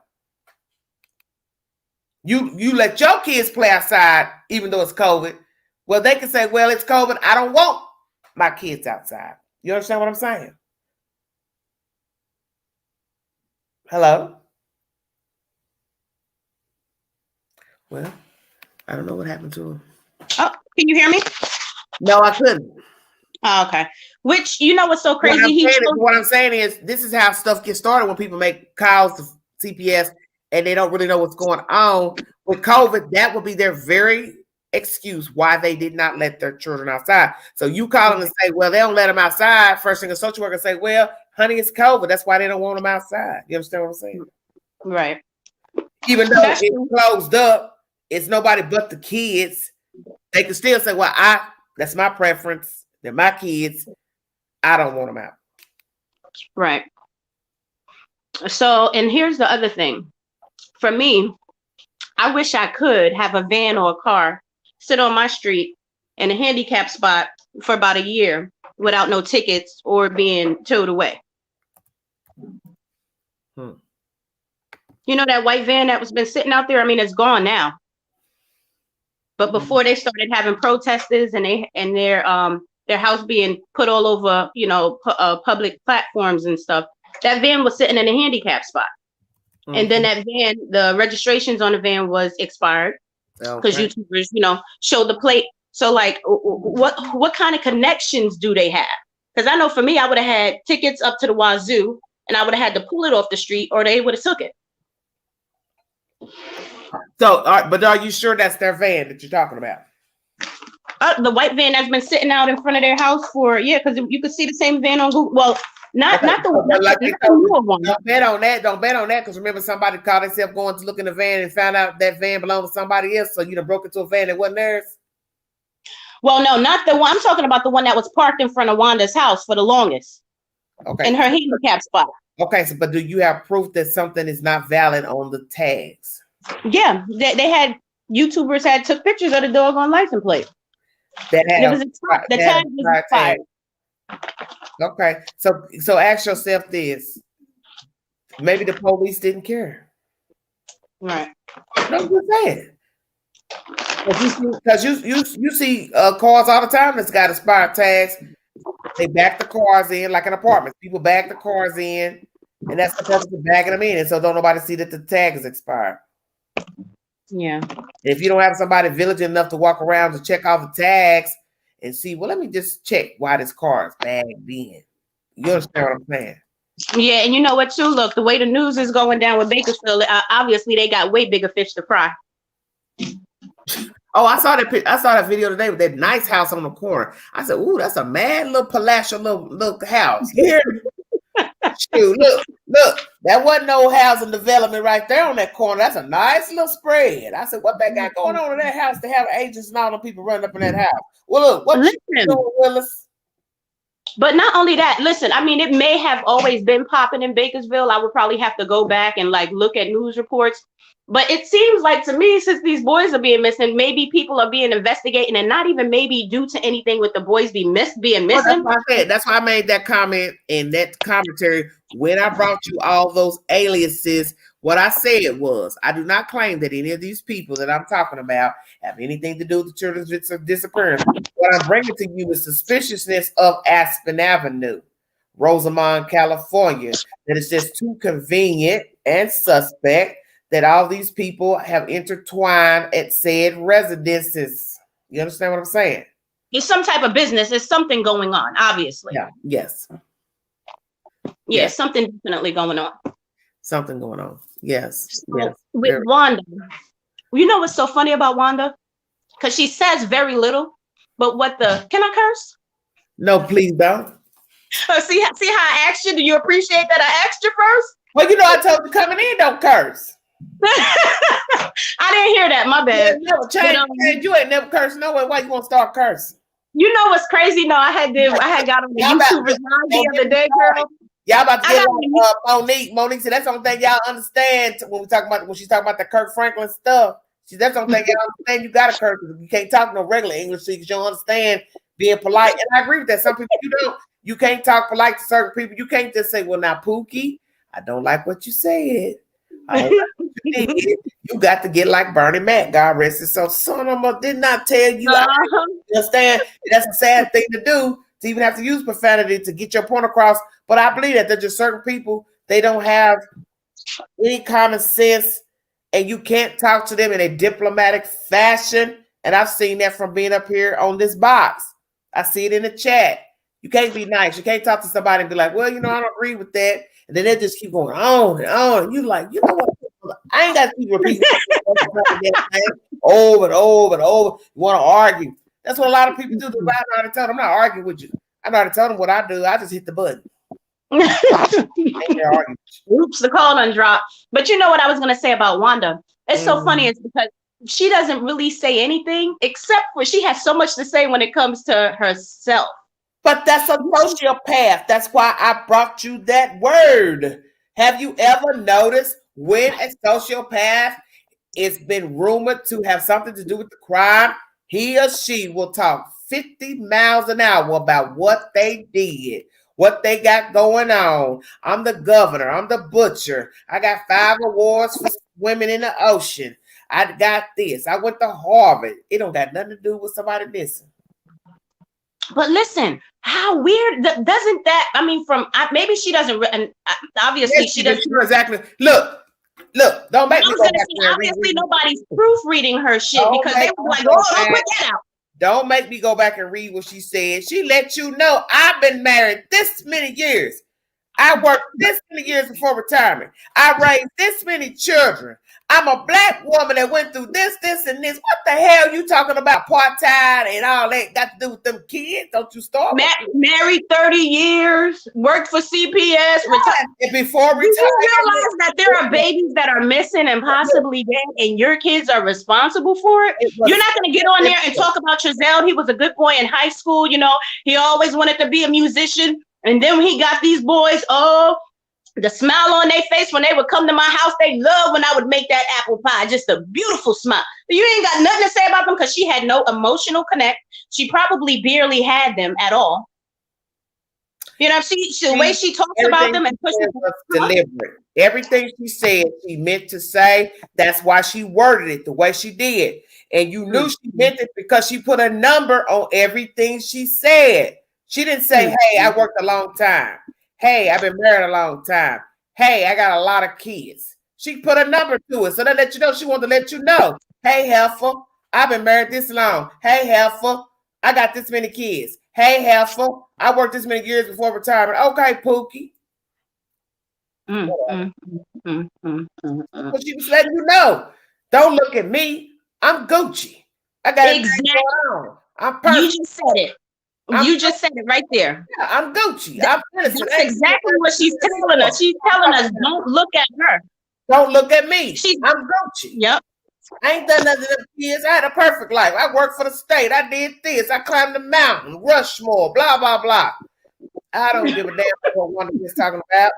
You let your kids play outside, even though it's COVID. Well, they can say, well, it's COVID. I don't want my kids outside. You understand what I'm saying? Hello? Well, I don't know what happened to him. Oh, can you hear me? No, I couldn't. Oh, okay. Which, you know what's so crazy? What I'm saying is, this is how stuff gets started when people make calls to CPS and they don't really know what's going on. With COVID, that would be their very excuse why they did not let their children outside. So you call them and say, well, they don't let them outside. First thing a social worker say, well, honey, it's COVID. That's why they don't want them outside. You understand what I'm saying? Right. Even though it's closed up, it's nobody but the kids. They can still say, well, that's my preference. They're my kids. I don't want them out. Right. So, and here's the other thing. For me, I wish I could have a van or a car sit on my street in a handicap spot for about a year without no tickets or being towed away. You know that white van that was been sitting out there? I mean, it's gone now. But before they started having protesters and their house being put all over, public platforms and stuff, that van was sitting in a handicap spot. And then that van, the registrations on the van was expired because YouTubers, showed the plate. So like, what kind of connections do they have? Because I know for me, I would have had tickets up to the wazoo and I would have had to pull it off the street or they would have took it. So, but are you sure that's their van that you're talking about? The white van that's been sitting out in front of their house because you could see the same van on Google. Well, not the one. Don't bet on that. Don't bet on that because remember somebody called themselves going to look in the van and found out that van belonged to somebody else. So you done broke into a van that wasn't theirs. Well, no, not the one. I'm talking about the one that was parked in front of Wanda's house for the longest. Okay. In her handicap spot. Okay, but do you have proof that something is not valid on the tags? Yeah, they had YouTubers took pictures of the doggone license plate. The tag was expired. Okay, so ask yourself this: maybe the police didn't care. Right. I'm just saying. Because you see cars all the time that's got expired tags. They back the cars in like an apartment. People back the cars in, and that's the purpose of backing them in. And so don't nobody see that the tag is expired. Yeah. If you don't have somebody vigilant enough to walk around to check all the tags and see, well, let me just check why this car is bagged in. You understand what I'm saying? Yeah, and you know what too? Look, the way the news is going down with Bakersfield, obviously they got way bigger fish to fry. Oh, I saw that video today with that nice house on the corner. I said, "Ooh, that's a mad little palatial little house." Here, shoot, look, that wasn't no housing development right there on that corner. That's a nice little spread. I said, "What they got going on in that house to have agents and all the people running up in that house?" Well, look, what you doing, Willis? But not only that, listen, I mean, it may have always been popping in Bakersville. I would probably have to go back and look at news reports. But it seems like to me, since these boys are being missing, maybe people are being investigated and not even maybe due to anything with the boys being missing. Well, that's why I made that comment in that commentary when I brought you all those aliases. What I said was, I do not claim that any of these people that I'm talking about have anything to do with the children's disappearance. What I'm bringing to you is suspiciousness of Aspen Avenue, Rosamond, California, that is just too convenient and suspect that all these people have intertwined at said residences. You understand what I'm saying? It's some type of business. There's something going on, obviously. Yeah. Yes. Yeah, something definitely going on. Something going on. Yes. So yes. With Wanda, you know what's so funny about Wanda? Because she says very little, but can I curse? No, please don't. See how I asked you? Do you appreciate that I asked you first? Well, I told you coming in, don't curse. I didn't hear that. My bad. You ain't never cursed no way. Why you want to start cursing? You know what's crazy? No, I had got on the YouTubers the other day, girl. Y'all about to get Monique. Monique said that's the only thing y'all understand when she's talking about the Kirk Franklin stuff. See, that's the only thing I don't understand. You got to curse. You can't talk no regular English because you don't understand being polite. And I agree with that. Some people you don't. You can't talk polite to certain people. You can't just say, well, now, Pookie, I don't like what you said. I don't like what you did. You got to get like Bernie Mac, God rest his soul. Son of a did not tell you. You understand? That's a sad thing to do, to even have to use profanity to get your point across. But I believe that there's just certain people, they don't have any common sense, and you can't talk to them in a diplomatic fashion. And I've seen that from being up here on this box. I see it in the chat. You can't be nice. You can't talk to somebody and be like, well, I don't agree with that. And then they just keep going on and on. And you like, you know what? I ain't got to keep repeating over and over and over. You want to argue. That's what a lot of people do. I know how to tell them, I'm not arguing with you. I know how to tell them what I do. I just hit the button. Oops, the call done dropped. But you know what I was going to say about Wanda? It's so funny. It's because she doesn't really say anything, except for she has so much to say when it comes to herself. But that's a sociopath. That's why I brought you that word. Have you ever noticed when a sociopath is been rumored to have something to do with the crime, he or she will talk 50 miles an hour about what they did, what they got going on. I'm the governor. I'm the butcher. I got 5 awards for women in the ocean. I got this. I went to Harvard. It don't got nothing to do with somebody missing. But listen, how weird doesn't that? I mean, maybe she doesn't, and obviously yes, she doesn't. Exactly. Look. Don't make me go back there. Obviously, nobody's proofreading her shit because they were like, "Oh, don't put that out." Don't make me go back and read what she said. She let you know I've been married this many years. I worked this many years before retirement. I raised this many children. I'm a black woman that went through this, and this. What the hell you talking about? Apartheid and all that got to do with them kids? Don't you start? Married 30 years, worked for CPS, and before retired. Do you realize that there are babies that are missing and possibly dead, and your kids are responsible for it? You're not going to get on there and talk about Chazelle. He was a good boy in high school. He always wanted to be a musician. And then when he got these boys, the smile on their face when they would come to my house, they loved when I would make that apple pie. Just a beautiful smile. You ain't got nothing to say about them because she had no emotional connect. She probably barely had them at all. The way she talks about them and pushes them. Deliberate. Everything she said, she meant to say. That's why she worded it the way she did. And you knew she meant it because she put a number on everything she said. She didn't say, hey, I worked a long time. Hey, I've been married a long time. Hey, I got a lot of kids. She put a number to it. So that let you know she wanted to let you know. Hey, heifer, I've been married this long. Hey, heifer, I got this many kids. Hey, heifer, I worked this many years before retirement. Okay, Pookie. But she was letting you know. Don't look at me. I'm Gucci. I got exactly. Going on. I'm perfect. You just said it. You just said it right there. Yeah, I'm Gucci. That's exactly what she's telling us. She's telling us, don't look at her. Don't look at me. I'm Gucci. Yep. I ain't done nothing to kids. I had a perfect life. I worked for the state. I did this. I climbed the mountain, Rushmore, blah, blah, blah. I don't give a damn what Wanda is talking about.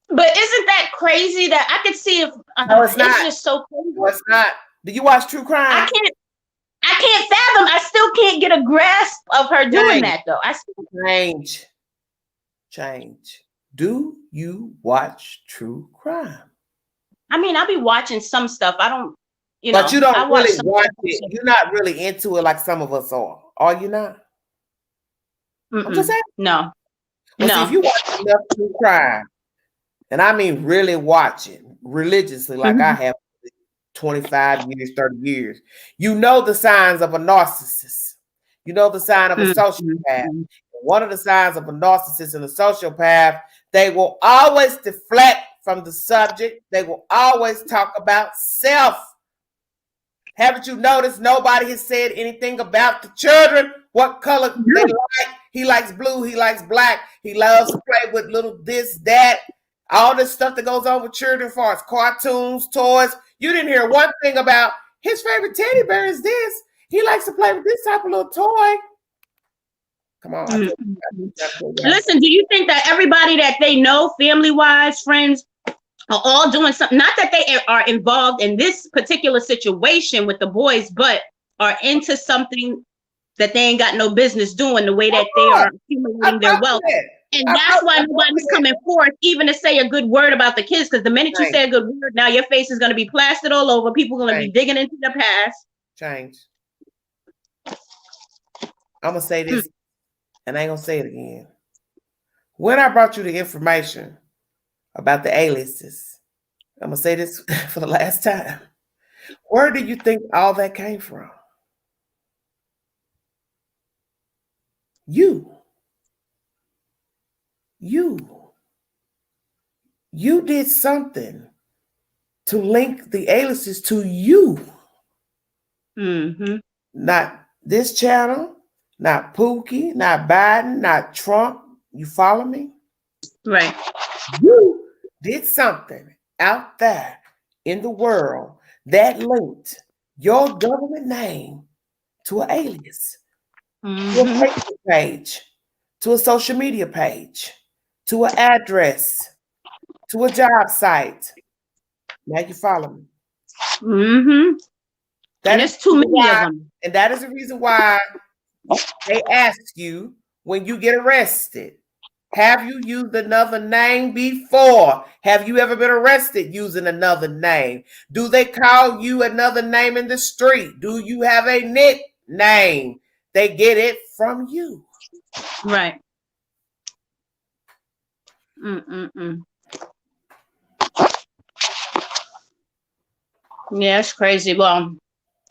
But isn't that crazy that I could see if no, it's not. It's just so crazy. No, it's not. Do you watch true crime? I can't fathom. I still can't get a grasp of her doing that though. I still change. Do you watch true crime? I mean, I'll be watching some stuff. I don't, but you don't really watch it. You're not really into it like some of us are. Are you not? I'm just saying. No. Well, see, if you watch enough true crime, and I mean really watch it religiously, like I have 25 years, 30 years, you know the signs of a narcissist. You know the sign of a sociopath. One of the signs of a narcissist and a sociopath, they will always deflect from the subject. They will always talk about self. Haven't you noticed nobody has said anything about the children? What color they like? He likes blue. He likes black. He loves to play with little this, that, all this stuff that goes on with children as far as cartoons, toys. You didn't hear one thing about his favorite teddy bear is this. He likes to play with this type of little toy. Come on. Listen, do you think that everybody that they know, family-wise, friends, are all doing something. Not that they are involved in this particular situation with the boys, but are into something that they ain't got no business doing, the way that they are accumulating their wealth. And that's why nobody's coming forth even to say a good word about the kids, because the minute you say a good word, now your face is going to be plastered all over. People are going to be digging into the past. Change. I'm going to say this, and I ain't going to say it again. When I brought you the information about the aliases, I'm going to say this for the last time. Where do you think all that came from? You did something to link the aliases to you. Mm-hmm. Not this channel, not Pookie, not Biden, not Trump. You follow me? Right. You did something out there in the world that linked your government name to an alias, to a Facebook page, to a social media page, to an address, to a job site. Now you follow me. Mm-hmm. And there's too many of them. And that is the reason why they ask you when you get arrested, have you used another name before? Have you ever been arrested using another name? Do they call you another name in the street? Do you have a nickname? They get it from you. Right. Yeah, it's crazy. Well,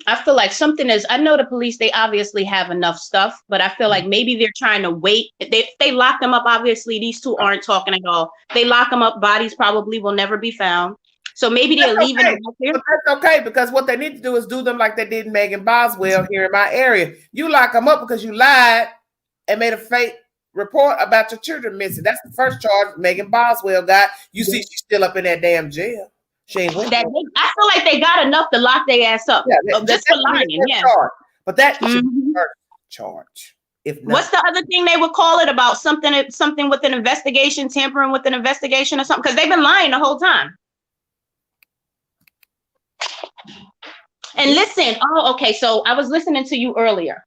I feel like something is, I know the police, they obviously have enough stuff, but I feel like maybe they're trying to wait. They lock them up. Obviously, these two aren't talking at all. They lock them up. Bodies probably will never be found. So maybe they're leaving them out there. But that's okay, because what they need to do is do them like they did Megan Boswell here in my area. You lock them up because you lied and made a fake report about your children missing. That's the first charge Megan Boswell got. You see, she's still up in that damn jail. She ain't went. I feel like they got enough to lock their ass up. Yeah, just for lying. Yeah. Charge. But that should be the first charge. If not. What's the other thing they would call it about something with an investigation, tampering with an investigation or something? Because they've been lying the whole time. And listen, okay, so I was listening to you earlier.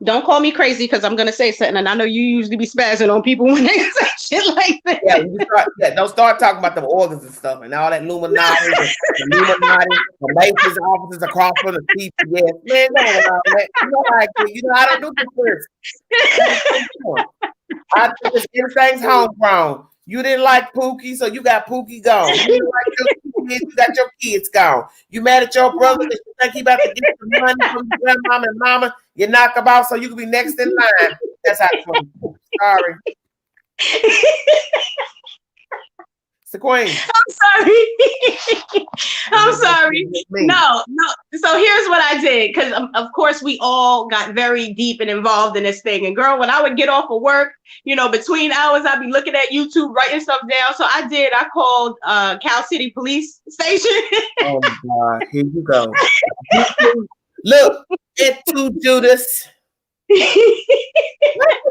Don't call me crazy because I'm gonna say something, and I know you usually be spazzing on people when they say shit like that. Don't start talking about the organs and stuff and all that Illuminati, the Masons offices across from the CPS. Man, you know I don't do this. I think everything's homegrown. You didn't like Pookie, so you got Pookie gone. You didn't like your kids, you got your kids gone. You mad at your brother because you think he about to get some money from your grandmama and mama. You knock him out so you can be next in line. That's how it's going. Sorry. It's the queen. I'm sorry. No. So here's what I did, because of course we all got very deep and involved in this thing. And girl, when I would get off of work, between hours, I'd be looking at YouTube, writing stuff down. So I called Cal City Police Station. Oh my God, here you go. Look, it to Judas. Why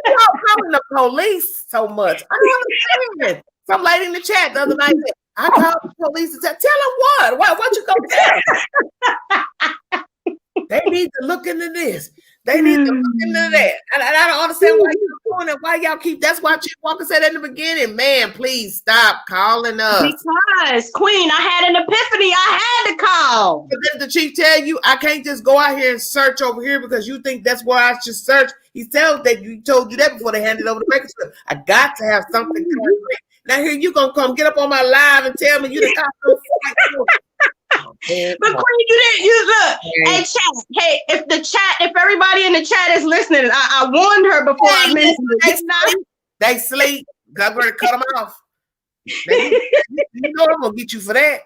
are y'all calling the police so much? I don't understand. Some lady in the chat the other night said, I called the police to tell them what? What you gonna tell them? They need to look into this. They need to look into that. And I don't understand why you're doing it. Why y'all keep, that's why Chief Walker said in the beginning, man, please stop calling us. Because, Queen, I had an epiphany. I had to call. But did the chief tell you, I can't just go out here and search over here because you think that's where I should search? He told you that before they handed over the record slip. I got to have something concrete. Now here you gonna come get up on my live and tell me you done got some. But Queen, you didn't look. Hey, chat. Hey, if everybody in the chat is listening, I warned her before I mentioned it. They sleep. I'm gonna cut them off. You know I'm gonna get you for that.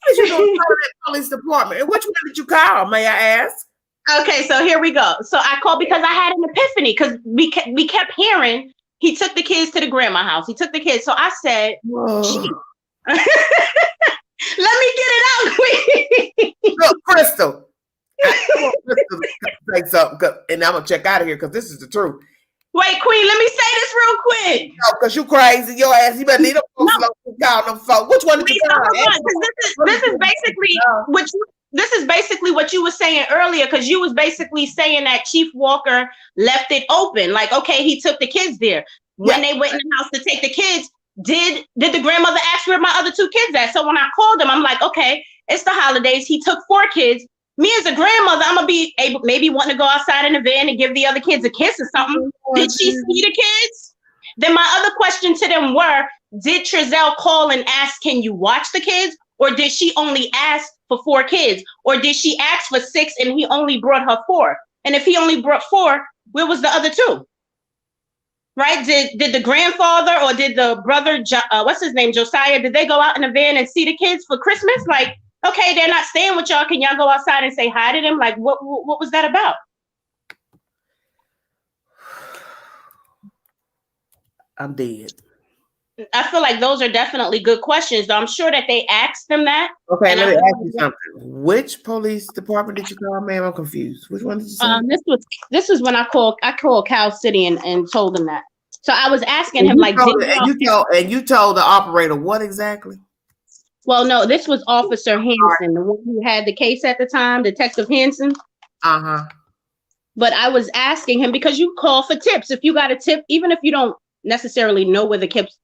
What you gonna call that police department? And which one did you call, may I ask? Okay, so here we go. So I called because I had an epiphany, because we kept hearing he took the kids to the grandma house. He took the kids. So I said, let me get it out, Queen. Look, Crystal. I want Crystal to say something, and I'm gonna check out of here because this is the truth. Wait, Queen, let me say this real quick. No, because you crazy, your ass. You better leave them folks alone. call them folks? Which one did you call? This is basically what you were saying earlier, because you was basically saying that Chief Walker left it open. Like, okay, he took the kids there. When they went in the house to take the kids, did the grandmother ask where my other 2 kids at? So when I called him, I'm like, okay, it's the holidays. He took 4 kids. Me as a grandmother, I'm gonna be able, maybe wanting to go outside in the van and give the other kids a kiss or something. Did she see the kids? Then my other question to them were, did Trezell call and ask, can you watch the kids? Or did she only ask for 4 kids? Or did she ask for 6 and he only brought her 4? And if he only brought 4, where was the other 2? Right? Did the grandfather or did the brother, what's his name, Josiah, did they go out in the van and see the kids for Christmas? Like, okay, they're not staying with y'all. Can y'all go outside and say hi to them? Like, what was that about? I'm dead. I feel like those are definitely good questions, though. I'm sure that they asked them that. Okay, let me ask you something. Which police department did you call, ma'am? I'm confused. Which one did you say? This was when I called Cal City and told them that. So I was asking him, like, you told the operator what exactly? Well, no, this was Officer Hansen, the one who had the case at the time, Detective Hansen. But I was asking him, because you call for tips. If you got a tip, even if you don't necessarily know where the kids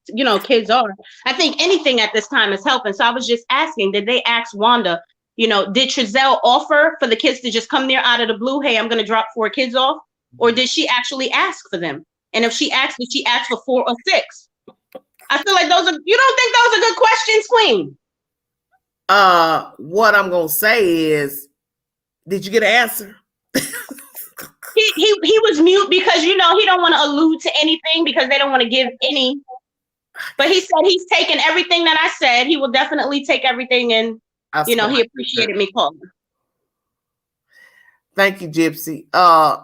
are, I think anything at this time is helping. So I was just asking, did they ask Wanda, did Trezell offer for the kids to just come there out of the blue? Hey, I'm going to drop 4 kids off. Or did she actually ask for them? And if she asked, did she ask for 4 or 6? I feel like you don't think those are good questions, Queen? What I'm going to say is, did you get an answer? He was mute because, he don't want to allude to anything because they don't want to give any. But he said he's taken everything that I said. He will definitely take everything, and, he appreciated me calling. Thank you, Gypsy. I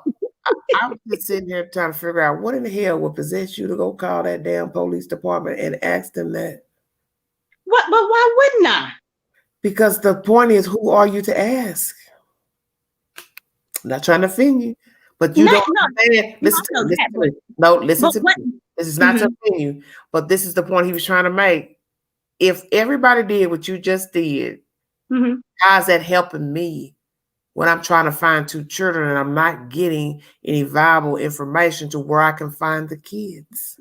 was just sitting here trying to figure out what in the hell would possess you to go call that damn police department and ask them that. What? But why wouldn't I? Because the point is, who are you to ask? I'm not trying to offend you, but you don't understand. Listen to me. Listen to me. This is not to offend you, but this is the point he was trying to make. If everybody did what you just did, how's that helping me when I'm trying to find 2 children and I'm not getting any viable information to where I can find the kids?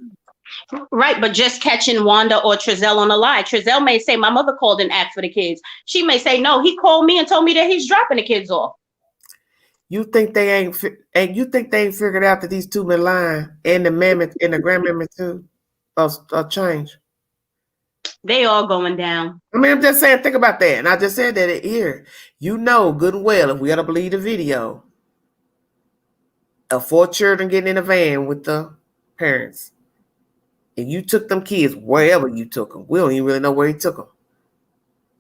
Right, but just catching Wanda or Trezell on a lie. Trezell may say, my mother called and asked for the kids. She may say, no, he called me and told me that he's dropping the kids off. You think they ain't figured out that these 2 been lying, and the mammoth and the grandmammoth too, or change? They all going down. I mean, I'm just saying, think about that. And I just said that here. Good and well, if we gotta believe the video of 4 children getting in a van with the parents, and you took them kids wherever you took them. We don't even really know where he took them.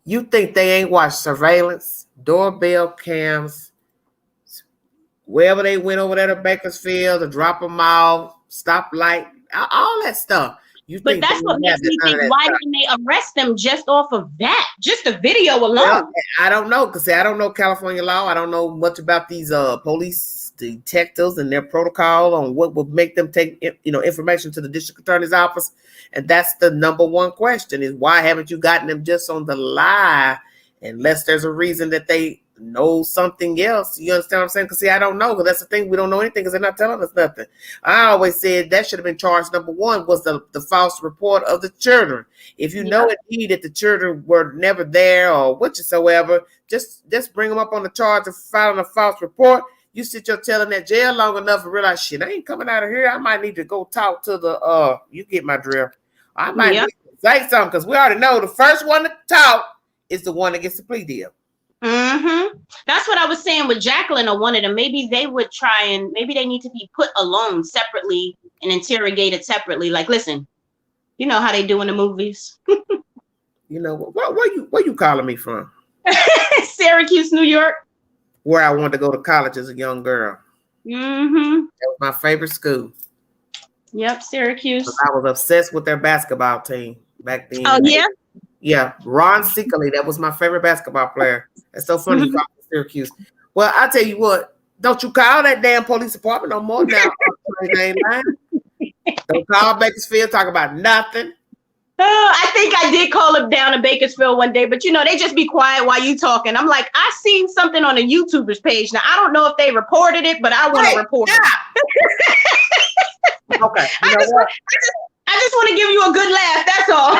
You think they ain't watched surveillance, doorbell cams, wherever they went over there to Bakersfield to drop them off, stoplight, all that stuff. But that's what makes me think, why didn't they arrest them just off of that? Just the video alone. Well, I don't know, because I don't know California law. I don't know much about these police detectives and their protocol on what would make them take information to the district attorney's office. And that's the number one question, is why haven't you gotten them just on the lie, unless there's a reason that they know something else? You understand what I'm saying? Because I don't know, because that's the thing, we don't know anything because they're not telling us nothing. I always said that should have been charge number 1, was the false report of the children. If you know indeed that the children were never there or whatsoever, just bring them up on the charge of filing a false report. You sit your tail in that jail long enough and realize, shit, I ain't coming out of here. I might need to go talk to the you get my drift. I might need to say something, because we already know the first one to talk is the one that gets the plea deal. That's what I was saying with Jacqueline or one of them. Maybe they would try, and maybe they need to be put alone separately and interrogated separately. Like, listen, you know how they do in the movies. Where you calling me from? Syracuse, New York. Where I wanted to go to college as a young girl. That was my favorite school. Yep, Syracuse. I was obsessed with their basketball team back then. Oh, yeah? Yeah, Ron Sickley, that was my favorite basketball player. It's so funny you call me Syracuse. Well, I tell you what, don't you call that damn police department no more now. Don't call Bakersfield, talk about nothing. I think I did call it down to Bakersfield one day, but they just be quiet while you talking. I'm like, I seen something on a YouTuber's page. Now I don't know if they reported it, but I want to report it. Okay. I just want to give you a good laugh. That's all.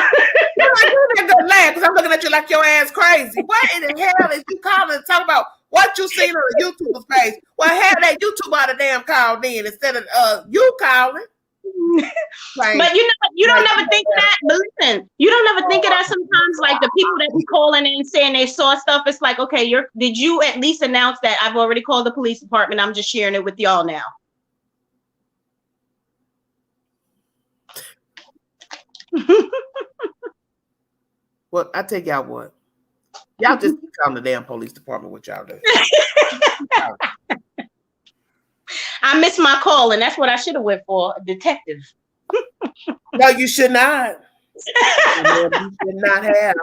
You're like, give me a good laugh because I'm looking at you like your ass crazy. What in the hell is you calling to talk about what you seen on a YouTuber's page? Well, have that YouTuber out of damn called in instead of you calling. But you don't ever think of that. But listen, you don't ever think of that sometimes. Like the people that be calling in saying they saw stuff. It's like, okay, did you at least announce that I've already called the police department? I'm just sharing it with y'all now. Well, I tell y'all what. Y'all just calling the damn police department what y'all do. I missed my call, and that's what I should have went for, a detective. No, you should not. You should not have.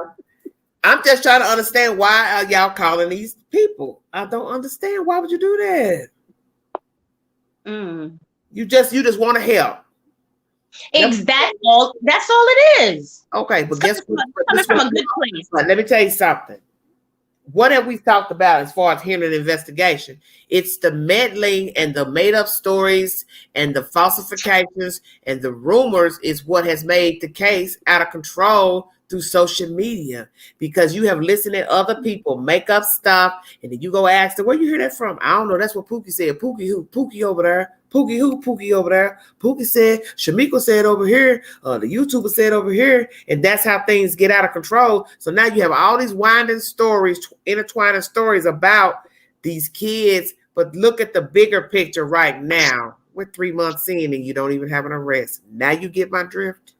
I'm just trying to understand why are y'all calling these people. I don't understand. Why would you do that? You just want to help. That's all it is. Okay, but guess what? Coming from a good place. But let me tell you something. What have we talked about as far as hearing an investigation? It's the meddling and the made-up stories and the falsifications and the rumors is what has made the case out of control through social media, because you have listened to other people make up stuff and then you go ask them, where you hear that from? I don't know. That's what Pookie said. Pookie who? Pookie over there. Pookie who? Pookie over there. Pookie said, Shamiko said over here, the YouTuber said over here, and that's how things get out of control. So now you have all these winding stories, intertwining stories about these kids, but look at the bigger picture right now. We're 3 months in and you don't even have an arrest. Now you get my drift?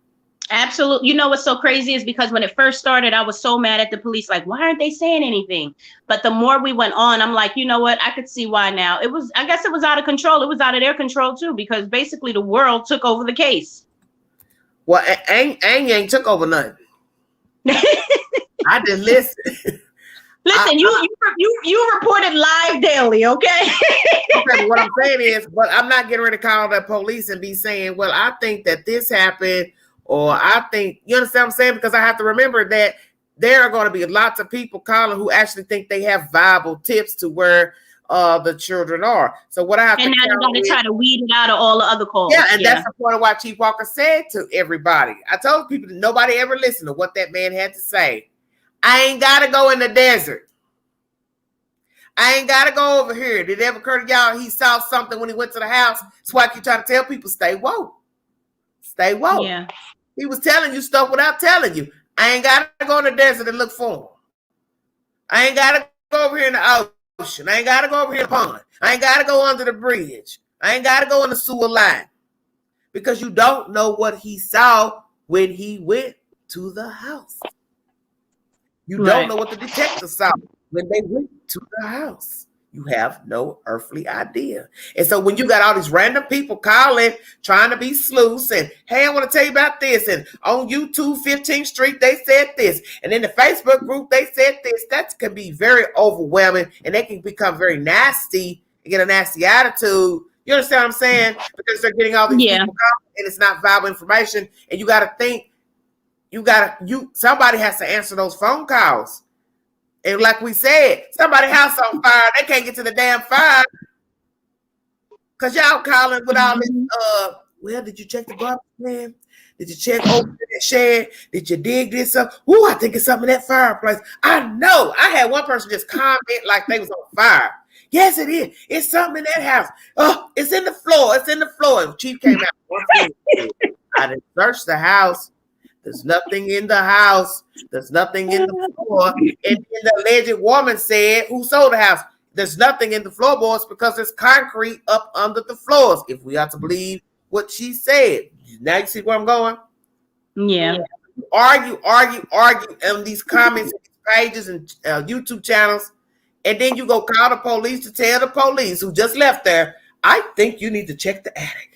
Absolutely. You know what's so crazy is because when it first started, I was so mad at the police. Like, why aren't they saying anything? But the more we went on, I'm like, you know what? I could see why now. I guess it was out of control. It was out of their control too, because basically the world took over the case. Well, ain't took over nothing. I just listen. Listen, you reported live daily, okay? Okay, what I'm saying is, but I'm not getting ready to call the police and be saying, well, I think that this happened. Or I think, you understand what I'm saying? Because I have to remember that there are going to be lots of people calling who actually think they have viable tips to where the children are. So what I have and now you got to try to weed it out of all the other calls. Yeah, and that's the point of what Chief Walker said to everybody. I told people that nobody ever listened to what that man had to say. I ain't got to go in the desert. I ain't got to go over here. Did it ever occur to y'all he saw something when he went to the house? That's why I keep trying to tell people, stay woke. Stay woke. Yeah. He was telling you stuff without telling you. I ain't got to go in the desert and look for him. I ain't got to go over here in the ocean. I ain't got to go over here in the pond. I ain't got to go under the bridge. I ain't got to go in the sewer line. Because you don't know what he saw when he went to the house. You don't know what the detectives saw when they went to the house. You have no earthly idea. And so when you got all these random people calling, trying to be sleuths, and hey, I want to tell you about this, and on YouTube 15th Street, they said this, and in the Facebook group, they said this, that can be very overwhelming, and they can become very nasty and get a nasty attitude. You understand what I'm saying? Because they're getting all these people calling, and it's not viable information, and you got to think, somebody has to answer those phone calls. And like we said, somebody's house on fire. They can't get to the damn fire. Because y'all calling with all this, well, did you check the garbage can? Did you check over that shed? Did you dig this up? Ooh, I think it's something in that fireplace. I know. I had one person just comment like they was on fire. Yes, it is. It's something in that house. Oh, it's in the floor. It's in the floor. And Chief came out. I didn't search the house. There's nothing in the house. There's nothing in the floor. And then the alleged woman said, who sold the house? There's nothing in the floorboards because there's concrete up under the floors, if we are to believe what she said. Now you see where I'm going? Yeah. Argue on these comments, pages, and YouTube channels. And then you go call the police to tell the police who just left there, I think you need to check the attic.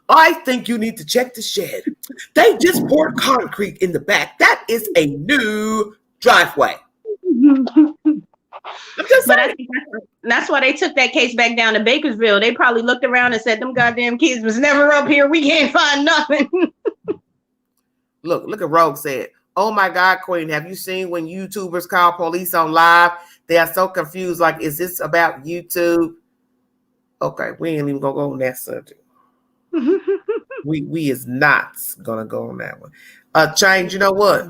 I think you need to check the shed. They just poured concrete in the back. That is a new driveway. But that's why they took that case back down to Bakersfield. They probably looked around and said, them goddamn kids was never up here. We can't find nothing. Look at Rogue said, "Oh my God, Queen, have you seen when YouTubers call police on live? They are so confused. Like, is this about YouTube?" Okay, we ain't even gonna go on that subject. we is not gonna go on that one. Change. You know what?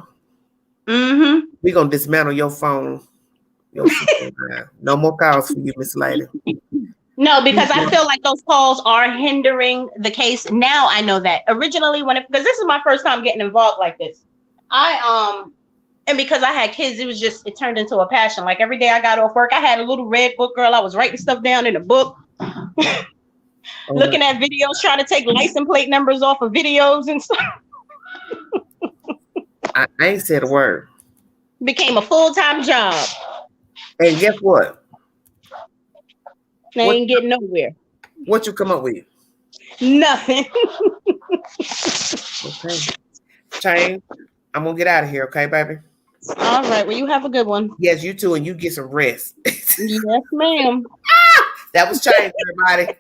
We gonna dismantle your phone. No more calls for you, Miss Lady. No, because I feel like those calls are hindering the case. Now I know that. Originally, because this is my first time getting involved like this, and because I had kids, it turned into a passion. Like every day I got off work, I had a little red book, girl. I was writing stuff down in a book, looking at videos, trying to take license plate numbers off of videos and stuff. I ain't said a word. Became a full-time job. And guess what? They ain't getting nowhere. What you come up with? Nothing. Okay. Change. I'm gonna get out of here, okay, baby? All right. Well, you have a good one. Yes, you too, and you get some rest. Yes, ma'am. That was Change, everybody.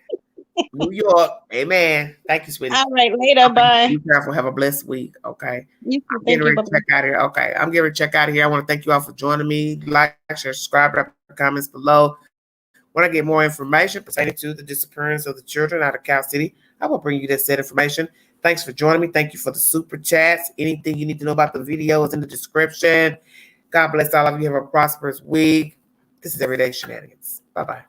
New York. Amen. Thank you, sweetie. All right, later. Bye. Be careful. Have a blessed week. Okay. You too. I'm getting ready to check out of here. Okay. I'm getting ready to check out of here. I want to thank you all for joining me. Like, share, subscribe, drop comments below. When I get more information pertaining to the disappearance of the children out of Cal City, I will bring you that said information. Thanks for joining me. Thank you for the super chats. Anything you need to know about the video is in the description. God bless all of you. Have a prosperous week. This is Everyday Shenanigans. Bye-bye.